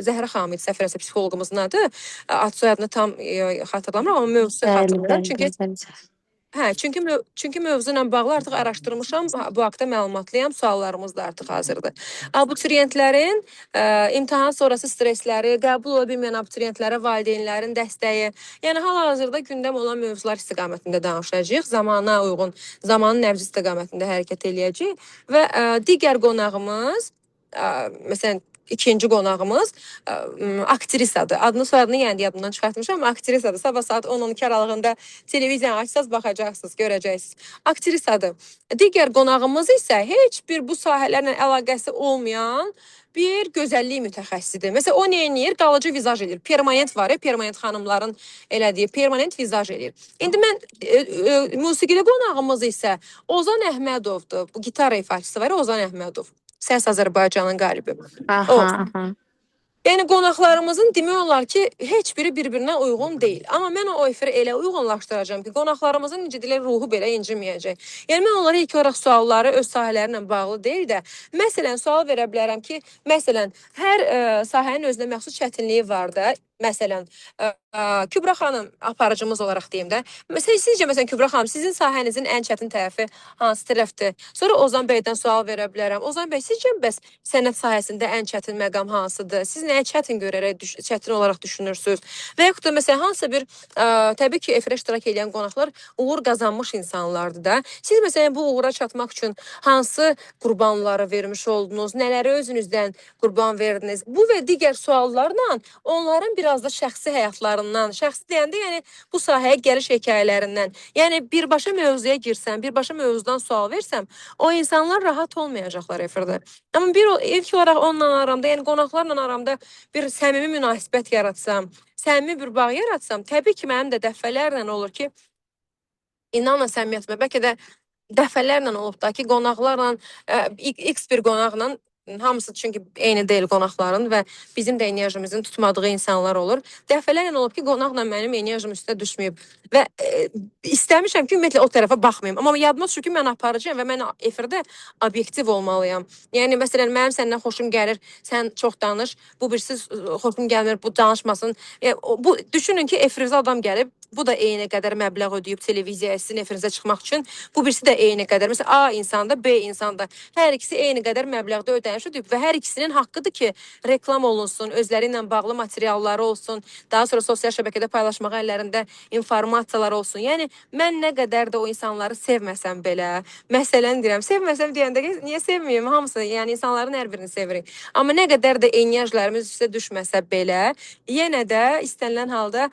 Zəhra xanım idi, səhv eləmirəmsə psixoloqumuzun adı. Ad soyadını tam xatırlamıram, amma mövzusunu xatırlayıram. Çünki mövzu ilə bağlı artıq araşdırmışam, bu haqda məlumatlıyam, suallarımız da artıq hazırdır. Abituriyentlərin imtahan sonrası stressləri, qəbul ola bilməyən abituriyentlərə valideynlərin dəstəyi, yəni hal-hazırda gündəm olan mövzular istiqamətində danışacağıq. Zamana uyğun, zamanın nəbzi istiqamətində hərəkət eləyəcəyik və digər qonağımız, məsələn, ikinci qonağımız aktrisadır. Adını soyadını yəni yadımdan çıxartmışam, amma aktrisadır. Sabah saat 10-12 aralığında televiziyanı açsaz baxacaqsınız, görəcəksiniz. Aktrisadır. Digər qonağımız isə heç bir bu sahələrlə əlaqəsi olmayan bir gözəllik mütəxəssisidir. Məsələn, o nə edir? Qalıcı vizaj edir. Permanent var ya, permanent xanımların elədiyi permanent vizaj edir. İndi mən musiqili qonağımız isə Ozan Əhmədovdur. Bu gitar ifaçısı var ya, Ozan Əhmədov. Səs Azərbaycanın qalibi. Aha. Yəni qonaqlarımızın demək olar ki, heç biri bir-birinə uyğun deyil. Amma mən o efiri elə uyğunlaşdıracağam ki, qonaqlarımızın necə deyirlər, ruhu belə inciməyəcək. Yəni mən onlara ilk olaraq sualları öz sahələri ilə bağlı deyil də, məsələn, sual verə bilərəm ki, məsələn, hər sahənin özünə məxsus çətinliyi var da. Məsələn, Kübra xanım aparıcımız olaraq deyim də. Sizcə məsələn Kübra xanım, sizin sahənizin ən çətin tərəfi hansı tərəfdir? Sonra Ozan bəydən sual verə bilərəm. Ozan bəy, sizcə bəs sənət sahəsində ən çətin məqam hansıdır? Siz nəyə çətin görərək çətin olaraq düşünürsüz? Və yaxud da məsələn hansısa bir təbii ki, efirə iştirak edən qonaqlar uğur qazanmış insanlardır da. Siz məsələn bu uğura çatmaq üçün hansı qurbanları vermiş oldunuz? Nələri özünüzdən qurban verdiniz? Bu və digər suallarla onların biraz da şəxsi həyatlarından, şəxsi deyəndə yəni bu sahəyə gəliş hekayələrindən, yəni birbaşa mövzuya girsəm, birbaşa mövzudan sual versəm, o insanlar rahat olmayacaqlar efirdə. Amma ilk olaraq onunla aramda, yəni qonaqlarla aramda bir səmimi münasibət yaratsam, səmimi bir bağ yaratsam, təbii ki, mənim də dəfələrlə olur ki, inanla səmimiyyətimə, bəlkə də dəfələrlə olub da ki, qonaqlarla, X bir qonaqla, hamısı çünki eyni deyil qonaqların və bizim də enerjimizin tutmadığı insanlar olur. Dəfələrlə olub ki, qonaqla mənim enerjim üstə düşməyib və istəmişəm ki, ümumiyyətlə o tərəfə baxmayım. Amma yadıma düşür ki, mən aparıcıyam və mən efirdə obyektiv olmalıyam. Yəni, məsələn, mənim səndən xoşum gəlir, sən çox danış, bu birisi xoşum gəlmir, bu danışmasın. Düşünün ki, efirinizə adam gəlib, bu da eyni qədər məbləğ ödəyib televiziyaya sizin efirinizə çıxmaq üçün, bu birisi də eyni qədər. Məsələn, A insanda, B insanda. Hər ikisi eyni qədər məbləğdə ödəniş ödəyib və hər ikisinin haqqıdır ki, reklam olunsun, özləri ilə bağlı materialları olsun, daha sonra sosial şəbəkədə paylaşmağa əllərində informasiyalar olsun. Yəni, mən nə qədər də o insanları sevməsəm belə, məsələn deyirəm, sevməsəm deyəndə niyə sevməyim? Hamısı, yəni insanların hər birini sevirik. Amma nə qədər də enerjilərimiz üstə düşməsə belə, yenə də istənilən halda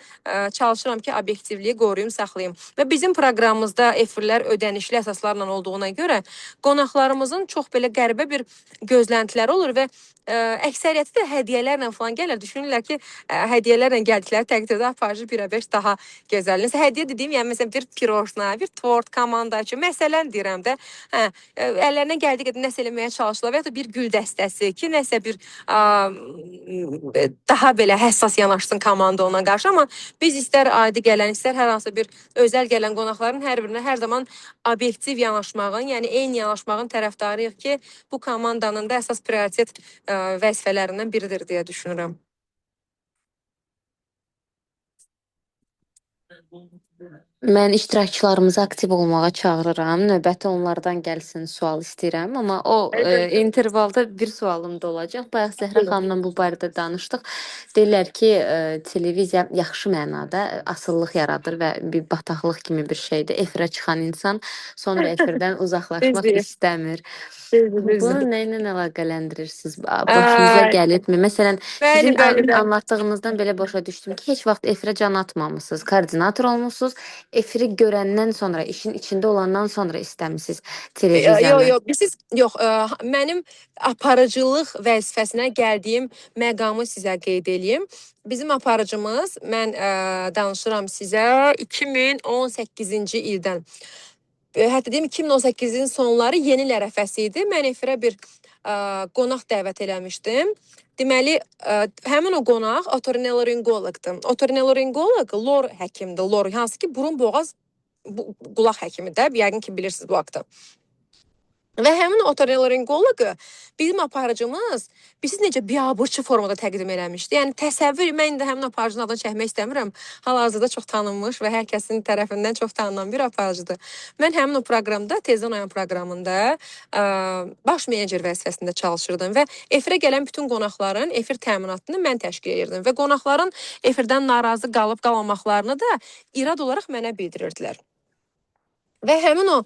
çalışıram ki, obyektivliyi qoruyum, saxlayım. Və bizim proqramımızda efirlər ödənişli əsaslarla olduğuna görə qonaqlarımızın çox belə qəribə bir gözləntiləri olur və əksəriyyəti də hədiyyələrlə falan gəlir. Düşünürlər ki, hədiyyələrlə gəldikləri təqdirdə aparıcı 1-5 daha gözəl. Məsələn, hədiyyə dediyim, yəni məsələn bir pirojna, bir tort, komandacı, məsələn deyirəm də, əllərinə gəldiyi qədər nəsə eləməyə çalışırlar və ya da bir gül dəstəsi ki, nəsə bir daha belə həssas yanaşsın komanda ona qarşı. Amma biz istər adi gələn, istər hər hansı bir özəl gələn qonaqların hər birinə hər zaman obyektiv yanaşmağın, yəni eyni yanaşmağın tərəfdarıyıq ki, bu komandanın da əsas prioritet vəzifələrindən biridir deyə düşünürəm. Mən iştirakçılarımızı aktiv olmağa çağırıram. Növbəti onlardan gəlsin sual istəyirəm, amma o intervalda bir sualım da olacaq. Bayaq Zəhra xanımla bu barədə danışdıq. Deyirlər ki, televiziya yaxşı mənada asıllıq yaradır və bir bataqlıq kimi bir şeydir. Efirə çıxan insan sonra efirdən uzaqlaşmaq Düzdür, istəmir. düzdür. Bunu nə ilə əlaqələndirirsiniz? Başınıza gəlibmi? Məsələn, Bəli, sizin bəli, bəli. anlatdığınızdan belə başa düşdüm ki, heç vaxt efirə can atmamısınız. Koordinator olmusunuz. Efiri görəndən sonra, işin içində olandan sonra istəmisiniz televiziyanı. Yox, yox, mənim aparıcılıq vəzifəsinə gəldiyim məqamı sizə qeyd eləyim. Bizim aparıcımız, mən danışıram sizə 2018-ci ildən. Hətta deyim 2018-in sonları yeni il ərəfəsi idi. Mən efirə bir qonaq dəvət eləmişdim. Deməli, həmin o qonaq otorinolaringoloqdur. Otorinolaringoloq lor həkimdir. Lor, hansı ki, burun boğaz qulaq həkimidir. Yəqin ki, bilirsiniz bu haqqda. Və həmin otorinolaringoloqu bizim aparıcımız bizi necə biabırçı formada təqdim eləmişdi. Yəni təsəvvür, mən indi həmin aparıcının adını çəkmək istəmirəm. Hal-hazırda çox tanınmış və hər kəsin tərəfindən çox tanınan bir aparıcıdır. Mən həmin o proqramda, Tezdən Oyan proqramında baş menecer vəzifəsində çalışırdım və efirə gələn bütün qonaqların efir təminatını mən təşkil edirdim və qonaqların efirdən narazı qalıb qalmamaqlarını da irad olaraq mənə bildirirdilər. Və həmin o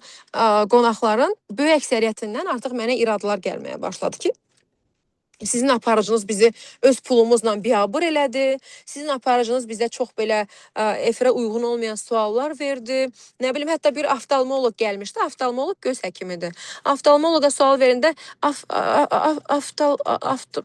qonaqların böyük əksəriyyətindən artıq mənə iradlar gəlməyə başladı ki, sizin aparıcınız bizi öz pulumuzla biabır elədi. Sizin aparıcınız bizə çox belə efirə uyğun olmayan suallar verdi. Nə bilim, hətta bir oftalmoloq gəlmişdi. Oftalmoloq göz həkimidir. Oftalmoloqa sual verəndə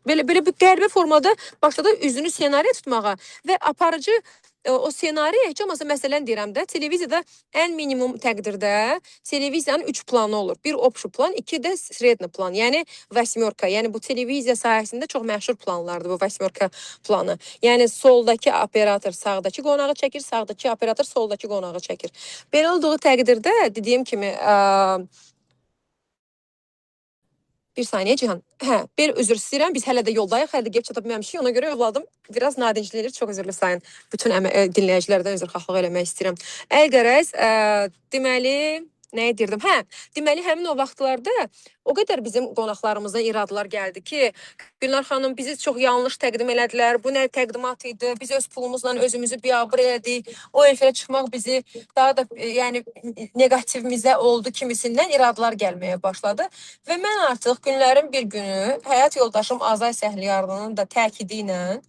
belə bir qəribə formada başladı üzünü ssenariyə tutmağa və aparıcı o ssenariyə heç olmasa məsələn deyirəm də, televiziyada ən minimum təqdirdə televiziyanın 3 planı olur. Bir общий plan, 2 də средний plan. Yəni восьмерка. Yəni bu televiziya sahəsində çox məşhur planlardır bu восьмерка planı. Yəni soldakı operator sağdakı qonağı çəkir, sağdakı operator soldakı qonağı çəkir. Belə olduğu təqdirdə dediyim kimi bir saniyə Cihan. Bir üzr istəyirəm. Biz hələ də yoldayıq. Hələ də gəlib çata bilməmişik. Ona görə övladım biraz nadinclənir. Çox üzrlü sayın. Bütün dinləyicilərdən üzrxahlıq eləmək istəyirəm. Əlqərəz, deməli, nə edirdim? Deməli, həmin o vaxtlarda o qədər bizim qonaqlarımıza iradlar gəldi ki, Gülnar xanım bizi çox yanlış təqdim elədilər. Bu nə təqdimat idi? Biz öz pulumuzla özümüzü biabır elədik. O efirə çıxmaq bizi daha da yəni negativimizə oldu kimisindən iradlar gəlməyə başladı. Və mən artıq günlərin bir günü həyat yoldaşım Azay Səhliyarlının da təkidi ilə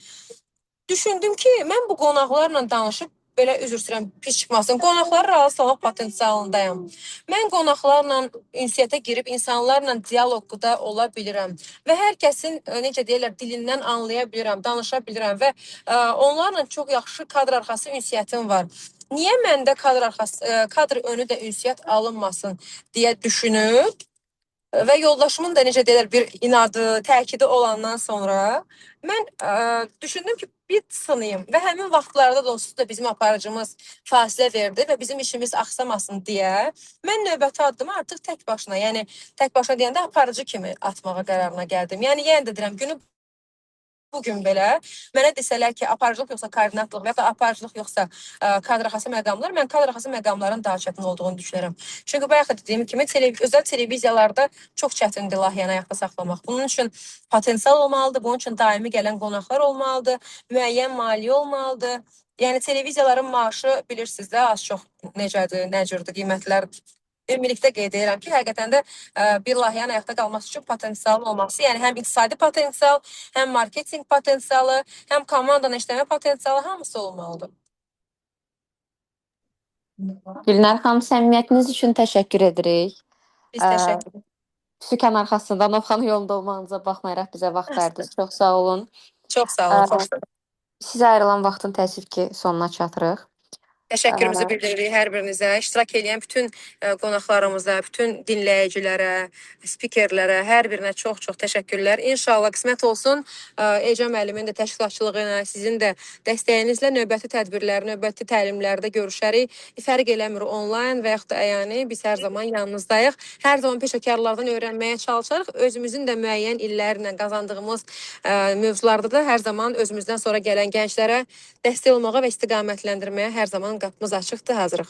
düşündüm ki, mən bu qonaqlarla danışıb belə üzr istəyirəm, pis çıxmasın. Qonaqları razı salmaq potensialındayam. Mən qonaqlarla ünsiyyətə girib insanlarla dialoqda ola bilirəm və hər kəsin necə deyirlər dilindən anlaya bilirəm, danışa bilirəm və onlarla çox yaxşı kadr arxası ünsiyyətim var. Niyə məndə kadr önü də ünsiyyət alınmasın deyə düşünüb və yoldaşımın da necə deyirlər bir inadı, təkidi olandan sonra mən düşündüm ki, bir sınayım və həmin vaxtlarda da onsuz da bizim aparıcımız fasilə verdi və bizim işimiz axsamasın deyə mən növbəti addımı artıq tək başına, yəni tək başına deyəndə aparıcı kimi atmağa qərarına gəldim. Yəni yenə də deyirəm, günü bugün belə mənə desələr ki, aparıcılıq yoxsa koordinatorluq və ya da aparıcılıq yoxsa kadr arxası məqamlar, mən kadr arxası məqamların daha çətin olduğunu düşünürəm. Çünki bayaq da dediyim kimi özəl televiziyalarda çox çətindir layihəni ayaqda saxlamaq. Bunun üçün potensial olmalıdır, bunun üçün daimi gələn qonaqlar olmalıdır, müəyyən maliyyə olmalıdır. Yəni televiziyaların maaşı bilirsiniz də az çox necədir, nə cürdür, qiymətlər ümumilikdə qeyd edirəm ki, həqiqətən də bir layihənin ayaqda qalması üçün potensialın olması, yəni həm iqtisadi potensial, həm marketinq potensialı, həm komandanın işləmə potensialı hamısı olmalıdır. Gülnar xanım, səmimiyyətiniz üçün təşəkkür edirik. Biz təşəkkür edirik. Sükan arxasında Novxanın yolunda olmağınıza baxmayaraq bizə vaxt verdiniz. Çox sağ olun. Çox sağ olun. Xoş geldiniz. Sizə ayrılan vaxtın təəssüf ki, sonuna çatırıq. Təşəkkürümüzü bildiririk hər birinizə, iştirak edən bütün qonaqlarımıza, bütün dinləyicilərə, spikerlərə, hər birinə çox-çox təşəkkürlər. İnşallah qismət olsun, Ecəm müəllimin də təşkilatçılığı ilə, sizin də dəstəyinizlə növbəti tədbirlər, növbəti təlimlərdə görüşərik. Fərq eləmir onlayn və yaxud da əyani, biz hər zaman yanınızdayıq. Hər zaman peşəkarlardan öyrənməyə çalışarıq. Özümüzün də müəyyən illərlə qazandığımız mövzularda da hər zaman özümüzdən sonra gələn gənclərə dəstək olmağa və istiqamətləndirməyə hər zaman zaman qapımız açıqdır, hazırıq.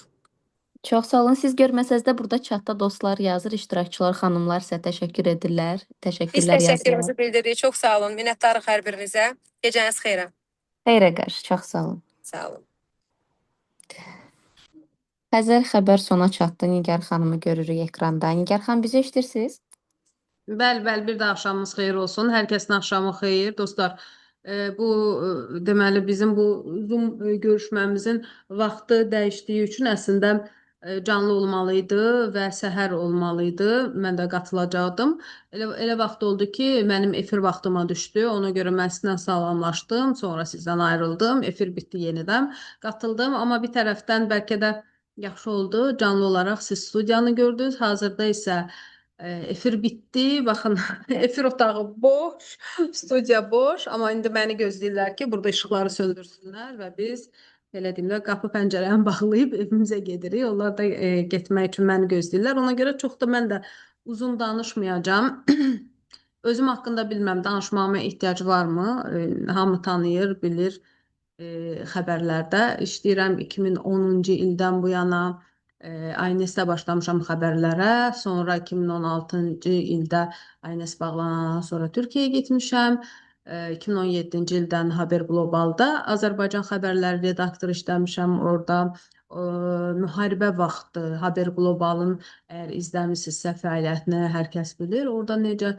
Çox sağ olun. Siz görməsəz də burada chatda dostlar yazır, iştirakçılar, xanımlar sizə təşəkkür edirlər. Biz Təşəkkürlər yazırlar. təşəkkürümüzü bildiririk. Çox sağ olun. Minnətdarıq hər birinizə. Gecəniz xeyrə. Xeyrə qarşı, çox sağ olun. Sağ olun. Xəzər xəbər sona çatdı. Nigar xanımı görürük ekranda. Nigar xanım bizi eşidirsiniz? Bəli, bəli, bir də axşamınız xeyir olsun. Hər kəsin axşamı xeyir. Dostlar, bu deməli bizim bu Zoom görüşməmizin vaxtı dəyişdiyi üçün əslində canlı olmalı idi və səhər olmalı idi. Mən də qatılacaqdım. Elə vaxt oldu ki, mənim efir vaxtıma düşdü. Ona görə mən sizlə salamlaşdım, sonra sizdən ayrıldım. Efir bitdi yenidən. Qatıldım, amma bir tərəfdən bəlkə də yaxşı oldu. Canlı olaraq siz studiyanı gördünüz. Hazırda isə efir bitdi. Baxın, efir otağı boş, studiya boş. Amma indi məni gözləyirlər ki, burada işıqları söndürsünlər və biz belə deyim də qapı pəncərəni bağlayıb evimizə gedirik. Onlar da getmək üçün məni gözləyirlər. Ona görə çox da mən də uzun danışmayacağam. Özüm haqqında bilmirəm, danışmağıma ehtiyac varmı? Hamı tanıyır, bilir. Xəbərlərdə işləyirəm 2010-cu ildən bu yana. INS-də başlamışam xəbərlərə, sonra 2016-cı ildə INS bağlanandan sonra Türkiyəyə getmişəm. 2017-ci ildən Haber Globalda Azərbaycan xəbərləri redaktoru işləmişəm orada. Müharibə vaxtı Haber Globalın əgər izləmisinizsə fəaliyyətini hər kəs bilir. Orada necə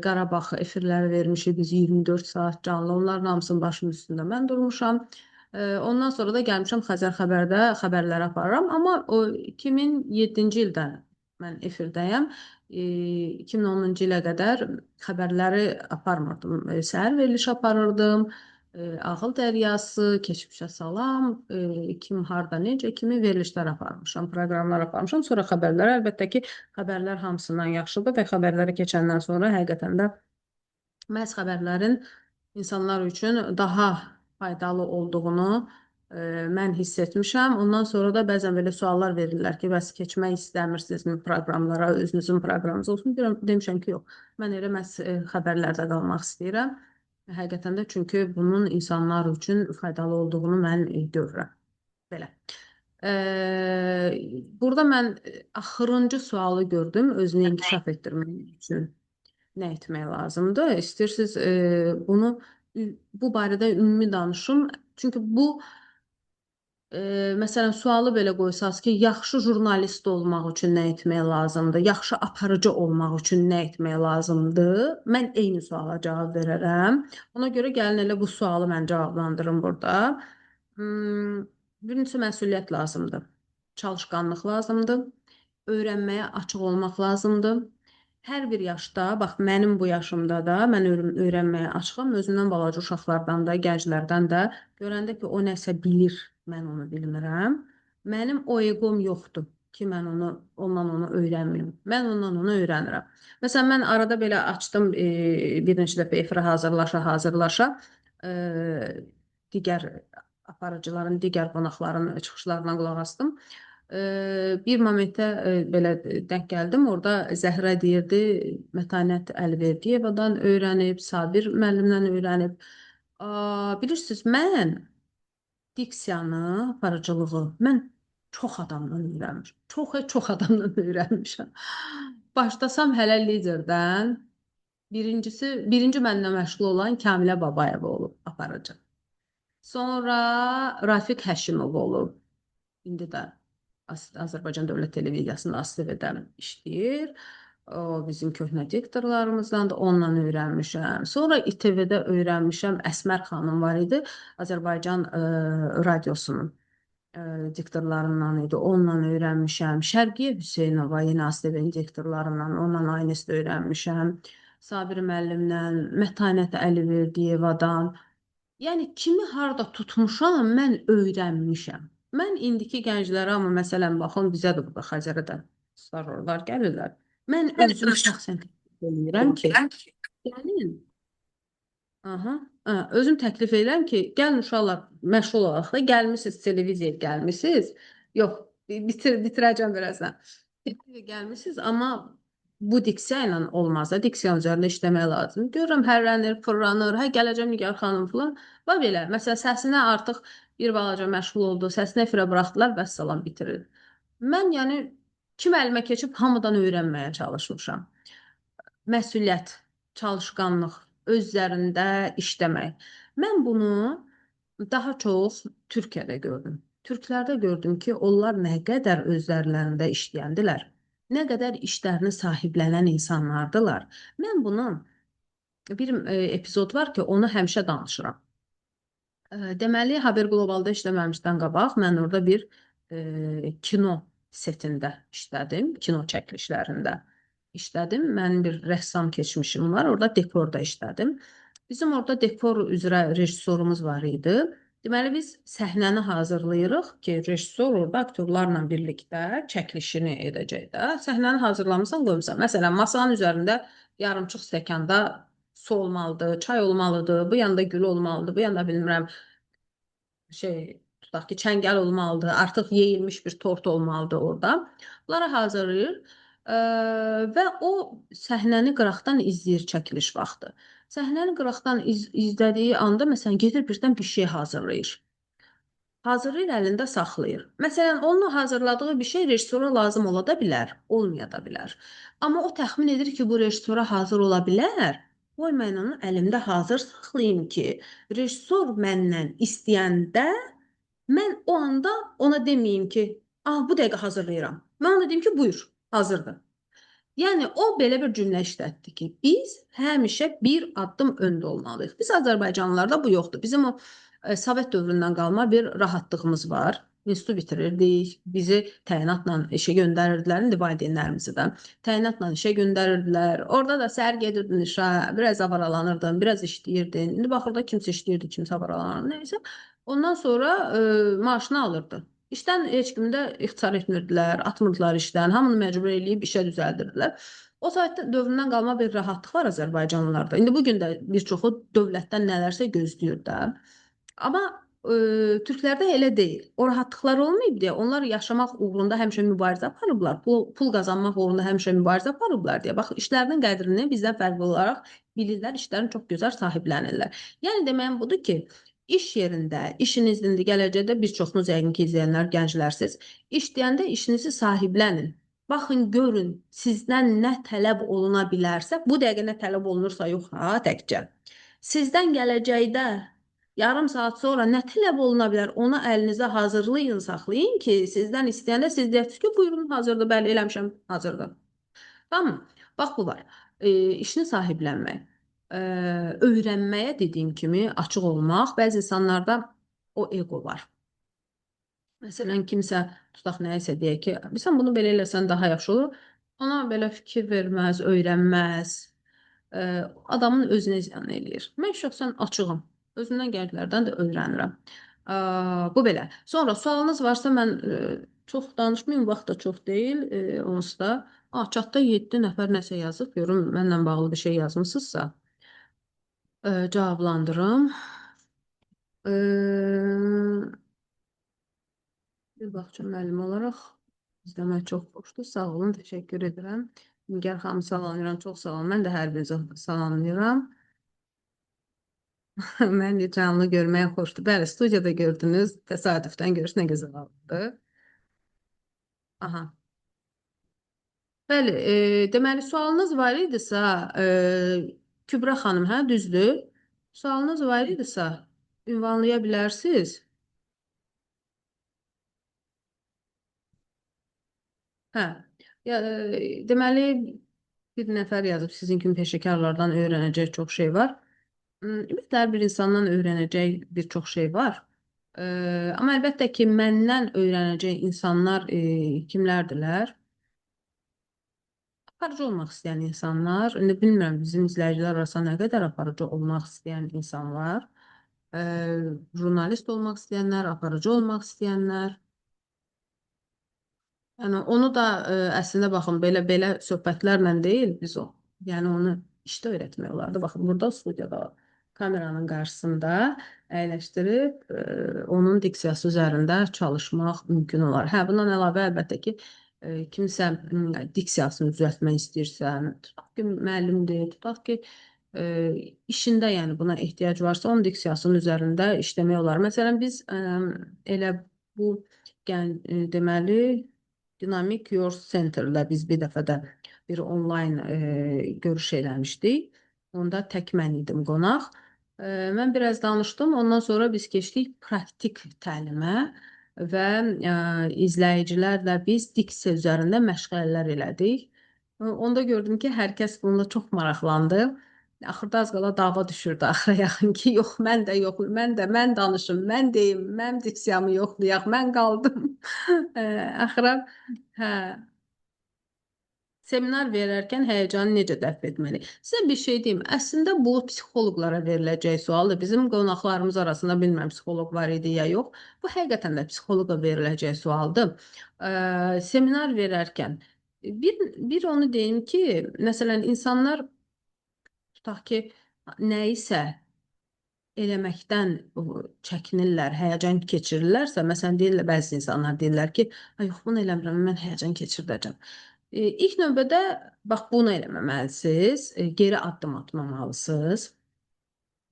Qarabağ efirləri vermişik biz 24 saat canlı. Onların hamısının başının üstündə mən durmuşam. Ondan sonra da gəlmişəm Xəzər xəbərdə xəbərləri aparıram. Amma o 2007-ci ildən mən efirdəyəm. 2010-cu ilə qədər xəbərləri aparmırdım. Səhər verilişi aparırdım. Ağıl Dəryası, Keçmişə Salam, kim harda necə kimi verilişlər aparmışam, proqramlar aparmışam. Sonra xəbərlər, əlbəttə ki, xəbərlər hamısından yaxşıdır və xəbərlərə keçəndən sonra həqiqətən də məhz xəbərlərin insanlar üçün daha faydalı olduğunu mən hiss etmişəm. Ondan sonra da bəzən belə suallar verirlər ki, bəs keçmək istəmirsinizmi proqramlara, özünüzün proqramınız olsun. Demişəm ki, yox, mən elə məhz xəbərlərdə qalmaq istəyirəm. Həqiqətən də çünki bunun insanlar üçün faydalı olduğunu mən görürəm. Belə. Burada mən axırıncı sualı gördüm, özünü inkişaf etdirmək üçün nə etmək lazımdır? İstəyirsiniz bu barədə ümumi danışım. Çünki bu məsələn sualı belə qoysaz ki, yaxşı jurnalist olmaq üçün nə etmək lazımdır? Yaxşı aparıcı olmaq üçün nə etmək lazımdır? Mən eyni suala cavab verərəm. Ona görə gəlin elə bu sualı mən cavablandırım burada. Birincisi məsuliyyət lazımdır. Çalışqanlıq lazımdır. Öyrənməyə açıq olmaq lazımdır. Hər bir yaşda, bax mənim bu yaşımda da mən öyrənməyə açığam. Özümdən balaca uşaqlardan da, gənclərdən də görəndə ki, o nəsə bilir, mən onu bilmirəm. Mənim o eqom yoxdur ki, mən ondan onu öyrənməyim. Mən ondan onu öyrənirəm. Məsələn, mən arada belə açdım, bir neçə dəfə efirə hazırlaşa, digər aparıcıların, digər qonaqların çıxışlarına qulaq asdım. Bir momentdə belə denk gəldim. Orada Zəhrə deyirdi, Mətanət Əlverdiyevadan öyrənib, Sabir müəllimdən öyrənib. Bilirsiniz, mən diksiyanı, aparıcılığı mən çox adamdan öyrənmişəm. Çox adamdan öyrənmişəm. Başlasam hələ liderdən, birinci mənimlə məşğul olan Kamilə Babayeva olub aparıcı. Sonra Rafiq Həşimov olub. İndi də Azərbaycan Dövlət Televiziyasında ASTV-də işləyir. O bizim köhnə diktorlarımızdan da onunla öyrənmişəm. Sonra İTV-də öyrənmişəm. Əsmər xanım var idi. Azərbaycan radiosunun diktorlarından idi. Onunla öyrənmişəm. Şərqiyə Hüseynova yenə ASTV-nin diktorlarından, onunla aynısını öyrənmişəm. Sabir müəllimdən, Mətanət Əliverdiyevadan. Yəni kimi harda tutmuşam, mən öyrənmişəm. Mən indiki gənclərə, amma məsələn baxın, bizə də burada Xəzərədə starlar gəlirlər. Mən özüm şəxsən təklif edirəm ki, gəlin. Özüm təklif edirəm ki, gəlin uşaqlar məşğul olaq da, gəlmisiniz televiziyaya gəlmisiniz. Yox, bitirəcəm birazdan. Gəlmisiniz, amma bu diksiya ilə olmaz da, diksiya üzərində işləmək lazım. Görürəm hərlənir, fırlanır, hə gələcəm Nigar xanım falan. Və belə, məsələn, səsinə artıq bir balaca məşğul oldu, səsini efirə buraxdılar, vəssalam bitirir. Mən yəni kim əlimə keçib hamıdan öyrənməyə çalışmışam. Məsuliyyət, çalışqanlıq, öz üzərində işləmək. Mən bunu daha çox Türkiyədə gördüm. Türklərdə gördüm ki, onlar nə qədər özlərində işləyəndilər, nə qədər işlərini sahiblənən insanlardılar. Mən bunun bir epizod var ki, onu həmişə danışıram. Deməli, Haber Globalda işləməmişdən qabaq mən orada bir kino setində işlədim, kino çəkilişlərində işlədim. Mənim bir rəssam keçmişim var, orada dekorda işlədim. Bizim orada dekor üzrə rejissorumuz var idi. Deməli, biz səhnəni hazırlayırıq ki, rejissor orada aktyorlarla birlikdə çəkilişini edəcək də. Səhnəni hazırlamısan, qoymusan. Məsələn, masanın üzərində yarımçıq stəkanda su olmalıdır, çay olmalıdır, bu yanda gül olmalıdır, bu yanda bilmirəm tutaq ki, çəngəl olmalıdır, artıq yeyilmiş bir tort olmalıdır orada. Bunları hazırlayır və o səhnəni qıraqdan izləyir çəkiliş vaxtı. Səhnəni qıraqdan izlədiyi anda, məsələn, gedir birdən bir şey hazırlayır. Hazırlayır, əlində saxlayır. Məsələn, onun hazırladığı bir şey rejissora lazım ola da bilər, olmaya da bilər. Amma o təxmin edir ki, bu rejissora hazır ola bilər. Qoy mən onu əlimdə hazır saxlayım ki, rejissor məndən istəyəndə mən o anda ona deməyim ki, bu dəqiqə hazırlayıram. Mən ona deyim ki, buyur, hazırdır. Yəni o belə bir cümlə işlətdi ki, biz həmişə bir addım öndə olmalıyıq. Biz Azərbaycanlılarda bu yoxdur. Bizim o Sovet dövründən qalma bir rahatlığımız var. İnstitut bitirirdik, bizi təyinatla işə göndərirdilər, indi valideynlərimizi də təyinatla işə göndərirdilər. Orada da səhər gedirdin işə, biraz avaralanırdın, biraz işləyirdin. İndi baxırda kimsə işləyirdi, kimsə avaralanırdı, neysə. Ondan sonra maaşını alırdı. İşdən heç kimi də ixtisar etmirdilər, atmırdılar işdən, hamını məcbur eləyib işə düzəldirdilər. O Sovet dövründən qalma bir rahatlıq var Azərbaycanlılarda. İndi bugün də bir çoxu dövlətdən nələrsə gözləyir də. Amma türklərdə elə deyil. O rahatlıqlar olmayıb deyə onlar yaşamaq uğrunda həmişə mübarizə aparıblar. Pul qazanmaq uğrunda həmişə mübarizə aparıblar deyə. Bax, işlərinin qədrini bizdən fərqli olaraq bilirlər, işlərini çox gözəl sahiblənirlər. Yəni deməyim budur ki, iş yerində, işinizdə gələcəkdə bir çoxunuz yəqin ki, izləyənlər gənclərsiz, işləyəndə işinizi sahiblənin. Baxın, görün, sizdən nə tələb oluna bilərsə, bu dəqiqə nə tələb olunursa yox, təkcə. Sizdən gələcəkdə yarım saat sonra nə tələb oluna bilər, ona əlinizə hazırlayın, saxlayın ki, sizdən istəyəndə siz deyərsiniz ki, buyurun, hazırdır, bəli, eləmişəm, hazırdır. Tamam, bax bu var. İşini sahiblənmək, öyrənməyə dediyim kimi açıq olmaq, bəzi insanlarda o ego var. Məsələn, kimsə tutaq nəyəsə deyək ki, sən bunu belə eləsən daha yaxşı olur, ona belə fikir verməz, öyrənməz, adamın özünə ziyan eləyir. Mən şəxsən açığım. Özümdən gəldiklərdən də öyrənirəm. Bu belə. Sonra sualınız varsa mən çox danışmayayım, vaxt da çox deyil. Onsuz da chatda 7 nəfər nəsə yazıb. Görüm, mənlə bağlı bir şey yazmısınızsa cavablandırım. Bir baxacağım müəllim olaraq. İzləmək çox xoşdur. Sağ olun, təşəkkür edirəm. Nigar xanım salamlayıram, çox sağ olun. Mən də hər birinizi salamlayıram. Məni canlı görməyə xoşdur. Bəli, studiyada gördünüz. Təsadüfdən görüş nə gözəl oldu. Aha. Bəli, deməli sualınız var idisə, Kübra xanım, hə, düzdür? Sualınız var idisə, ünvanlaya bilərsiniz. Hə. Deməli bir nəfər yazıb sizin kimi peşəkarlardan öyrənəcək çox şey var. Ümumiyyətlə hər bir insandan öyrənəcək bir çox şey var. Amma əlbəttə ki, məndən öyrənəcək insanlar kimlərdirlər? Aparıcı olmaq istəyən insanlar. İndi bilmirəm, bizim izləyicilər arasında nə qədər aparıcı olmaq istəyən insanlar. Jurnalist olmaq istəyənlər, aparıcı olmaq istəyənlər. Yəni onu da əslində baxın, belə söhbətlərlə deyil biz o. Yəni onu işdə öyrətmək olardı. Baxın, burada studiyada kameranın qarşısında əyləşdirib onun diksiyası üzərində çalışmaq mümkün olar. Hə, bundan əlavə əlbəttə ki, kimsə diksiyasını düzəltmək istəyirsə, tutaq ki, müəllimdir, tutaq ki, işində yəni buna ehtiyac varsa, onun diksiyasının üzərində işləmək olar. Məsələn, biz elə bu deməli Dynamic Your Center-la biz bir dəfə də bir onlayn görüş eləmişdik. Onda tək mən idim qonaq. Mən biraz danışdım. Ondan sonra biz keçdik praktik təlimə və izləyicilərlə biz diksiya üzərində məşğələlər elədik. Onda gördüm ki, hər kəs bununla çox maraqlandı. Axırda az qala dava düşürdü axıra yaxın ki, yox, mən də yox, mən danışım, mən deyim, mənim diksiyamı yoxlayaq, mən qaldım. Axıra hə, seminar verərkən həyəcanı necə dəf etməli? Sizə bir şey deyim, əslində bu psixoloqlara veriləcək sualdır. Bizim qonaqlarımız arasında bilmirəm psixoloq var idi ya yox. Bu həqiqətən də psixoloqa veriləcək sualdır. Seminar verərkən bir onu deyim ki, məsələn insanlar tutaq ki, nəyisə eləməkdən çəkinirlər, həyəcan keçirirlərsə, məsələn deyirlər, bəzi insanlar deyirlər ki, "Ay yox, bunu eləmirəm, mən həyəcan keçirdəcəm." İlk növbədə bax bunu eləməməlisiniz, geri addım atmamalısınız.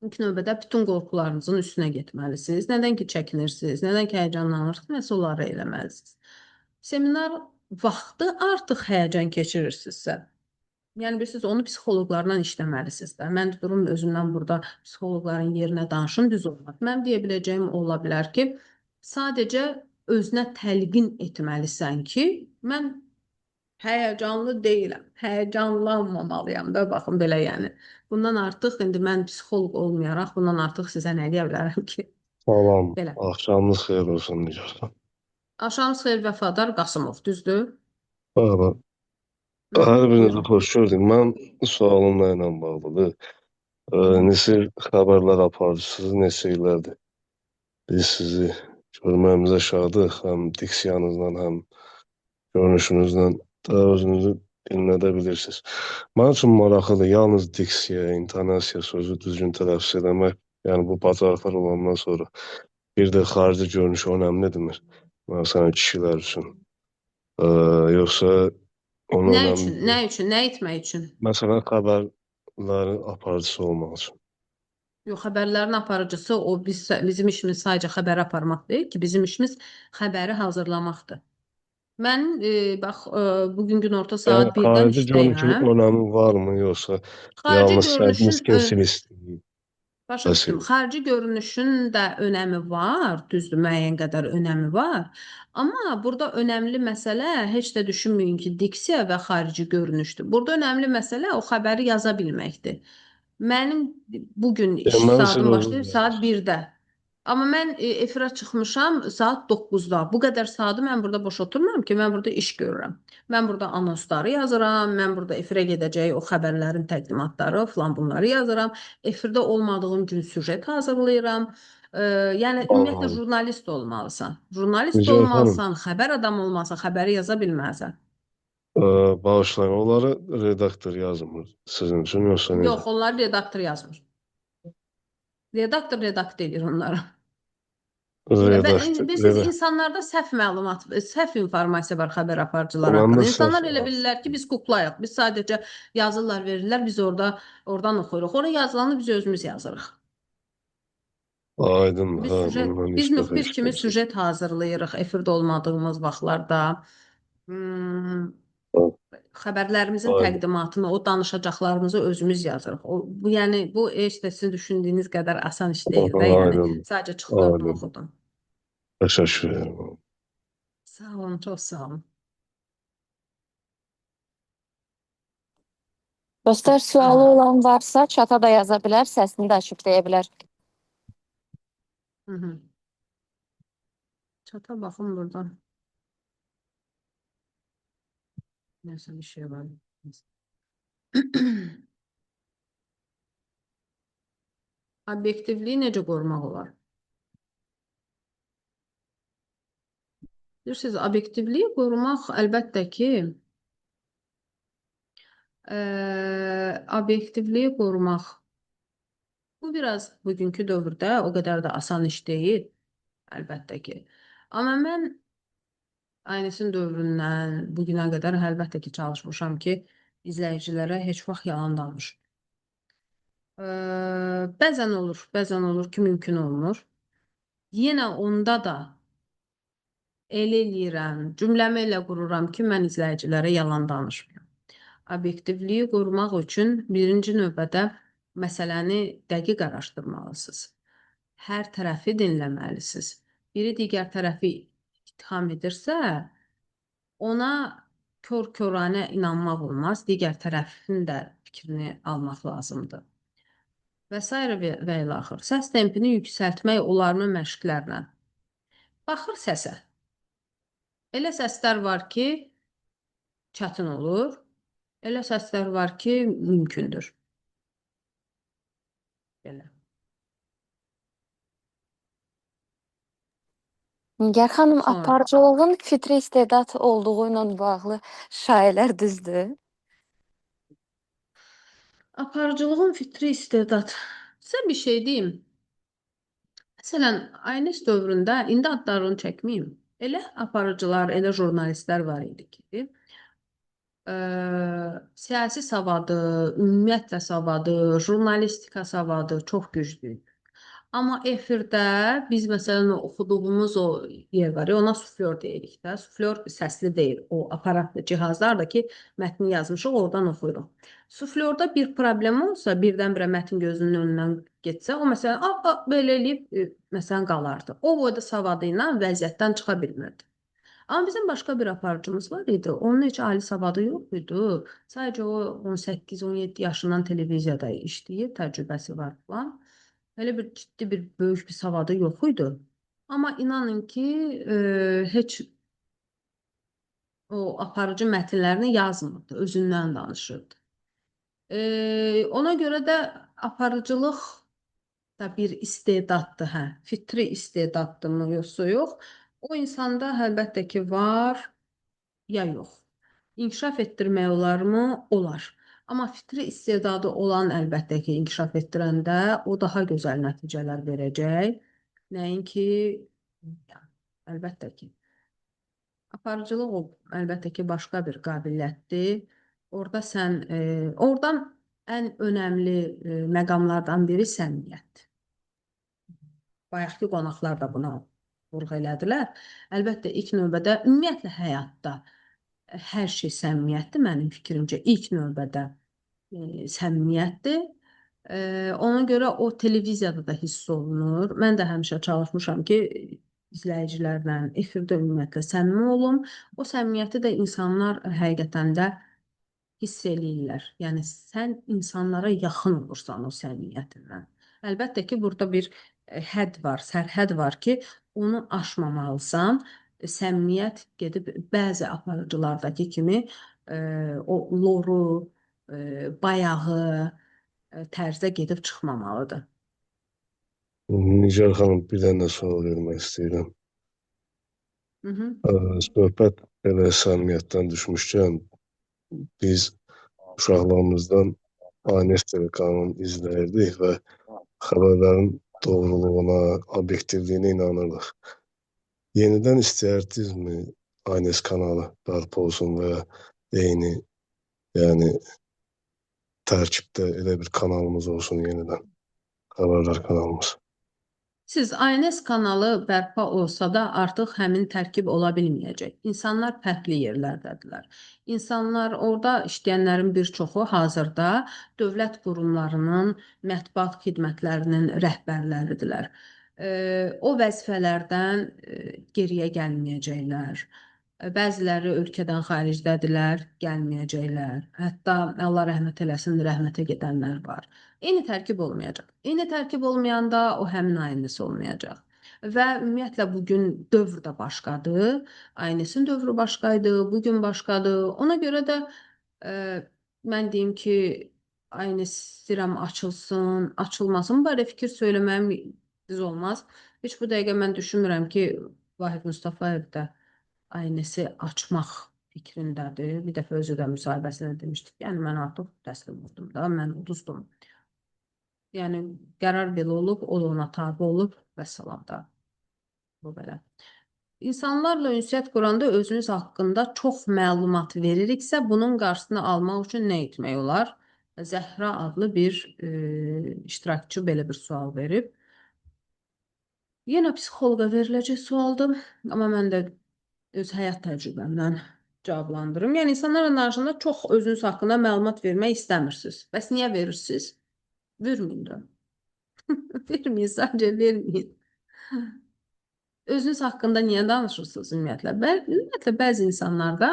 İlk növbədə bütün qorxularınızın üstünə getməlisiniz. Nədən ki çəkinirsiniz, nədən ki həyəcanlanırsınız, nəsə onları eləməlisiniz. Seminar vaxtı artıq həyəcan keçirirsinizsə, yəni bilirsiniz, onu psixoloqlarla işləməlisiniz də. Mən durum özümdən burada psixoloqların yerinə danışım, düz olmaz. Mən deyə biləcəyim ola bilər ki, sadəcə özünə təlqin etməlisən ki, mən həyəcanlı deyiləm, həyəcanlanmamalıyam da, baxın belə yəni. Bundan artıq indi mən psixoloq olmayaraq, bundan artıq sizə nə deyə bilərəm ki? Salam, Belə. axşamınız xeyir olsun Nigar. Axşamınız xeyir Vəfadar Qasımov, düzdür? Bəli, Hı, hər birinizi buyurun. xoş gördük. Mən sualımla ilə bağlıdır. Neçə xəbərlər aparıcısınız, neçə illərdir biz sizi görməyimizə şadıq, həm diksiyanızla, həm görünüşünüzlə də özünüzü dinlədə bilirsiniz. Mənim üçün maraqlıdır, yalnız diksiya, intonasiya, sözü düzgün tələffüz eləmək, yəni bu bacarıqlar olandan sonra bir də xarici görünüş önəmlidirmi? Məsələn, kişilər üçün. Yoxsa onun Nə önəmi üçün, nə üçün, nə etmək üçün? məsələn, xəbərlərin aparıcısı olmaq üçün. Yox, xəbərlərin aparıcısı o bizim işimiz sadəcə xəbər aparmaq deyil ki, bizim işimiz xəbəri hazırlamaqdır. Mən bax bugün günorta saat 1-dən Xarici görünüşün işdəyəm. önəmi varmı, yoxsa Xarici yalnız görünüşün sədiniz kimsin istəyir? başa düşdüm. Bəs Xarici görünüşün də önəmi var, düzdür, müəyyən qədər önəmi var. Amma burada önəmli məsələ heç də düşünməyin ki, diksiya və xarici görünüşdür. Burada önəmli məsələ o xəbəri yaza bilməkdir. Mənim bugün iş deməli siz saatim özünüz başlayır saat 1-də. Amma mən efirə çıxmışam saat 9-da. Bu qədər saatı mən burada boş oturmuram ki, mən burada iş görürəm. Mən burada anonsları yazıram, mən burada efirə gedəcək o xəbərlərin təqdimatları falan bunları yazıram. Efirdə olmadığım gün süjet hazırlayıram. Yəni ümumiyyətlə Bağlı. jurnalist olmalısan. Jurnalist Nigar xanım, olmalısan, xəbər adamı olmalısan, xəbəri yaza bilməlisən. bağışlayın, onları redaktor yazmır sizin üçün, yoxsa necə? Yox, onları redaktor yazmır. Redaktor edir onları. Bilirsiniz, insanlarda səhv məlumat, səhv informasiya var xəbər aparıcılar Olanda haqqında. səhv İnsanlar elə var. bilirlər ki, biz kuklayıq. Biz sadəcə yazırlar, verirlər, biz oradan oxuyuruq. Orada yazılanı biz özümüz yazırıq. Aydın, Biz hə, süjet, bundan biz heç dəfə müxbir kimi eşitmişdim. süjet hazırlayırıq efirdə olmadığımız vaxtlarda. Xəbərlərimizin Aydın, təqdimatını, o danışacaqlarımızı özümüz yazırıq. Bu yəni bu heç də sizin düşündüyünüz qədər asan iş deyil də, yəni aydın, sadəcə çıxdırdım, aydın. oxudum. Təşəkkür edirəm. Sağ olun, çox sağ olun. Dostlar, sualı olan varsa çata da yaza bilər, səsini də açıb deyə bilər. Hı -hı. Çata baxın buradan. Nəsə bir şey var. Obyektivliyi necə qorumaq olar? Bilirsiniz, obyektivliyi qorumaq əlbəttə ki, obyektivliyi qorumaq bu biraz bugünkü dövrdə o qədər də asan iş deyil, əlbəttə ki. Amma mən Aynesin dövründən bu günə qədər əlbəttə ki, çalışmışam ki, izləyicilərə heç vaxt yalan danışım. Bəzən olur ki, mümkün olmur. Yenə onda da elə eləyirəm, cümləmi elə qururam ki, mən izləyicilərə yalan danışmıram. Obyektivliyi qorumaq üçün birinci növbədə məsələni dəqiq araşdırmalısınız. Hər tərəfi dinləməlisiniz. Biri digər tərəfi ittiham edirsə, ona kör-körənə inanmaq olmaz. Digər tərəfin də fikrini almaq lazımdır. Və s. və ilaxır. Səs tempini yüksəltmək olarmı məşqlərlə? Baxır səsə. Elə səslər var ki, çətin olur. Elə səslər var ki, mümkündür. Belə. Nigar xanım, Sonra. aparıcılığın fitri istedad olduğu ilə bağlı şayiələr düzdür? Aparıcılığın fitri istedad. Sizə bir şey deyim. Məsələn, Aynes dövründə, indi adlarını çəkməyim. Elə aparıcılar, elə jurnalistlər var idi ki, siyasi savadı, ümumiyyətlə savadı, jurnalistika savadı çox güclüydü. Amma efirdə biz məsələn oxuduğumuz o yer var, ona suflör deyirik də. Suflör səsli deyil, o aparatlı cihazlar da ki, mətni yazmışıq, oradan oxuyuruq. Suflördə bir problem olsa, birdən-birə mətn gözünün önündən getsə, o məsələn belə eləyib məsələn qalardı. O boyda savadı ilə vəziyyətdən çıxa bilmirdi. Amma bizim başqa bir aparıcımız var idi. Onun heç ali savadı yox idi. Sadəcə o 18-17 yaşından televiziyada işləyir, təcrübəsi var falan. Elə bir ciddi bir böyük bir savadı yox idi. Amma inanın ki, heç o aparıcı mətnlərini yazmırdı, özündən danışırdı. Ona görə də aparıcılıq da bir istedaddır, hə. Fitri istedaddırmı yoxsa yox? O insanda əlbəttə ki var, ya yox. İnkişaf etdirmək olarmı? Olar. Amma fitri istedadı olan əlbəttə ki, inkişaf etdirəndə o daha gözəl nəticələr verəcək. Nəinki, əlbəttə ki. Aparıcılıq o, əlbəttə ki, başqa bir qabiliyyətdir. Oradan ən önəmli məqamlardan biri səmimiyyətdir. Bayaqki qonaqlar da buna vurğu elədilər. Əlbəttə, ilk növbədə, ümumiyyətlə həyatda hər şey səmimiyyətdir, mənim fikrimcə. İlk növbədə səmimiyyətdir. Ona görə o televiziyada da hiss olunur. Mən də həmişə çalışmışam ki, izləyicilərlə efirdə ümumiyyətlə səmimi olum. O səmimiyyəti də insanlar həqiqətən də hiss eləyirlər. Yəni, sən insanlara yaxın olursan o səmimiyyətindən. Əlbəttə ki, burada bir hədd var, sərhəd var ki, onu aşmamalısan. Səmimiyyət gedib bəzi aparıcılardakı kimi o loru, bayağı tərzdə gedib çıxmamalıdır. Nigar xanım, bir dənə sual vermək istəyirəm. Söhbət elə səmimiyyətdən düşmüşkən, biz uşaqlığımızdan Aynes telekanalını izləyirdik və xəbərlərin doğruluğuna, obyektivliyinə inanırdıq. Yenidən istəyərdinizmi Aynes kanalı bərpa olsun və eyni, yəni tərkibdə elə bir kanalımız olsun yenidən, xəbərlər kanalımız? Siz Aynes kanalı bərpa olsa da artıq həmin tərkib ola bilməyəcək. İnsanlar fərqli yerlərdədirlər. İnsanlar, orada işləyənlərin bir çoxu hazırda dövlət qurumlarının mətbuat xidmətlərinin rəhbərləridirlər. O vəzifələrdən geriyə gəlməyəcəklər. Bəziləri ölkədən xaricdədirlər, gəlməyəcəklər. Hətta Allah rəhmət eləsin, rəhmətə gedənlər var. Eyni tərkib olmayacaq. Eyni tərkib olmayanda o həmin Aynes olmayacaq. Və ümumiyyətlə bugün dövr də başqadır. Aynesin dövrü başqaydı, bugün başqadır. Ona görə də mən deyim ki, Aynes istəyirəm açılsın, açılmasın. Bu barədə fikir söyləməyim düz olmaz. Heç bu dəqiqə mən düşünmürəm ki, Vahid Mustafayev də Aynesi açmaq fikrindədir. Bir dəfə özü də müsahibəsində demişdik. Yəni, mən artıq təslim oldum da, mən uduzdum. Yəni, qərar belə olub, o da ona tabi olub və salam da. Bu belə. İnsanlarla ünsiyyət quranda özünüz haqqında çox məlumat veririksə, bunun qarşısını almaq üçün nə etmək olar? Zəhra adlı bir iştirakçı belə bir sual verib. Yenə psixoloqa veriləcək sualdır, amma mən də öz həyat təcrübəmdən cavablandırım. Yəni insanlarla danışanda çox özünüz haqqında məlumat vermək istəmirsiniz. Bəs niyə verirsiniz? Verməyin də. Verməyin, sadəcə verməyin. Özünüz haqqında niyə danışırsınız ümumiyyətlə? Ümumiyyətlə bəzi insanlarda,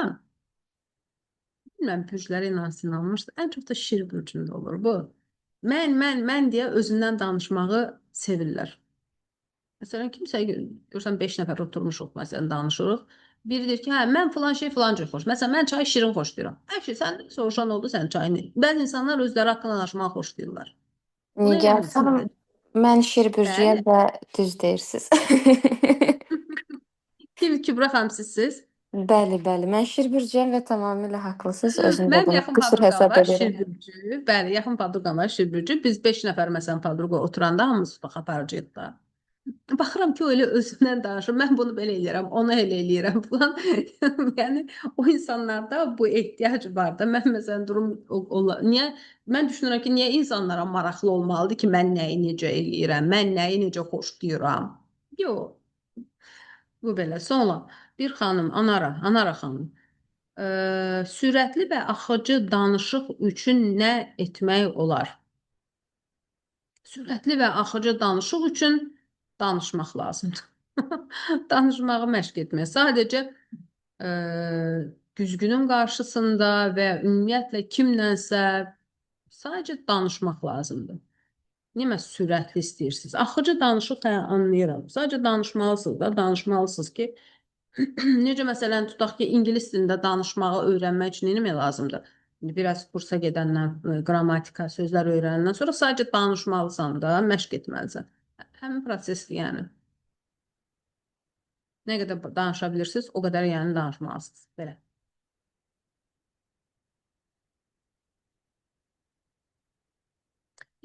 bilmirəm bürclərə inanmışdı, ən çox da şir bürcündə olur bu. Mən deyə özündən danışmağı sevirlər. Məsələn, kimsə görürsən 5 nəfər oturmuşuq, məsələn, danışırıq. Biri deyir ki, hə, mən filan şey filan cür xoş. Məsələn, mən çayı şirin xoşlayıram. Əşi, sən soruşan oldu sən çayını. Bəzi insanlar özləri haqqında danışmağı xoşlayırlar. Bunu Nigar eləməsin. xanım, mən şir bürcüyəm və düz deyirsiz. Kübra xanım sizsiz? Bəli, mən şir bürcüyəm və tamamilə haqlısınız. Özüm də Mənim bunu yaxın qüsur podruqam hesab var, edirəm. şirbürcü. Bəli, yaxın podruqam var, şirbürcü. Biz 5 nəfər məsələn podruqa oturanda hamımız bax aparacağıq da. Baxıram ki, o elə özündən danışır. Mən bunu belə eləyirəm, onu elə eləyirəm falan. Yəni o insanlarda bu ehtiyac var da. Mən məsələn durum niyə mən düşünürəm ki, niyə insanlara maraqlı olmalıdır ki, mən nəyi necə eləyirəm, mən nəyi necə xoşlayıram. Yox. Bu belə. Sonra bir xanım, Anara xanım. Sürətli və axıcı danışıq üçün nə etmək olar? Sürətli və axıcı danışıq üçün danışmaq lazımdır. Danışmağı məşq etmək. Sadəcə güzgünün qarşısında və ümumiyyətlə kimlənsə sadəcə danışmaq lazımdır. Niyə məhz sürətli istəyirsiniz? Axıcı danışıq anlayıram. Sadəcə danışmalısınız da, danışmalısınız ki, necə məsələn tutaq ki, ingilis dilində danışmağı öyrənmək üçün nə lazımdır? Biraz kursa gedəndən, qrammatika, sözlər öyrənəndən sonra sadəcə danışmalısan da, məşq etməlisən. Həmin prosesdir yəni. Nə qədər danışa bilirsiniz, o qədər yəni danışmalısınız. Belə.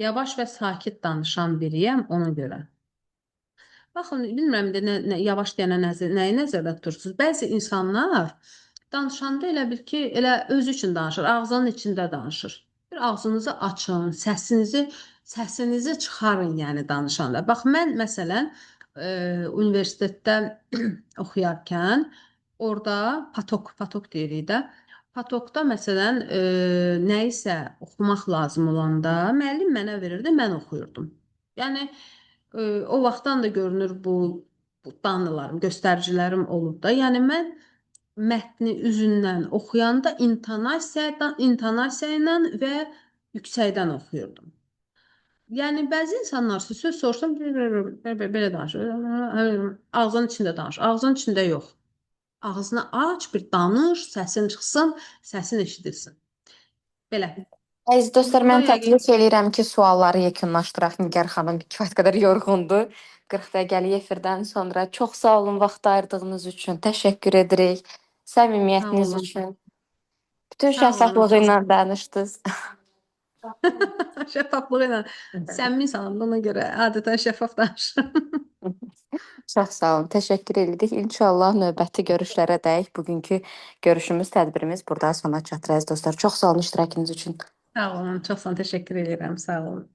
Yavaş və sakit danışan biriyəm ona görə. Baxın, bilmirəm də yavaş deyənə nəyi nəzərdə tutursunuz? Bəzi insanlar danışanda elə bil ki, elə özü üçün danışır, ağzının içində danışır. Bir ağzınızı açın, səsinizi çıxarın, yəni danışanda. Bax, mən məsələn universitetdə oxuyarkən orada patok deyirik də. Patokda məsələn nə isə oxumaq lazım olanda müəllim mənə verirdi, mən oxuyurdum. Yəni o vaxtdan da görünür bu danılarım, göstəricilərim olub da. Yəni mən mətni üzündən oxuyanda intonasiya ilə və yüksəkdən oxuyurdum. Yəni bəzi insanlar söz soruşsam belə danışır. Ağzının içində danış. Ağzının içində yox. Ağzını aç, bir danış, səsin çıxsın, səsin eşidilsin. Belə. Əziz dostlar, mən Burada təklif edirəm ki, sualları yekunlaşdıraq. Nigar xanım kifayət qədər yorğundur. 40 dəqiqəlik efirdən sonra çox sağ olun vaxt ayırdığınız üçün. Təşəkkür edirik. Səmimiyyətiniz Sağ olun. üçün. Bütün Sağ olun, şəffaflığı çox ilə danışdınız. şəffaflığı ilə səmimi insanım, ona görə adətən şəffaf danışıram. Çox sağ olun. Təşəkkür edirik. İnşallah növbəti görüşlərə dək bugünkü görüşümüz, tədbirimiz burada sona çatır əziz dostlar. Çox sağ olun iştirakınız üçün. Sağ olun, çox sağ olun, təşəkkür edirəm, sağ olun.